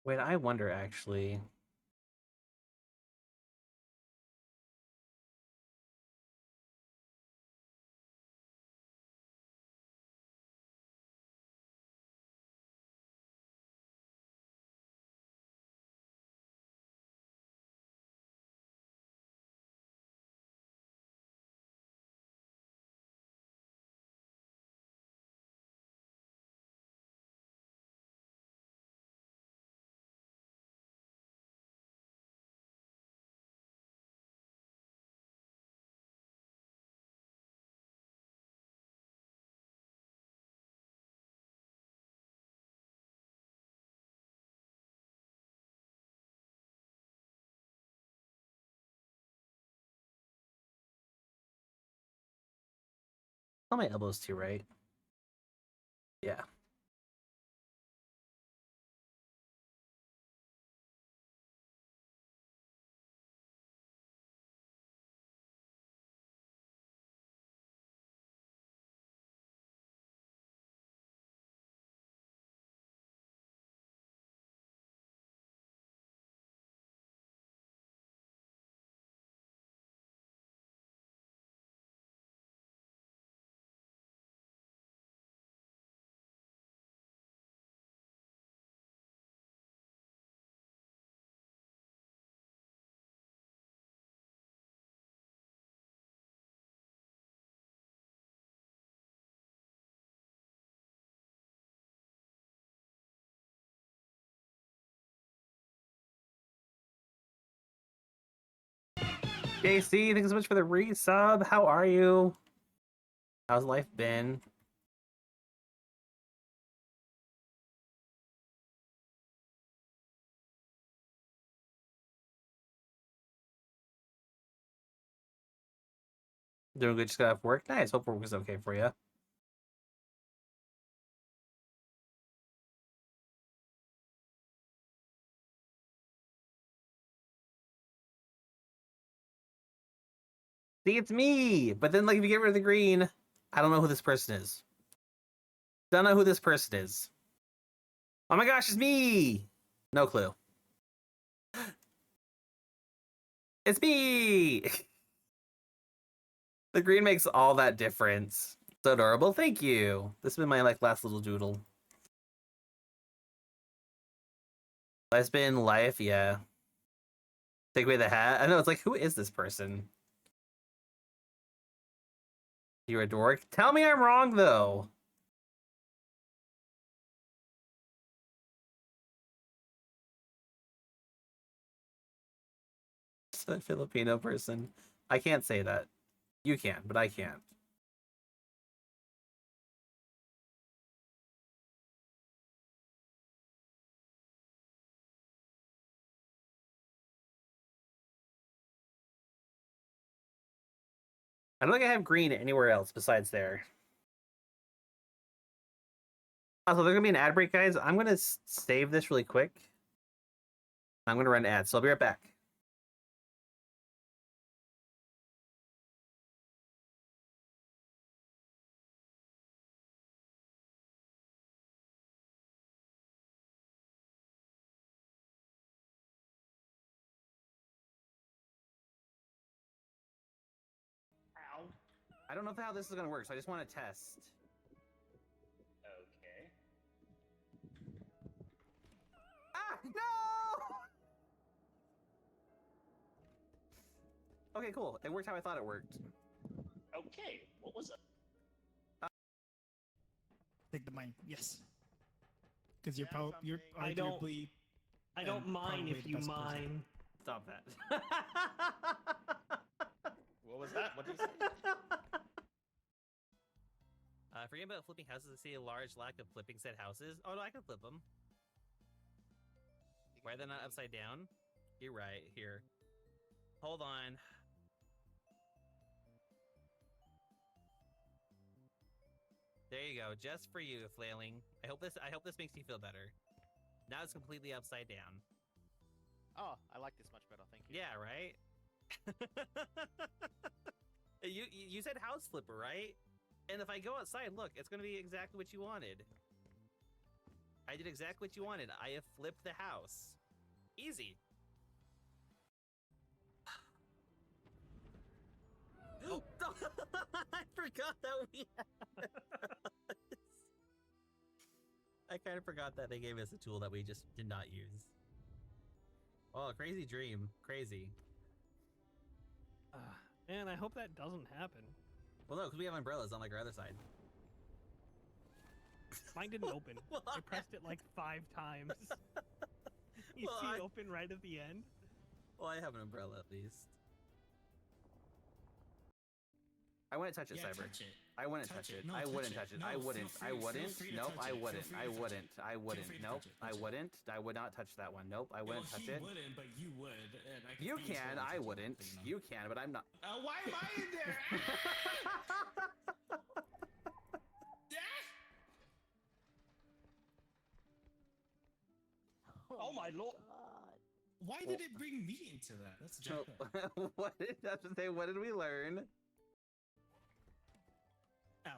Wait, I wonder actually. On my elbows too, right? Yeah. JC, thanks so much for the resub. How are you? How's life been? Doing good, just got off work. Nice. Hope work was okay for you. See, it's me. But then, like, if you get rid of the green, I don't know who this person is. Don't know who this person is. Oh my gosh, it's me. No clue. It's me. The green makes all that difference. So adorable. Thank you. This has been my like last little doodle. Life's been life, yeah. Take away the hat. I know it's like, who is this person? You're a dork. Tell me I'm wrong though. It's a Filipino person. I can't say that. You can, but I can't. I don't think I have green anywhere else besides there. Also, there's gonna be an ad break, guys. I'm gonna save this really quick. I'm gonna run ads, so I'll be right back. Ow. I don't know how this is gonna work, so I just want to test. Okay. Ah, no! Okay, cool. It worked how I thought it worked. Okay. What was it? Take the mine. Yes. Because you're Yeah, you're something. arguably. I don't and mind probably if the you best person. mine. Stop that. What was that? What did you say? Forget about flipping houses. I see a large lack of flipping said houses. Oh no, I can flip them. Why are they not upside down? You're right. Here, hold on. There you go, just for you, flailing. I hope this makes you feel better. Now it's completely upside down. Oh, I like this much better, thank you. Yeah, right. you said house flipper, right? And if I go outside, look, it's gonna be exactly what you wanted. I did exactly what you wanted. I have flipped the house. Easy. Oh, I forgot that we had I kind of forgot that they gave us a tool that we just did not use. Oh, crazy dream. Crazy. Man, I hope that doesn't happen. Well, no, because we have umbrellas on like our other side. Mine didn't open. Well, I pressed it like 5 times. You Well, see I- open right at the end? Well, I have an umbrella at least. I wouldn't touch it, Yeah, Cyber. touch it. I wouldn't Touch touch it. it. No, I touch wouldn't it. touch it. No, I feel wouldn't. free- I feel wouldn't. free to Nope, touch I it. Feel wouldn't. free I to touch wouldn't. it. I wouldn't. free to Nope, touch it. I Touch it. wouldn't. I would not touch that one. Nope, I wouldn't touch he it. wouldn't, but you would. And I You feel can. totally I touch it, wouldn't. so know. You can, but I'm not. Why am I in there? Oh my lord. Why did it bring me into that? That's jacked up. Nope. What did I have to say? What did we learn? Ow.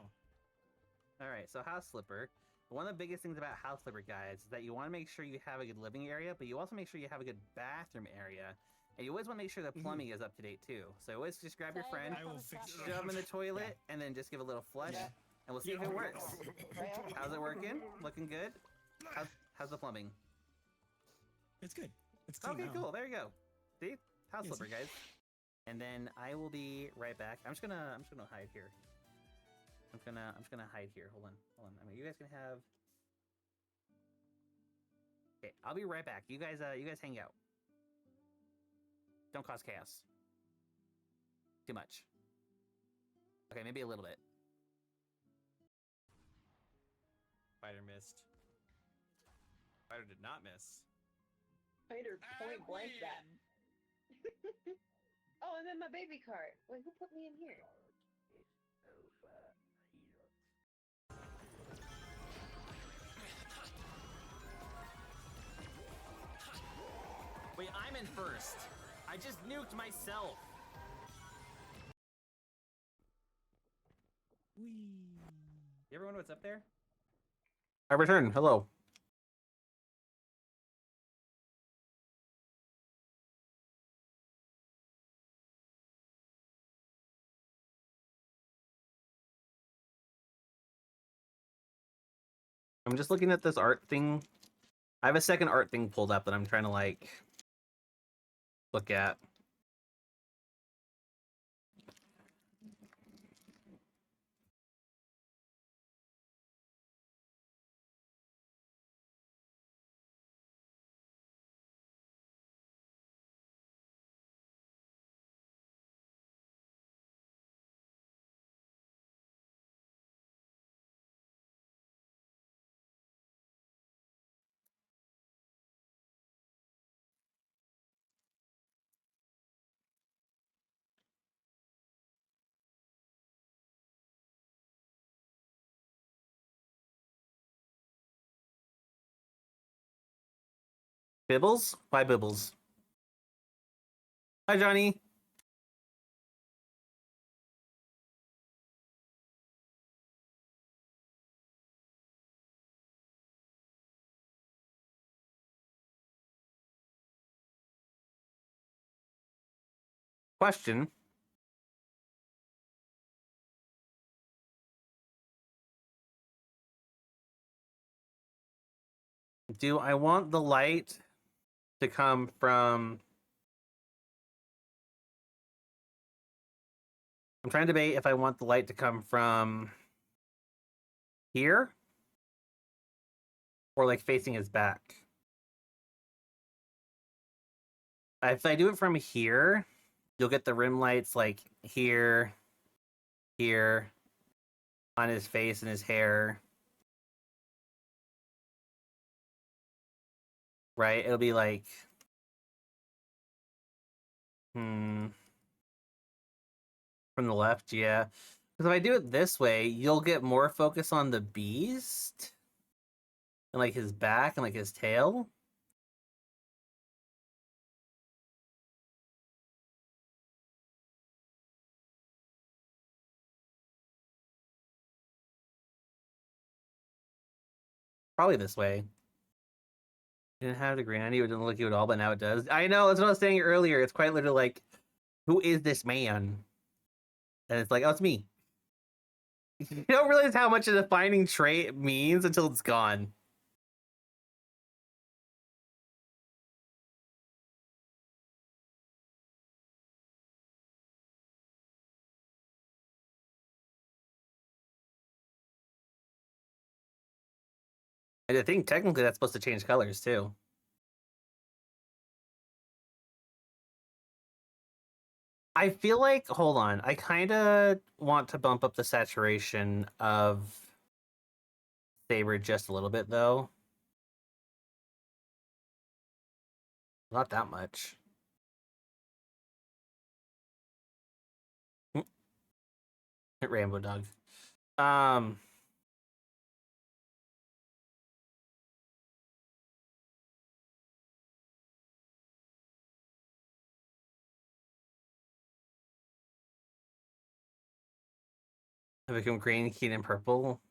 All right, so house flipper. One of the biggest things about house flipper, guys, is that you want to make sure you have a good living area, but you also make sure you have a good bathroom area. And you always want to make sure the plumbing is up to date too. So always just grab your friend, I will fix it. shove them in the toilet, and then just give a little flush, Yeah. and we'll see if it works. Right? How's it working? Looking good? How's the plumbing? It's good. It's clean Okay, now. cool. There you go. See? House Yes. flipper, guys. And then I will be right back. I'm just gonna hide here. I'm just gonna hide here. Hold on. I mean, you guys can have. Okay, I'll be right back. You guys hang out. Don't cause chaos. Too much. Okay, maybe a little bit. Spider missed. Spider did not miss. Spider point blank that. Oh, and then my baby cart. Wait, who put me in here? Wait, I'm in first. I just nuked myself. You ever wonder what's up there? I return. Hello. I'm just looking at this art thing. I have a second art thing pulled up that I'm trying to like look at. Bibbles? Why Bibbles? Hi, Johnny. Question. Do I want the light to come from... I'm trying to debate if I want the light to come from here or like facing his back. If I do it from here, you'll get the rim lights like here, here, on his face and his hair. Right? It'll be like... From the left, yeah. Because if I do it this way, you'll get more focus on the beast and like his back and like his tail. Probably this way. Didn't have a green. I knew it didn't look you at all, but now it does. I know, that's what I was saying earlier. It's quite literally like, who is this man? And it's like, oh, it's me. You don't realize how much a defining trait means until it's gone. And I think technically that's supposed to change colors too. I feel like, hold on, I kind of want to bump up the saturation of Saber just a little bit though. Not that much. Rainbow Dog. I become green, keen, and purple.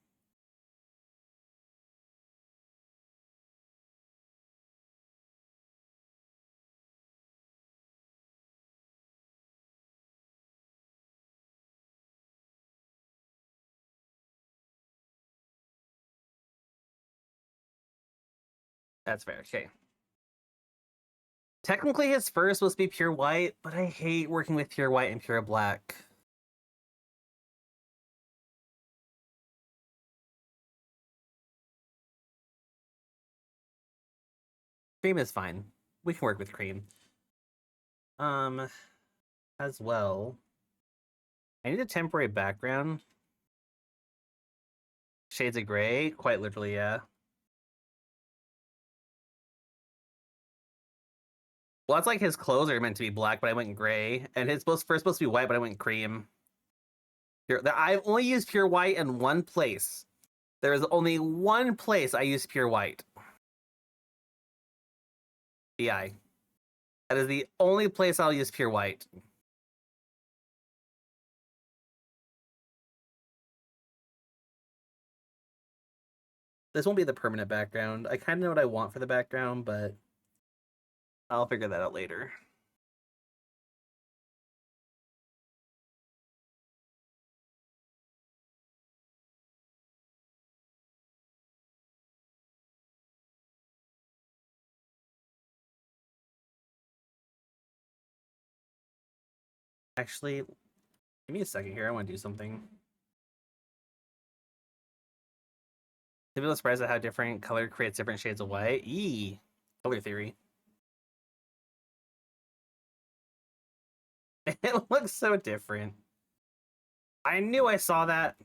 That's fair. Okay. Technically, his fur is supposed to be pure white, but I hate working with pure white and pure black. Cream is fine. We can work with cream. As well, I need a temporary background. Shades of gray, quite literally, yeah. Well, that's like his clothes are meant to be black, but I went gray, and his first supposed to be white, but I went cream. I've only used pure white in one place. There is only one place I use pure white. BI. That is the only place I'll use pure white. This won't be the permanent background. I kind of know what I want for the background, but I'll figure that out later. Actually, give me a second here. I want to do something. People are surprised at how different color creates different shades of white. Color theory. It looks so different. I knew I saw that.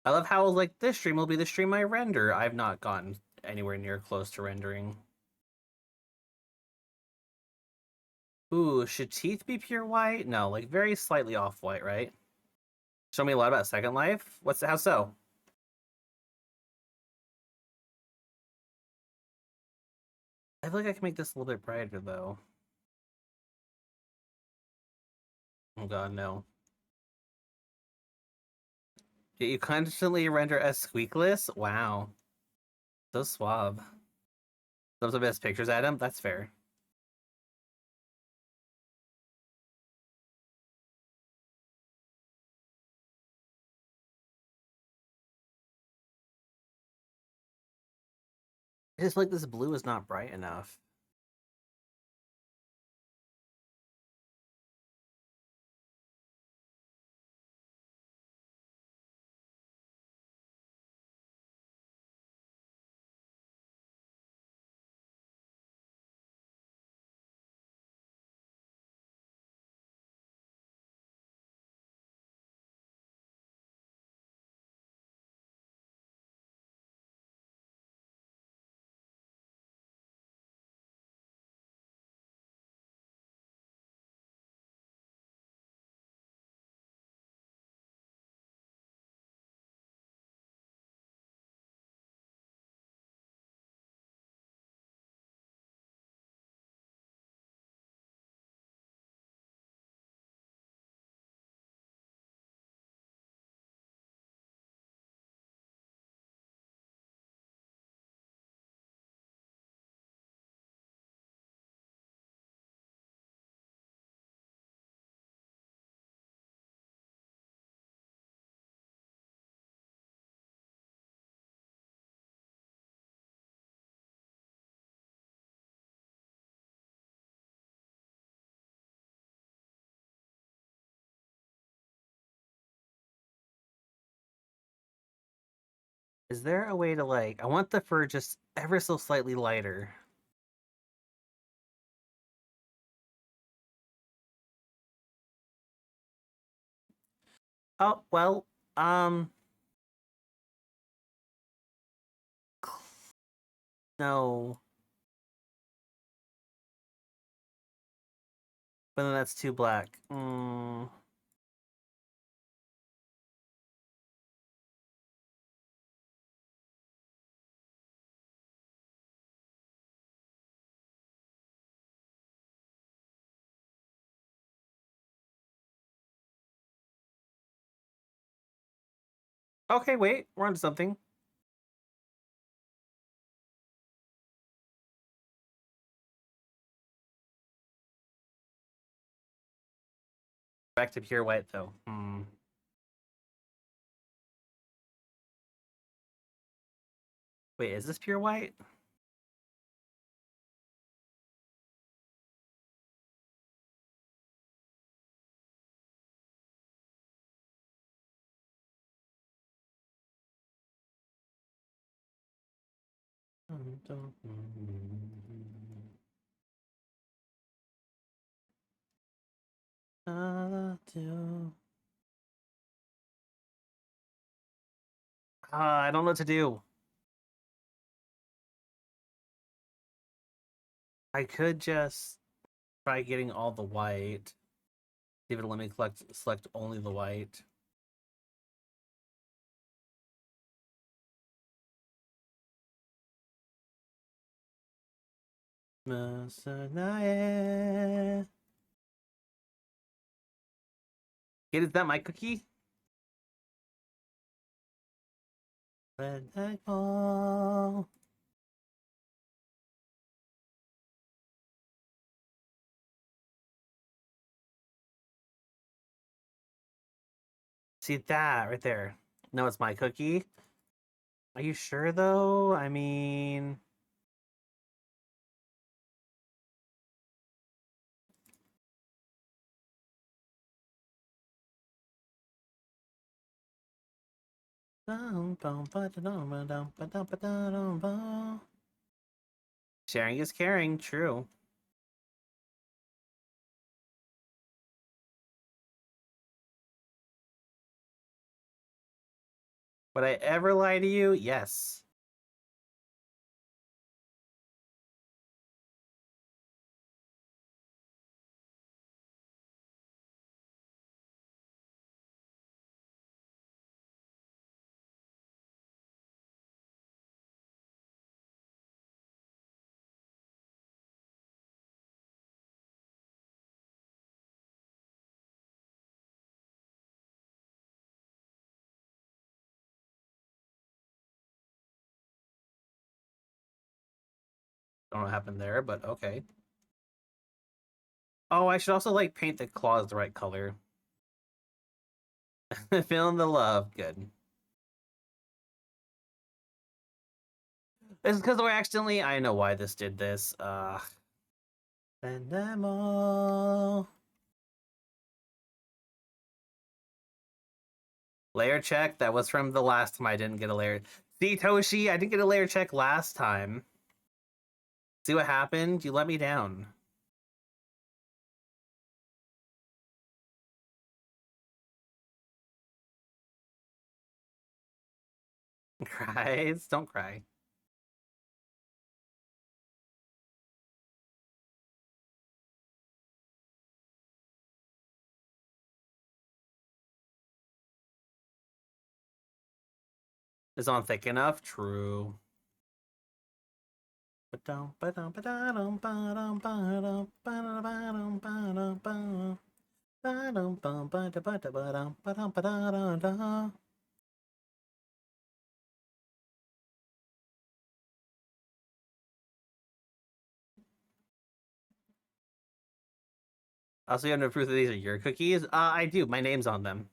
I love how like this stream will be the stream I render. I've not gotten anywhere near close to rendering. Ooh, should teeth be pure white? No, like very slightly off white, right? Show me a lot about Second Life. How so? I feel like I can make this a little bit brighter though. Oh god, no. You constantly render as squeakless? Wow. So suave. Those are the best pictures, Adam? That's fair. I just feel like this blue is not bright enough. Is there a way to like, I want the fur just ever so slightly lighter. Oh, well, um, no. But then that's too black. Okay, wait, we're onto something. Back to pure white though. Wait, is this pure white? I don't know what to do. I could just try getting all the white. See if it'll let me select only the white. Kid, is that my cookie? Red ball. See that right there. No, it's my cookie. Are you sure though? I mean, sharing is caring, true. Would I ever lie to you? Yes. don't know what happened there, but okay. Oh, I should also like paint the claws the right color. Feeling the love, good. This is because we're accidentally. I know why this did this. Demo. Layer check. That was from the last time I didn't get a layer. See, Toshi, I didn't get a layer check last time. See what happened? You let me down. Cries? Don't cry. Is on thick enough? True. Also, you have no proof that these are your cookies? I do. My name's on them.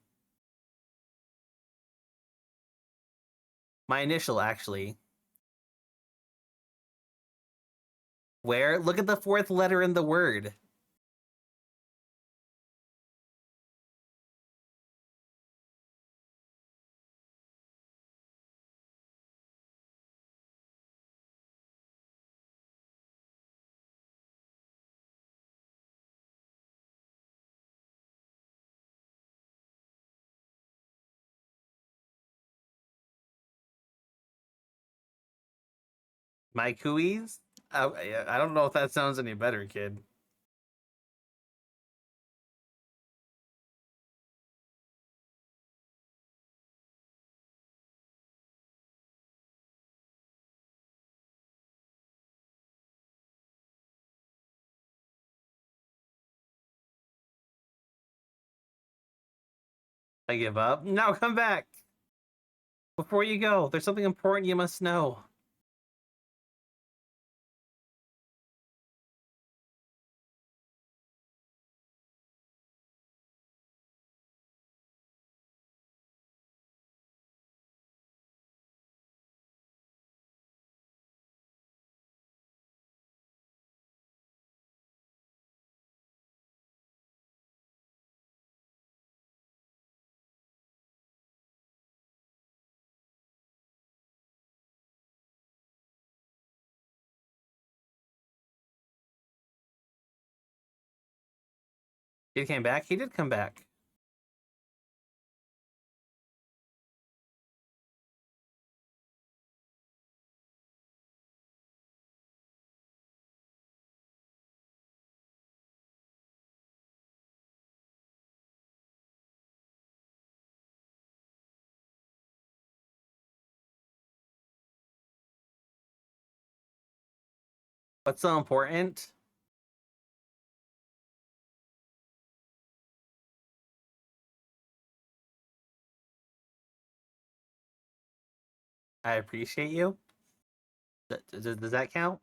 My initial, actually. Where? Look at the fourth letter in the word. My cooies? I don't know if that sounds any better, kid. I give up. No, come back. Before you go, there's something important you must know. He came back? He did come back. What's so important? I appreciate you. Does that count?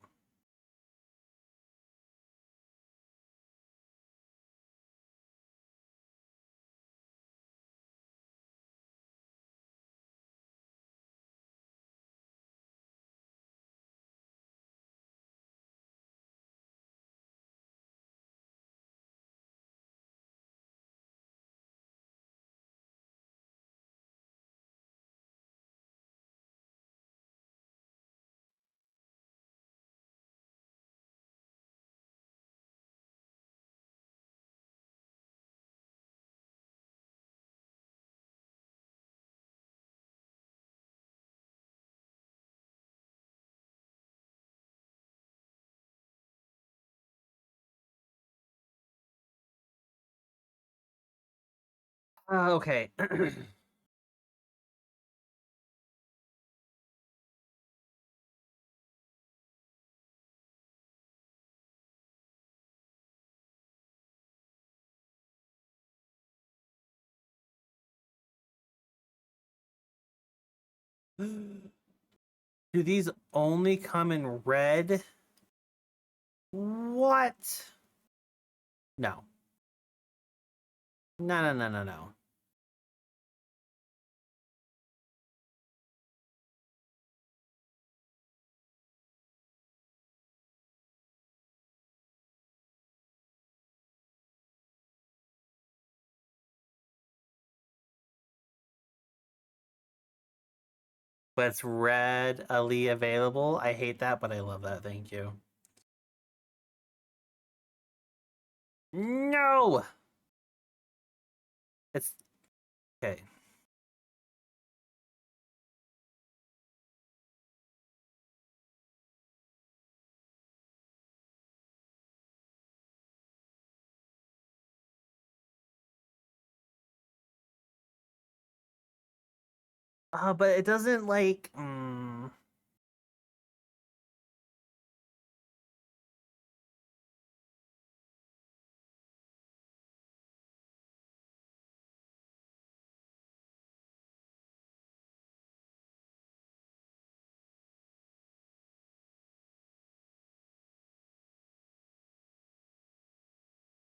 Okay. Do these only come in red? What? No. No, no, no, no, no. But it's readily available. I hate that, but I love that. Thank you. No! It's okay. But it doesn't like.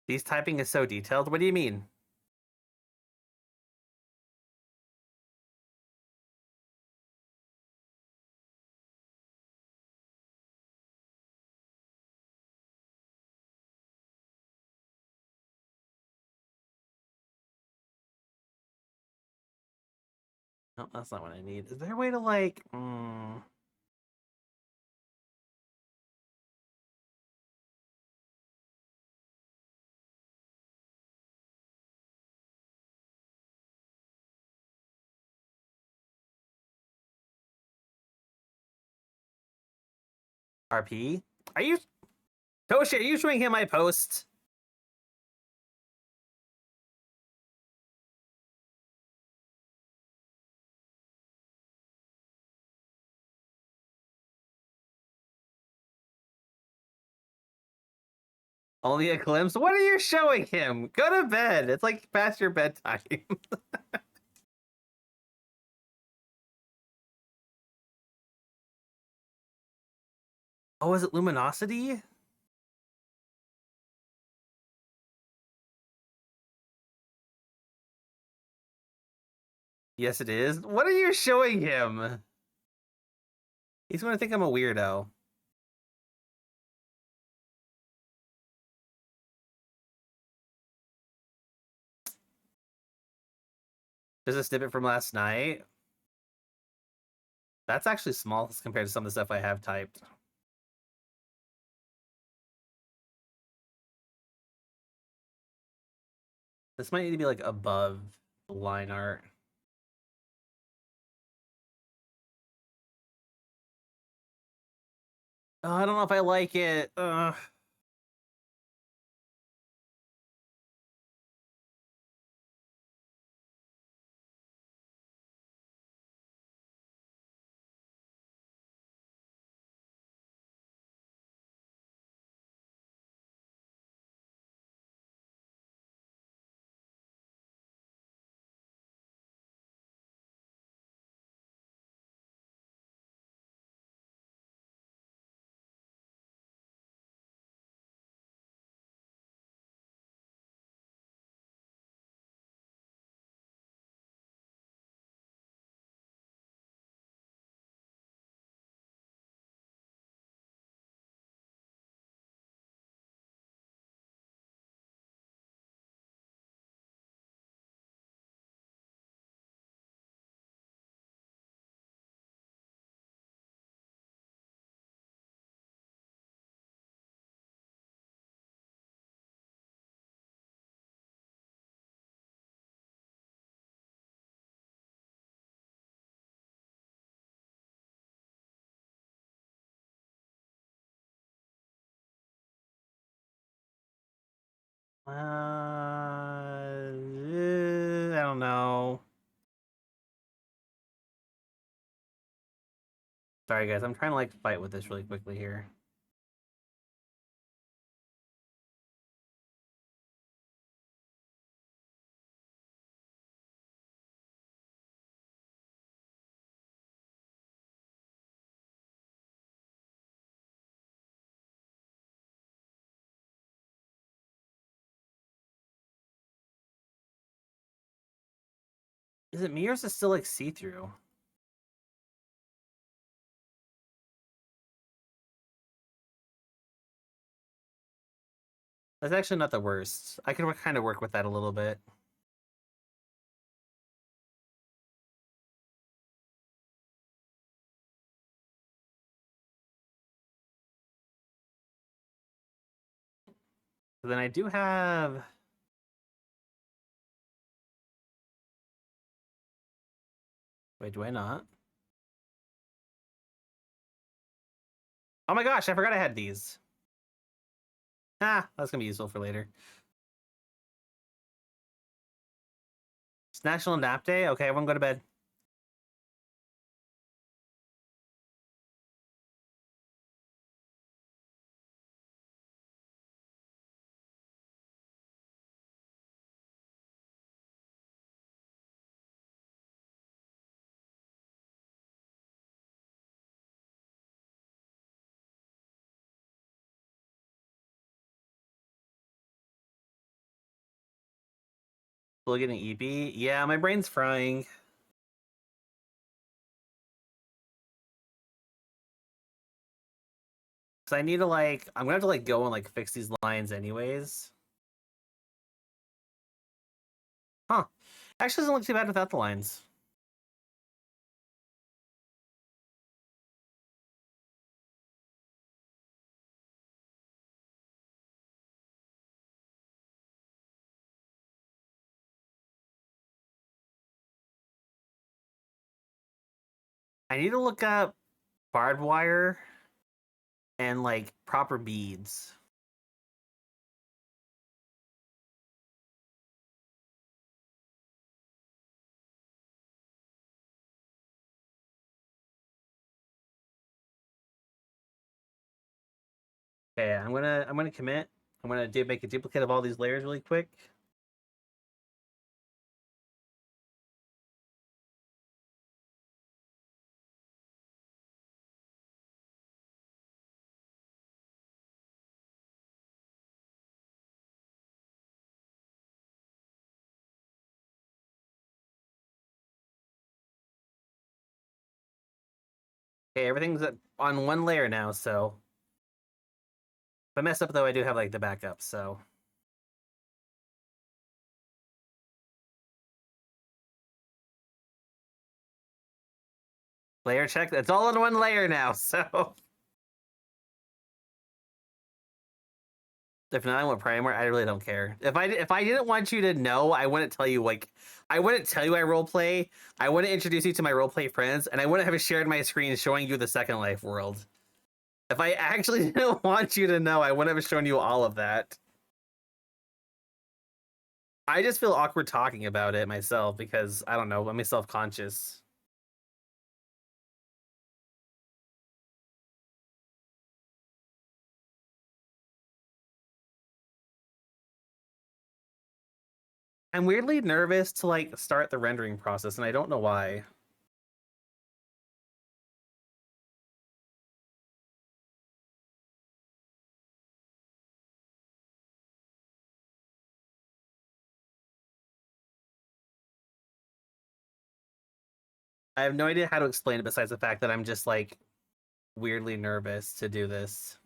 These typing is so detailed. What do you mean? No, that's not what I need. Is there a way to like? RP? Are you Toshi? Are you showing him my post? Only a glimpse? What are you showing him? Go to bed. It's like past your bedtime. Oh, is it luminosity? Yes, it is. What are you showing him? He's gonna think I'm a weirdo. There's a snippet from last night. That's actually small compared to some of the stuff I have typed. This might need to be like above the line art. Oh, I don't know if I like it. I don't know. Sorry, guys. I'm trying to like fight with this really quickly here. Is it me or is it still like see-through? That's actually not the worst. I can kind of work with that a little bit. So then I do have... Wait, do I not? Oh my gosh, I forgot I had these. Ah, that's gonna be useful for later. It's National Nap Day? Okay, everyone go to bed. Look at an EB. Yeah, my brain's frying. So I need to like, I'm gonna have to like go and like fix these lines anyways. Huh. Actually doesn't look too bad without the lines. I need to look up barbed wire and like proper beads. Okay, I'm gonna commit. I'm gonna make a duplicate of all these layers really quick. Okay, everything's on one layer now, so if I mess up though, I do have like the backup, so layer check. It's all on one layer now, so if not, I want primer. I really don't care. If I didn't want you to know, I wouldn't tell you like I wouldn't tell you I roleplay. I wouldn't introduce you to my roleplay friends, and I wouldn't have shared my screen showing you the Second Life world. If I actually didn't want you to know, I wouldn't have shown you all of that. I just feel awkward talking about it myself because I don't know, I'm self-conscious. I'm weirdly nervous to like start the rendering process, and I don't know why. I have no idea how to explain it besides the fact that I'm just like weirdly nervous to do this.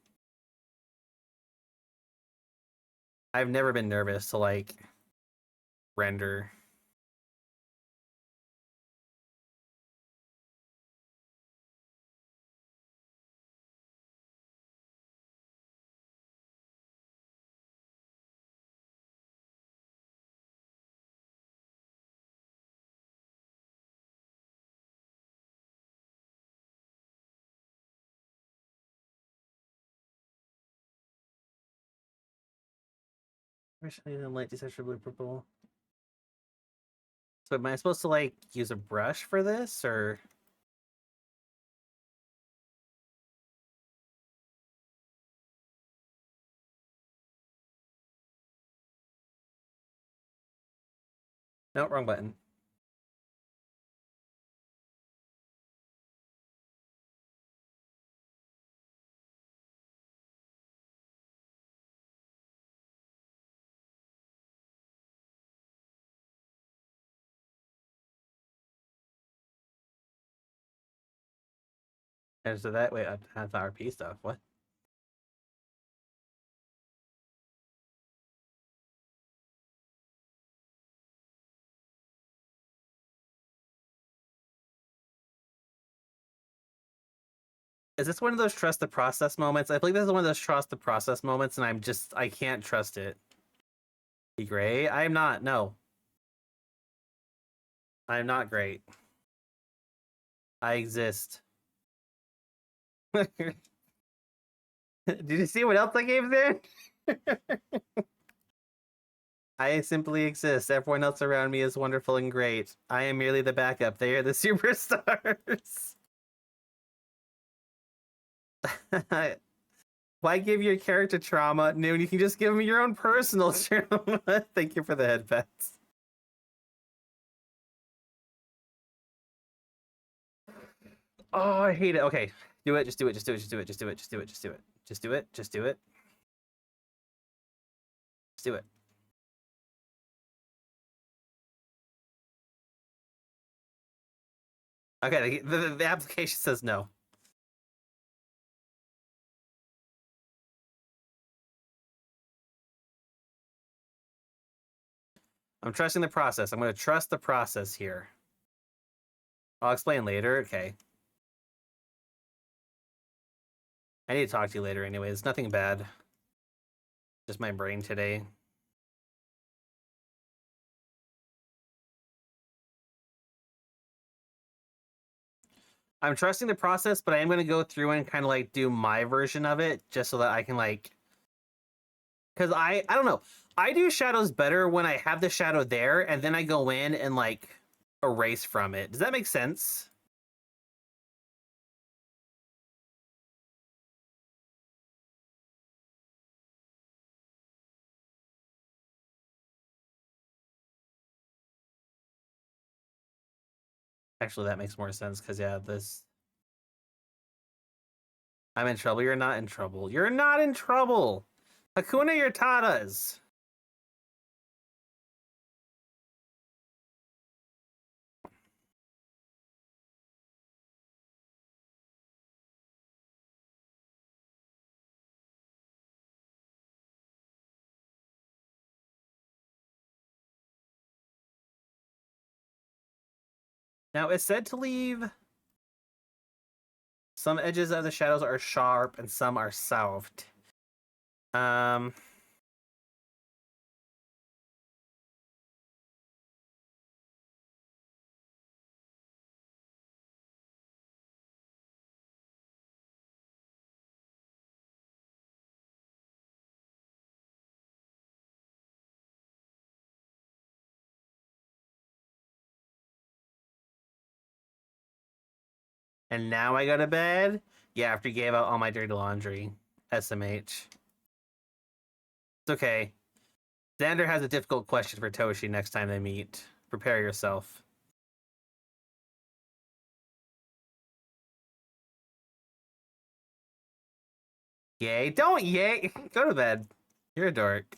I've never been nervous to like render. Wish I didn't light detector blue purple. So am I supposed to like use a brush for this or? No, wrong button. And so that wait, that's RP stuff. What? Is this one of those trust the process moments? I believe this is one of those trust the process moments, and I can't trust it. Be great? I am not. No, I am not great. I exist. Did you see what else I gave there? I simply exist. Everyone else around me is wonderful and great. I am merely the backup. They are the superstars. Why give your character trauma? No, you can just give them your own personal trauma. Thank you for the head pets. Oh, I hate it. Okay, do it. Just do it. Just do it. Just do it. Just do it. Just do it. Just do it. Just do it. Just do it. Just do it. Okay, the application says no. I'm trusting the process. I'm going to trust the process here. I'll explain later. Okay. I need to talk to you later anyways. Nothing bad. Just my brain today. I'm trusting the process, but I am going to go through and kind of like do my version of it just so that I can like... Because I don't know. I do shadows better when I have the shadow there and then I go in and like erase from it. Does that make sense? Actually, that makes more sense because, yeah, this... I'm in trouble. You're not in trouble. You're not in trouble. Hakuna Yurtadas. Now, it's said to leave... Some edges of the shadows are sharp and some are soft. Um... And now I go to bed? Yeah, after you gave out all my dirty laundry. SMH. It's okay. Xander has a difficult question for Toshi next time they meet. Prepare yourself. Yay. Don't yay. Go to bed. You're a dork.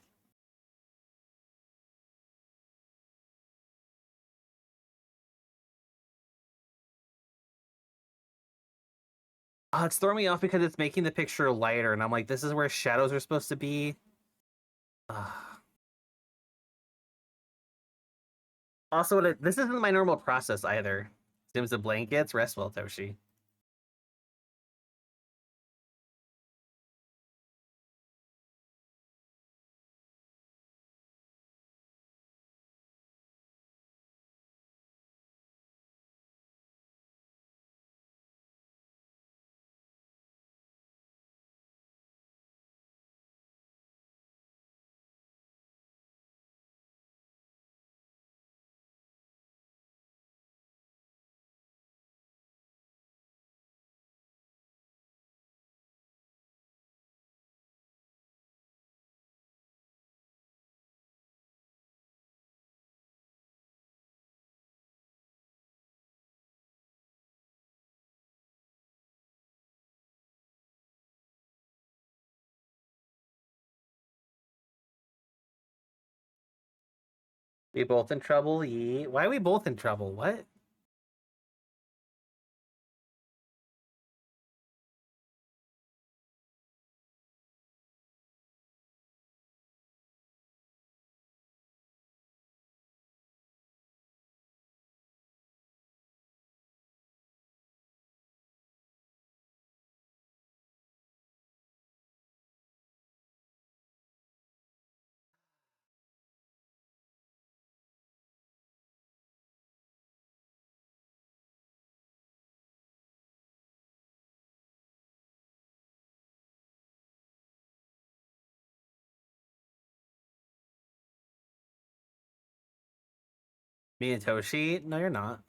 Oh, it's throwing me off because it's making the picture lighter, and I'm like, this is where shadows are supposed to be. Also, this isn't my normal process either. Sims the blankets. Rest well, Toshi. We both in trouble? Yee. Why are we both in trouble? What? Me and Toshi? No, you're not.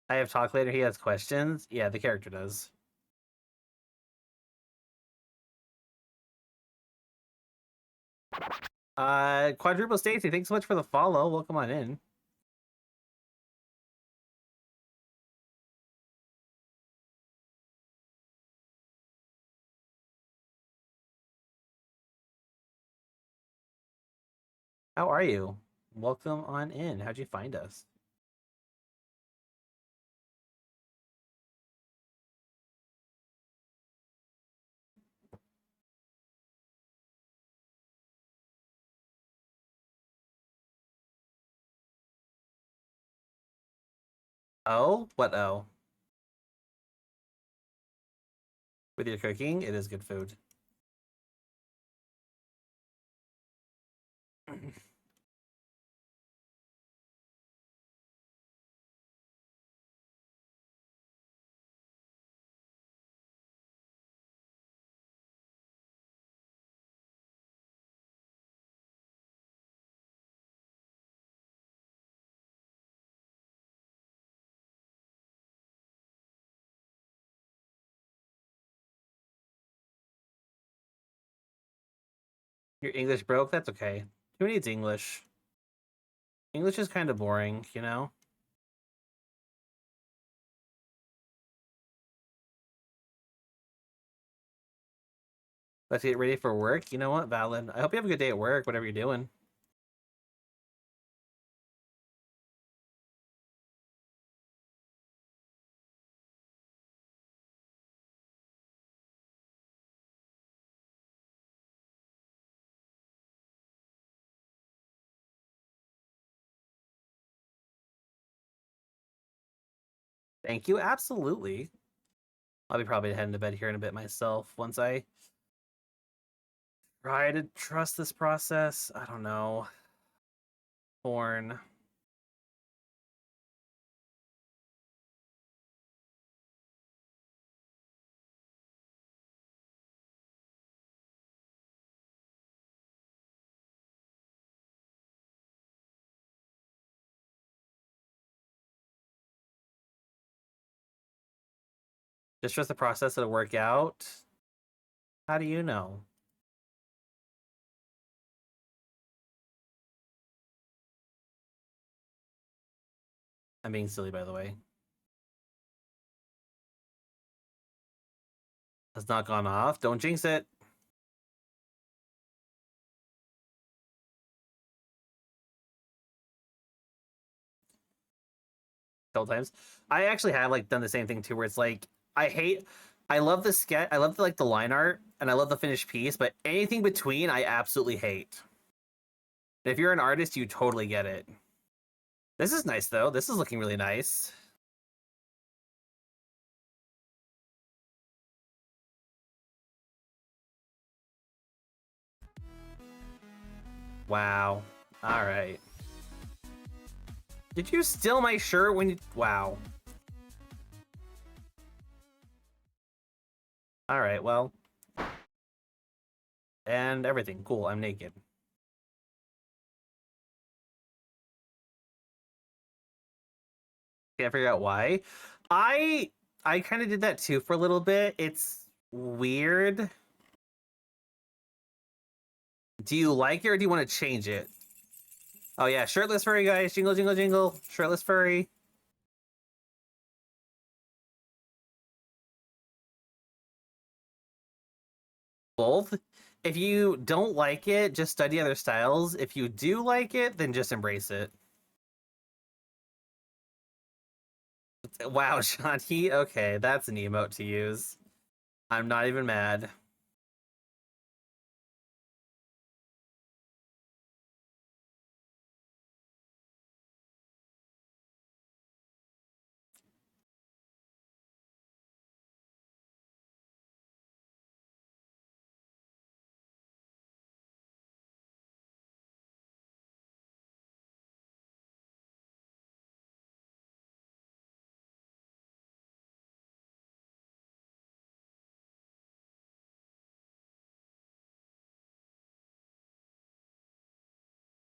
I have talk later. He has questions. Yeah, the character does. Quadruple Stacy, thanks so much for the follow. Welcome on in. How are you? Welcome on in. How'd you find us? Oh? What oh? With your cooking, it is good food. Your English broke? That's okay. Who needs English? English is kind of boring, you know? Let's get ready for work. You know what? Valid. I hope you have a good day at work, whatever you're doing. Thank you. Absolutely. I'll be probably heading to bed here in a bit myself once I try to trust this process. I don't know. Porn. Just trust the process. It'll work out. How do you know? I'm being silly, by the way. Has not gone off. Don't jinx it. Couple times. I actually have like done the same thing too, where it's like I love the sketch, I love the, like the line art, and I love the finished piece, but anything between I absolutely hate. If you're an artist, you totally get it. This is nice though. This is looking really nice. Wow. All right. Did you steal my shirt when you? Wow. All right. Well. And everything. Cool. I'm naked. Can't figure out why. I I kind of did that too for a little bit. It's weird. Do you like it or do you want to change it? Oh yeah, shirtless furry guys, jingle jingle jingle, shirtless furry. Both. If you don't like it, just study other styles. If you do like it, then just embrace it. Wow, Shanti. Okay, that's an emote to use. I'm not even mad.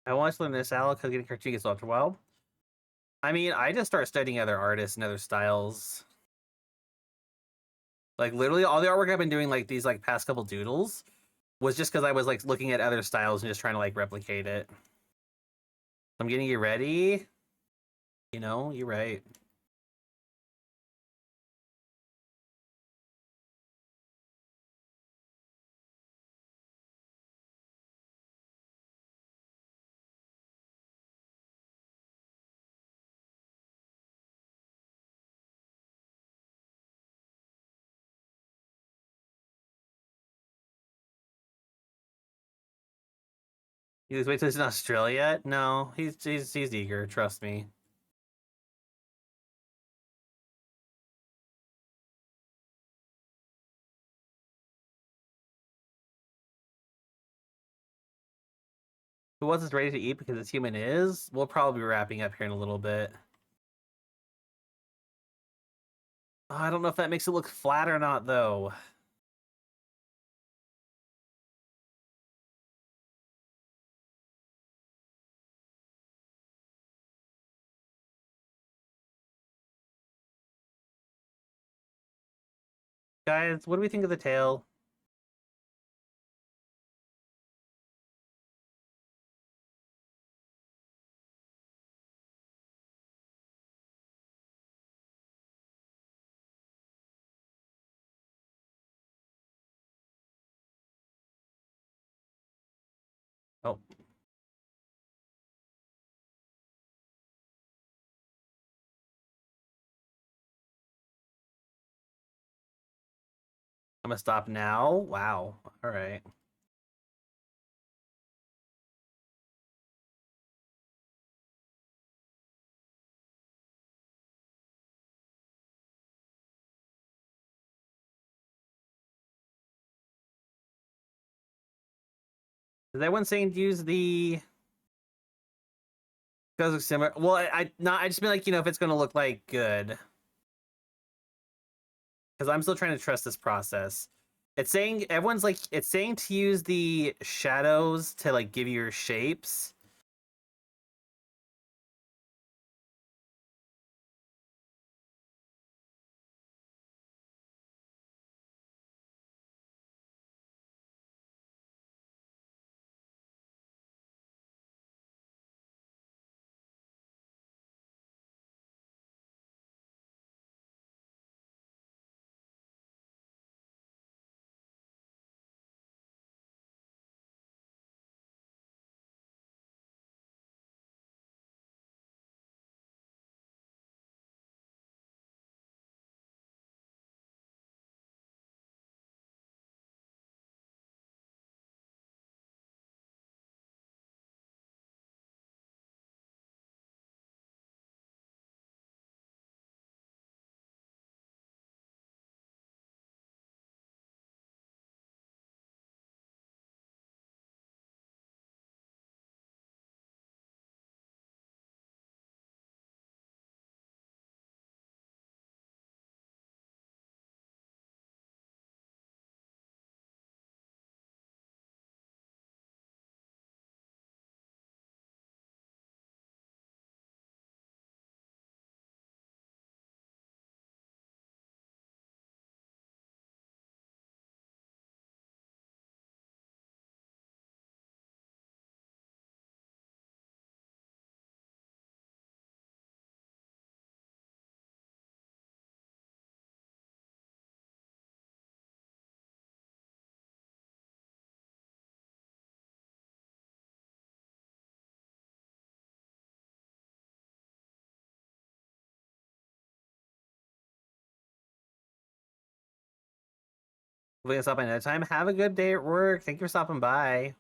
I want to learn this style because getting cartoon gets after a while. I mean, I just start studying other artists and other styles. Like literally all the artwork I've been doing like these like past couple doodles was just because I was like looking at other styles and just trying to like replicate it. I'm getting you ready. You know, you're right. You just wait till he's in Australia? No, he's eager. Trust me. Who wasn't ready to eat because it's human is? We'll probably be wrapping up here in a little bit. Oh, I don't know if that makes it look flat or not, though. Guys, what do we think of the tail? Oh. I'm gonna stop now? Wow. Alright. Is everyone saying to use the because it's similar? Well, I just mean like, you know, if it's gonna look like good. Because I'm still trying to trust this process. It's saying everyone's like it's saying to use the shadows to like give you your shapes. We're gonna stop by another time. Have a good day at work. Thank you for stopping by.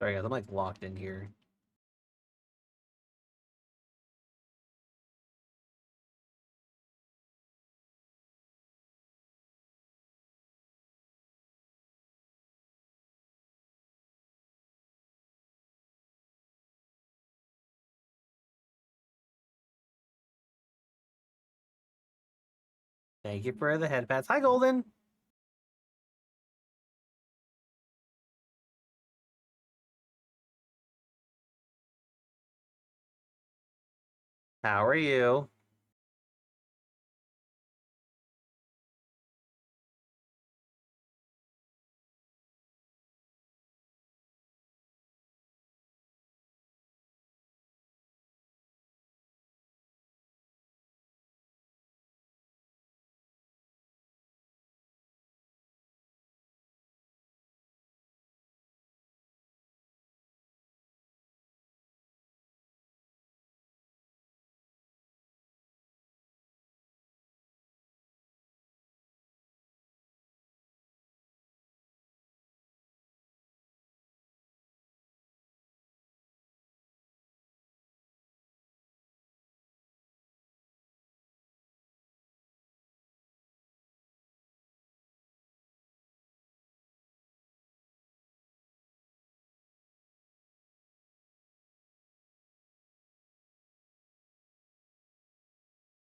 Sorry guys, I'm like locked in here. Thank you for the head pats. Hi, Golden. How are you?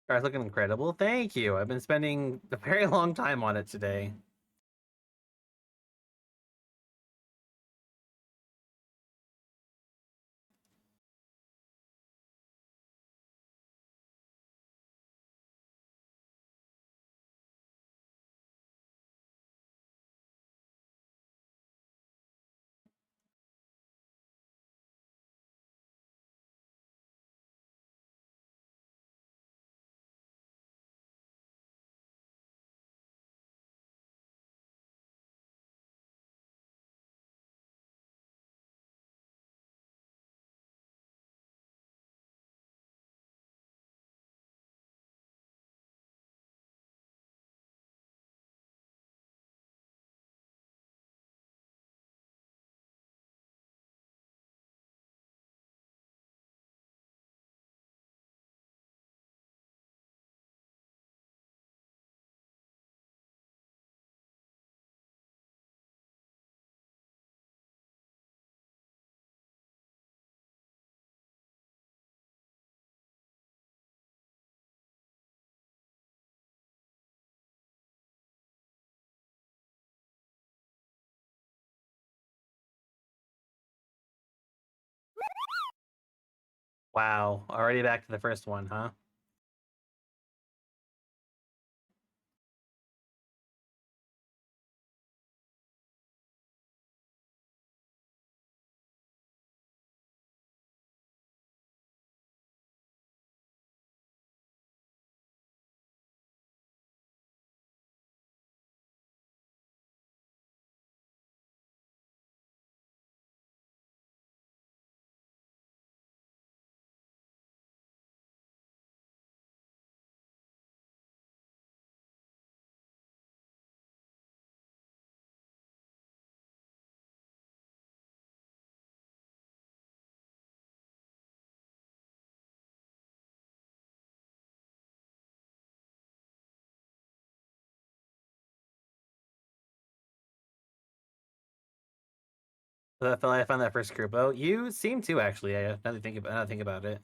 Guys, looking incredible. Thank you. I've been spending a very long time on it today. Wow. Already back to the first one, huh? So I felt like I found that first group. Oh, you seem to actually. Now that I think about it.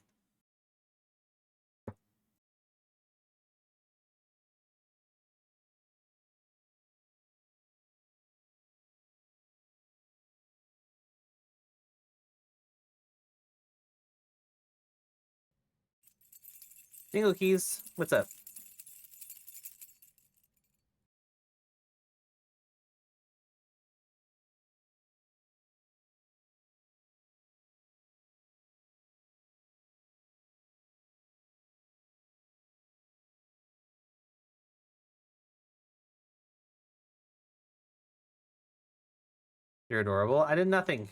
Jingle keys. What's up? You're adorable. I did nothing.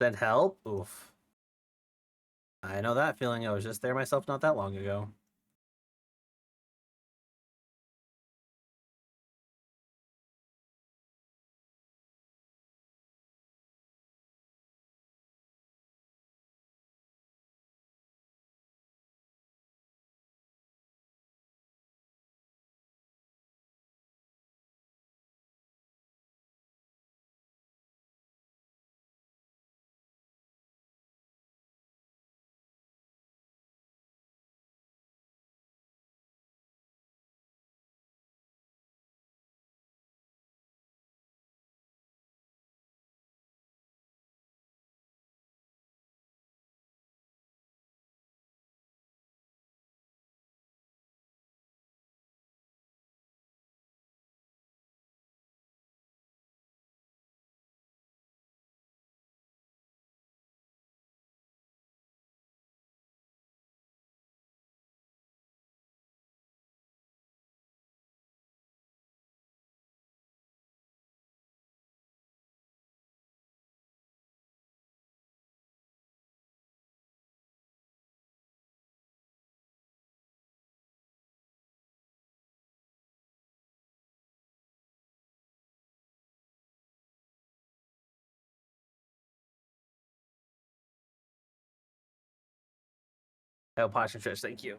Send help? Oof. I know that feeling. I was just there myself not that long ago. Oh, Posh and Trish, thank you.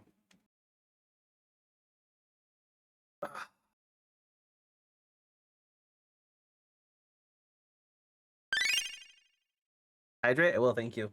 Hydrate? I will, thank you.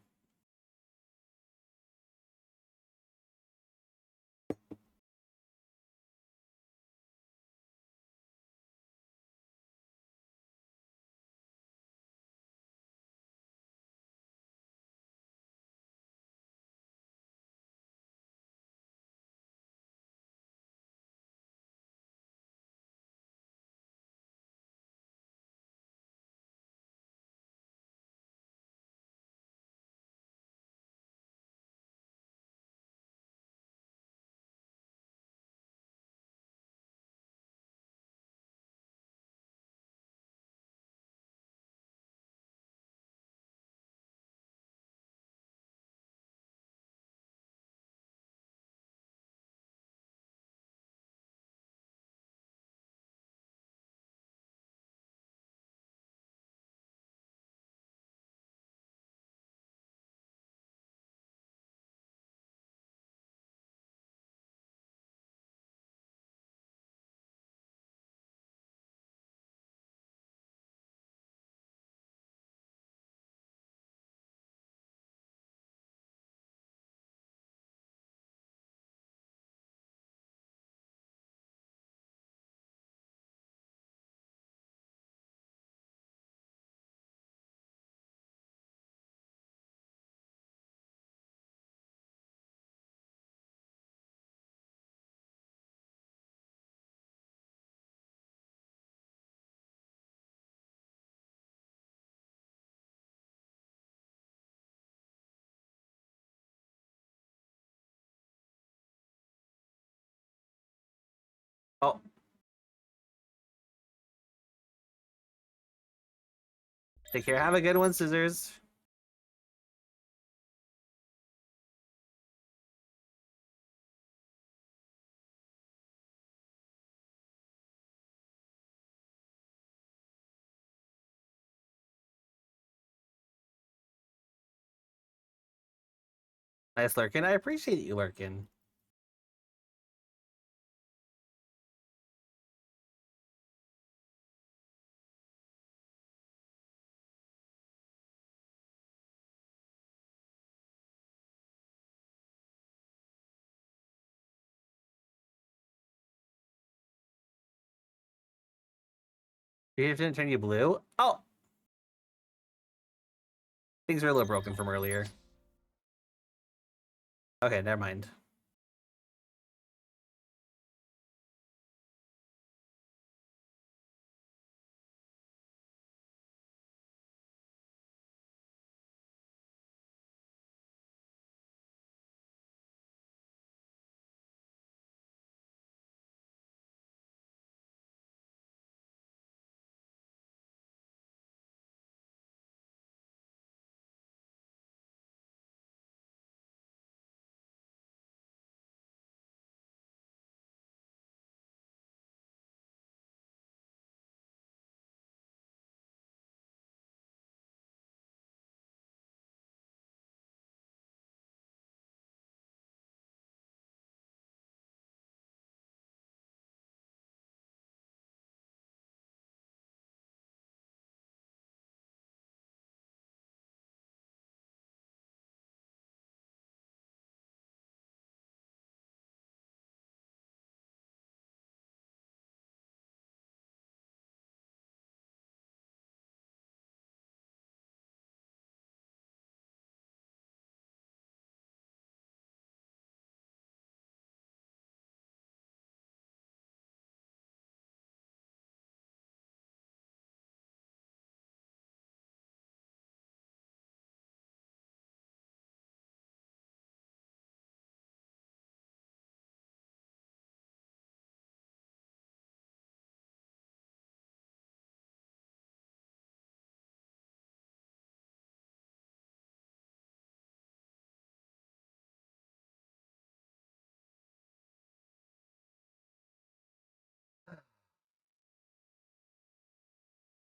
Oh. Take care. Have a good one, Scissors. Nice lurking. I appreciate you lurking. You didn't turn you blue? Oh! Things are a little broken from earlier. Okay, never mind.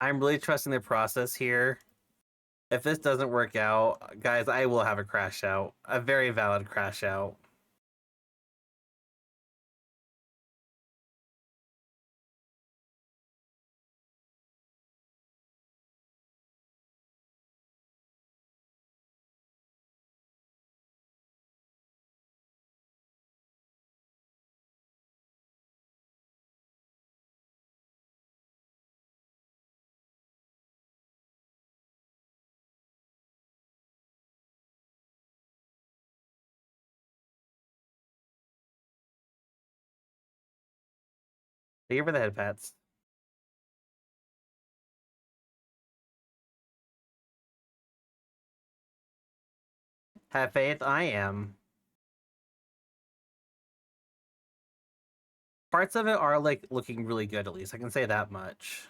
I'm really trusting the process here. If this doesn't work out, guys, I will have a crash out. A very valid crash out. Thank you for the head pats. Have faith, I am. Parts of it are like looking really good, at least. I can say that much.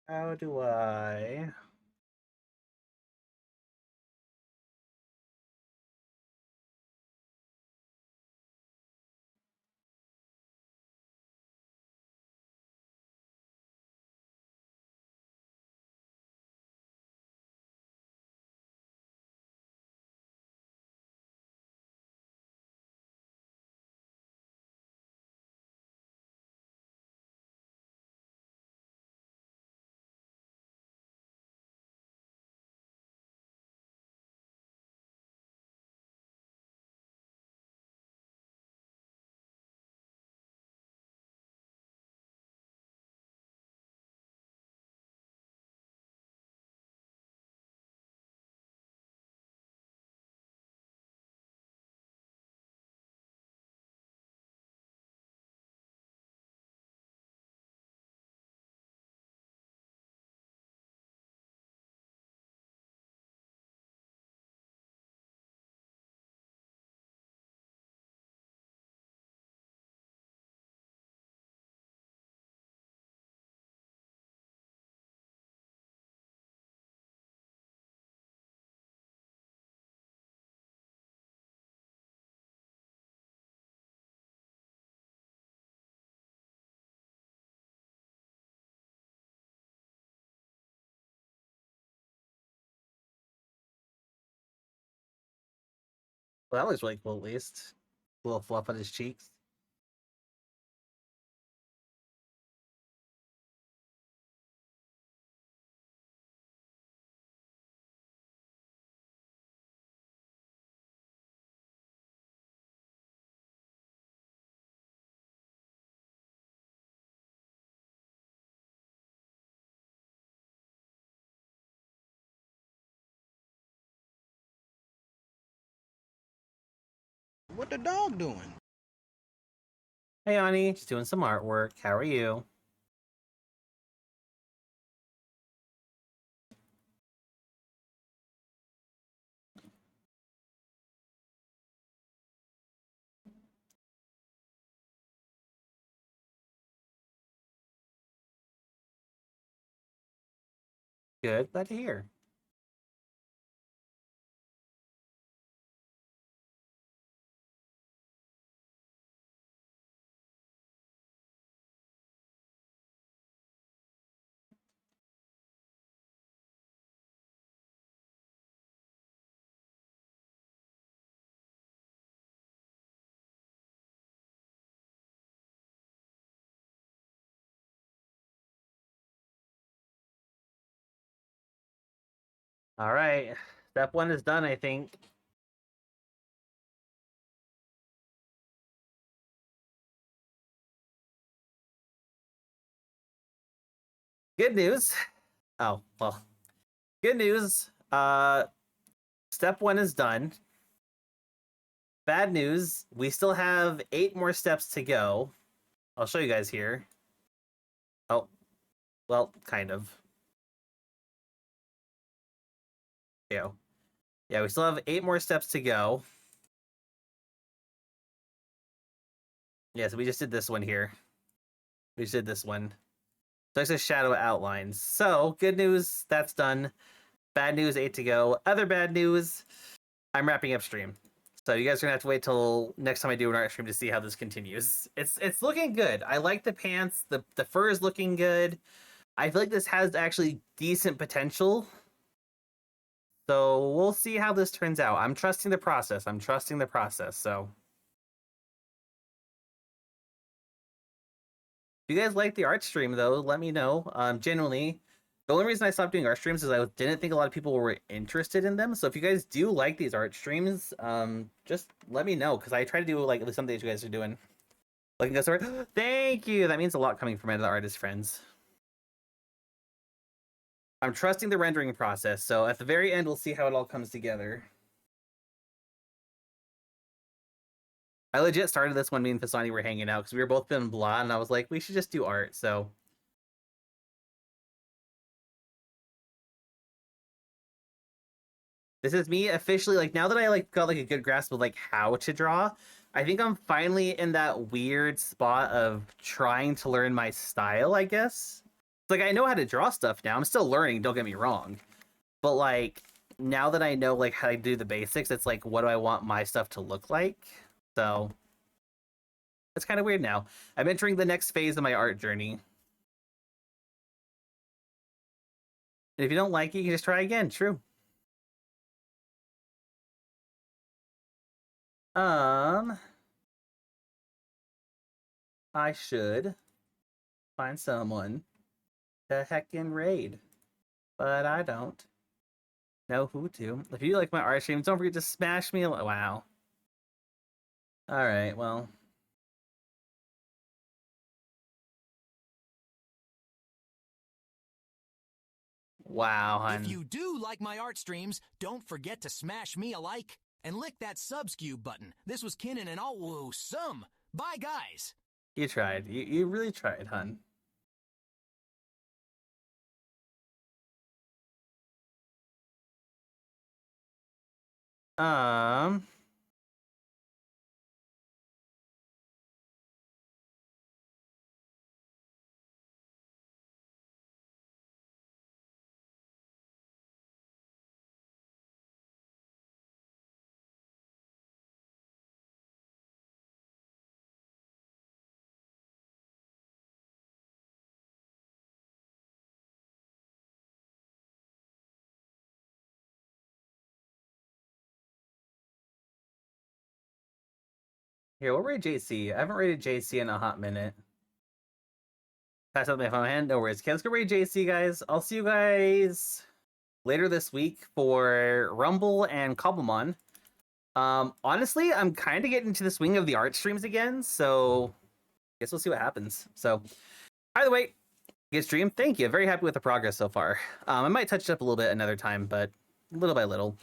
How do I? Well, that looks really cool, at least. A little fluff on his cheeks. What the dog doing? Hey, Ani, just doing some artwork. How are you? Good, glad to hear. All right, step 1 is done, I think. Good news. Oh, well. Good news. Step 1 is done. Bad news, we still have 8 more steps to go. I'll show you guys here. Oh, well, kind of. Yeah, we still have 8 more steps to go. Yeah, so we just did this one here. We just did this one. So it's a shadow outlines. So, good news, that's done. Bad news, 8 to go. Other bad news, I'm wrapping up stream. So you guys are gonna have to wait till next time I do an art stream to see how this continues. It's looking good. I like the pants. The fur is looking good. I feel like this has actually decent potential. So we'll see how this turns out. I'm trusting the process. So if you guys like the art stream though, let me know. Genuinely, the only reason I stopped doing art streams is I didn't think a lot of people were interested in them. So if you guys do like these art streams, just let me know, because I try to do like at least something that you guys are doing. Like a story. Thank you. That means a lot coming from my other artist friends. I'm trusting the rendering process. So at the very end, we'll see how it all comes together. I legit started this when me and Fasani were hanging out because we were both feeling blah, and I was like, we should just do art. So this is me officially, like, now that I like got like a good grasp of like how to draw, I think I'm finally in that weird spot of trying to learn my style, I guess. Like, I know how to draw stuff now. I'm still learning, don't get me wrong. But like, now that I know like how to do the basics, it's like, what do I want my stuff to look like? So it's kind of weird now. I'm entering the next phase of my art journey. And if you don't like it, you can just try again. True. I should find someone to heckin' raid, but I don't know who to. If you like my art streams, don't forget to smash me. Wow. All right, well. Wow, hun. If you do like my art streams, don't forget to smash me a like and lick that subscribe button. This was Kinen and awesome. Bye, guys. You tried. You really tried, hun. Here, we'll rate JC. I haven't rated JC in a hot minute. Pass out my phone hand. No worries. Okay, let's go rate JC, guys. I'll see you guys later this week for Rumble and Cobblemon. Honestly, I'm kind of getting into the swing of the art streams again, so I guess we'll see what happens. So, either way, good stream. Thank you. Very happy with the progress so far. I might touch it up a little bit another time, but little by little.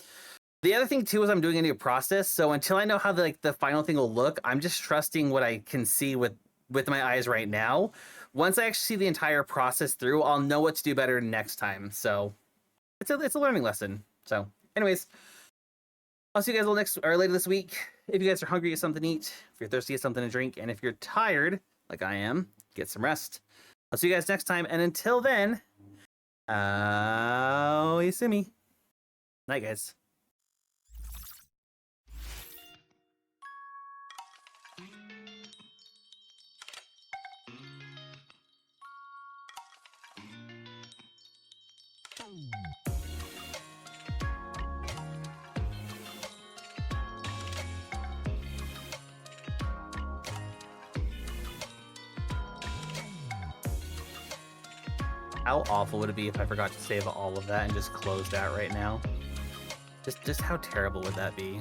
The other thing too is I'm doing a new process, so until I know how the final thing will look, I'm just trusting what I can see with my eyes right now. Once I actually see the entire process through, I'll know what to do better next time. So it's a learning lesson. So, anyways, I'll see you guys later this week. If you guys are hungry, get something to eat. If you're thirsty, get something to drink. And if you're tired, like I am, get some rest. I'll see you guys next time. And until then, Oyasumi. Night, guys. How awful would it be if I forgot to save all of that and just closed out right now? Just how terrible would that be?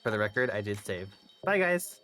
For the record, I did save. Bye, guys.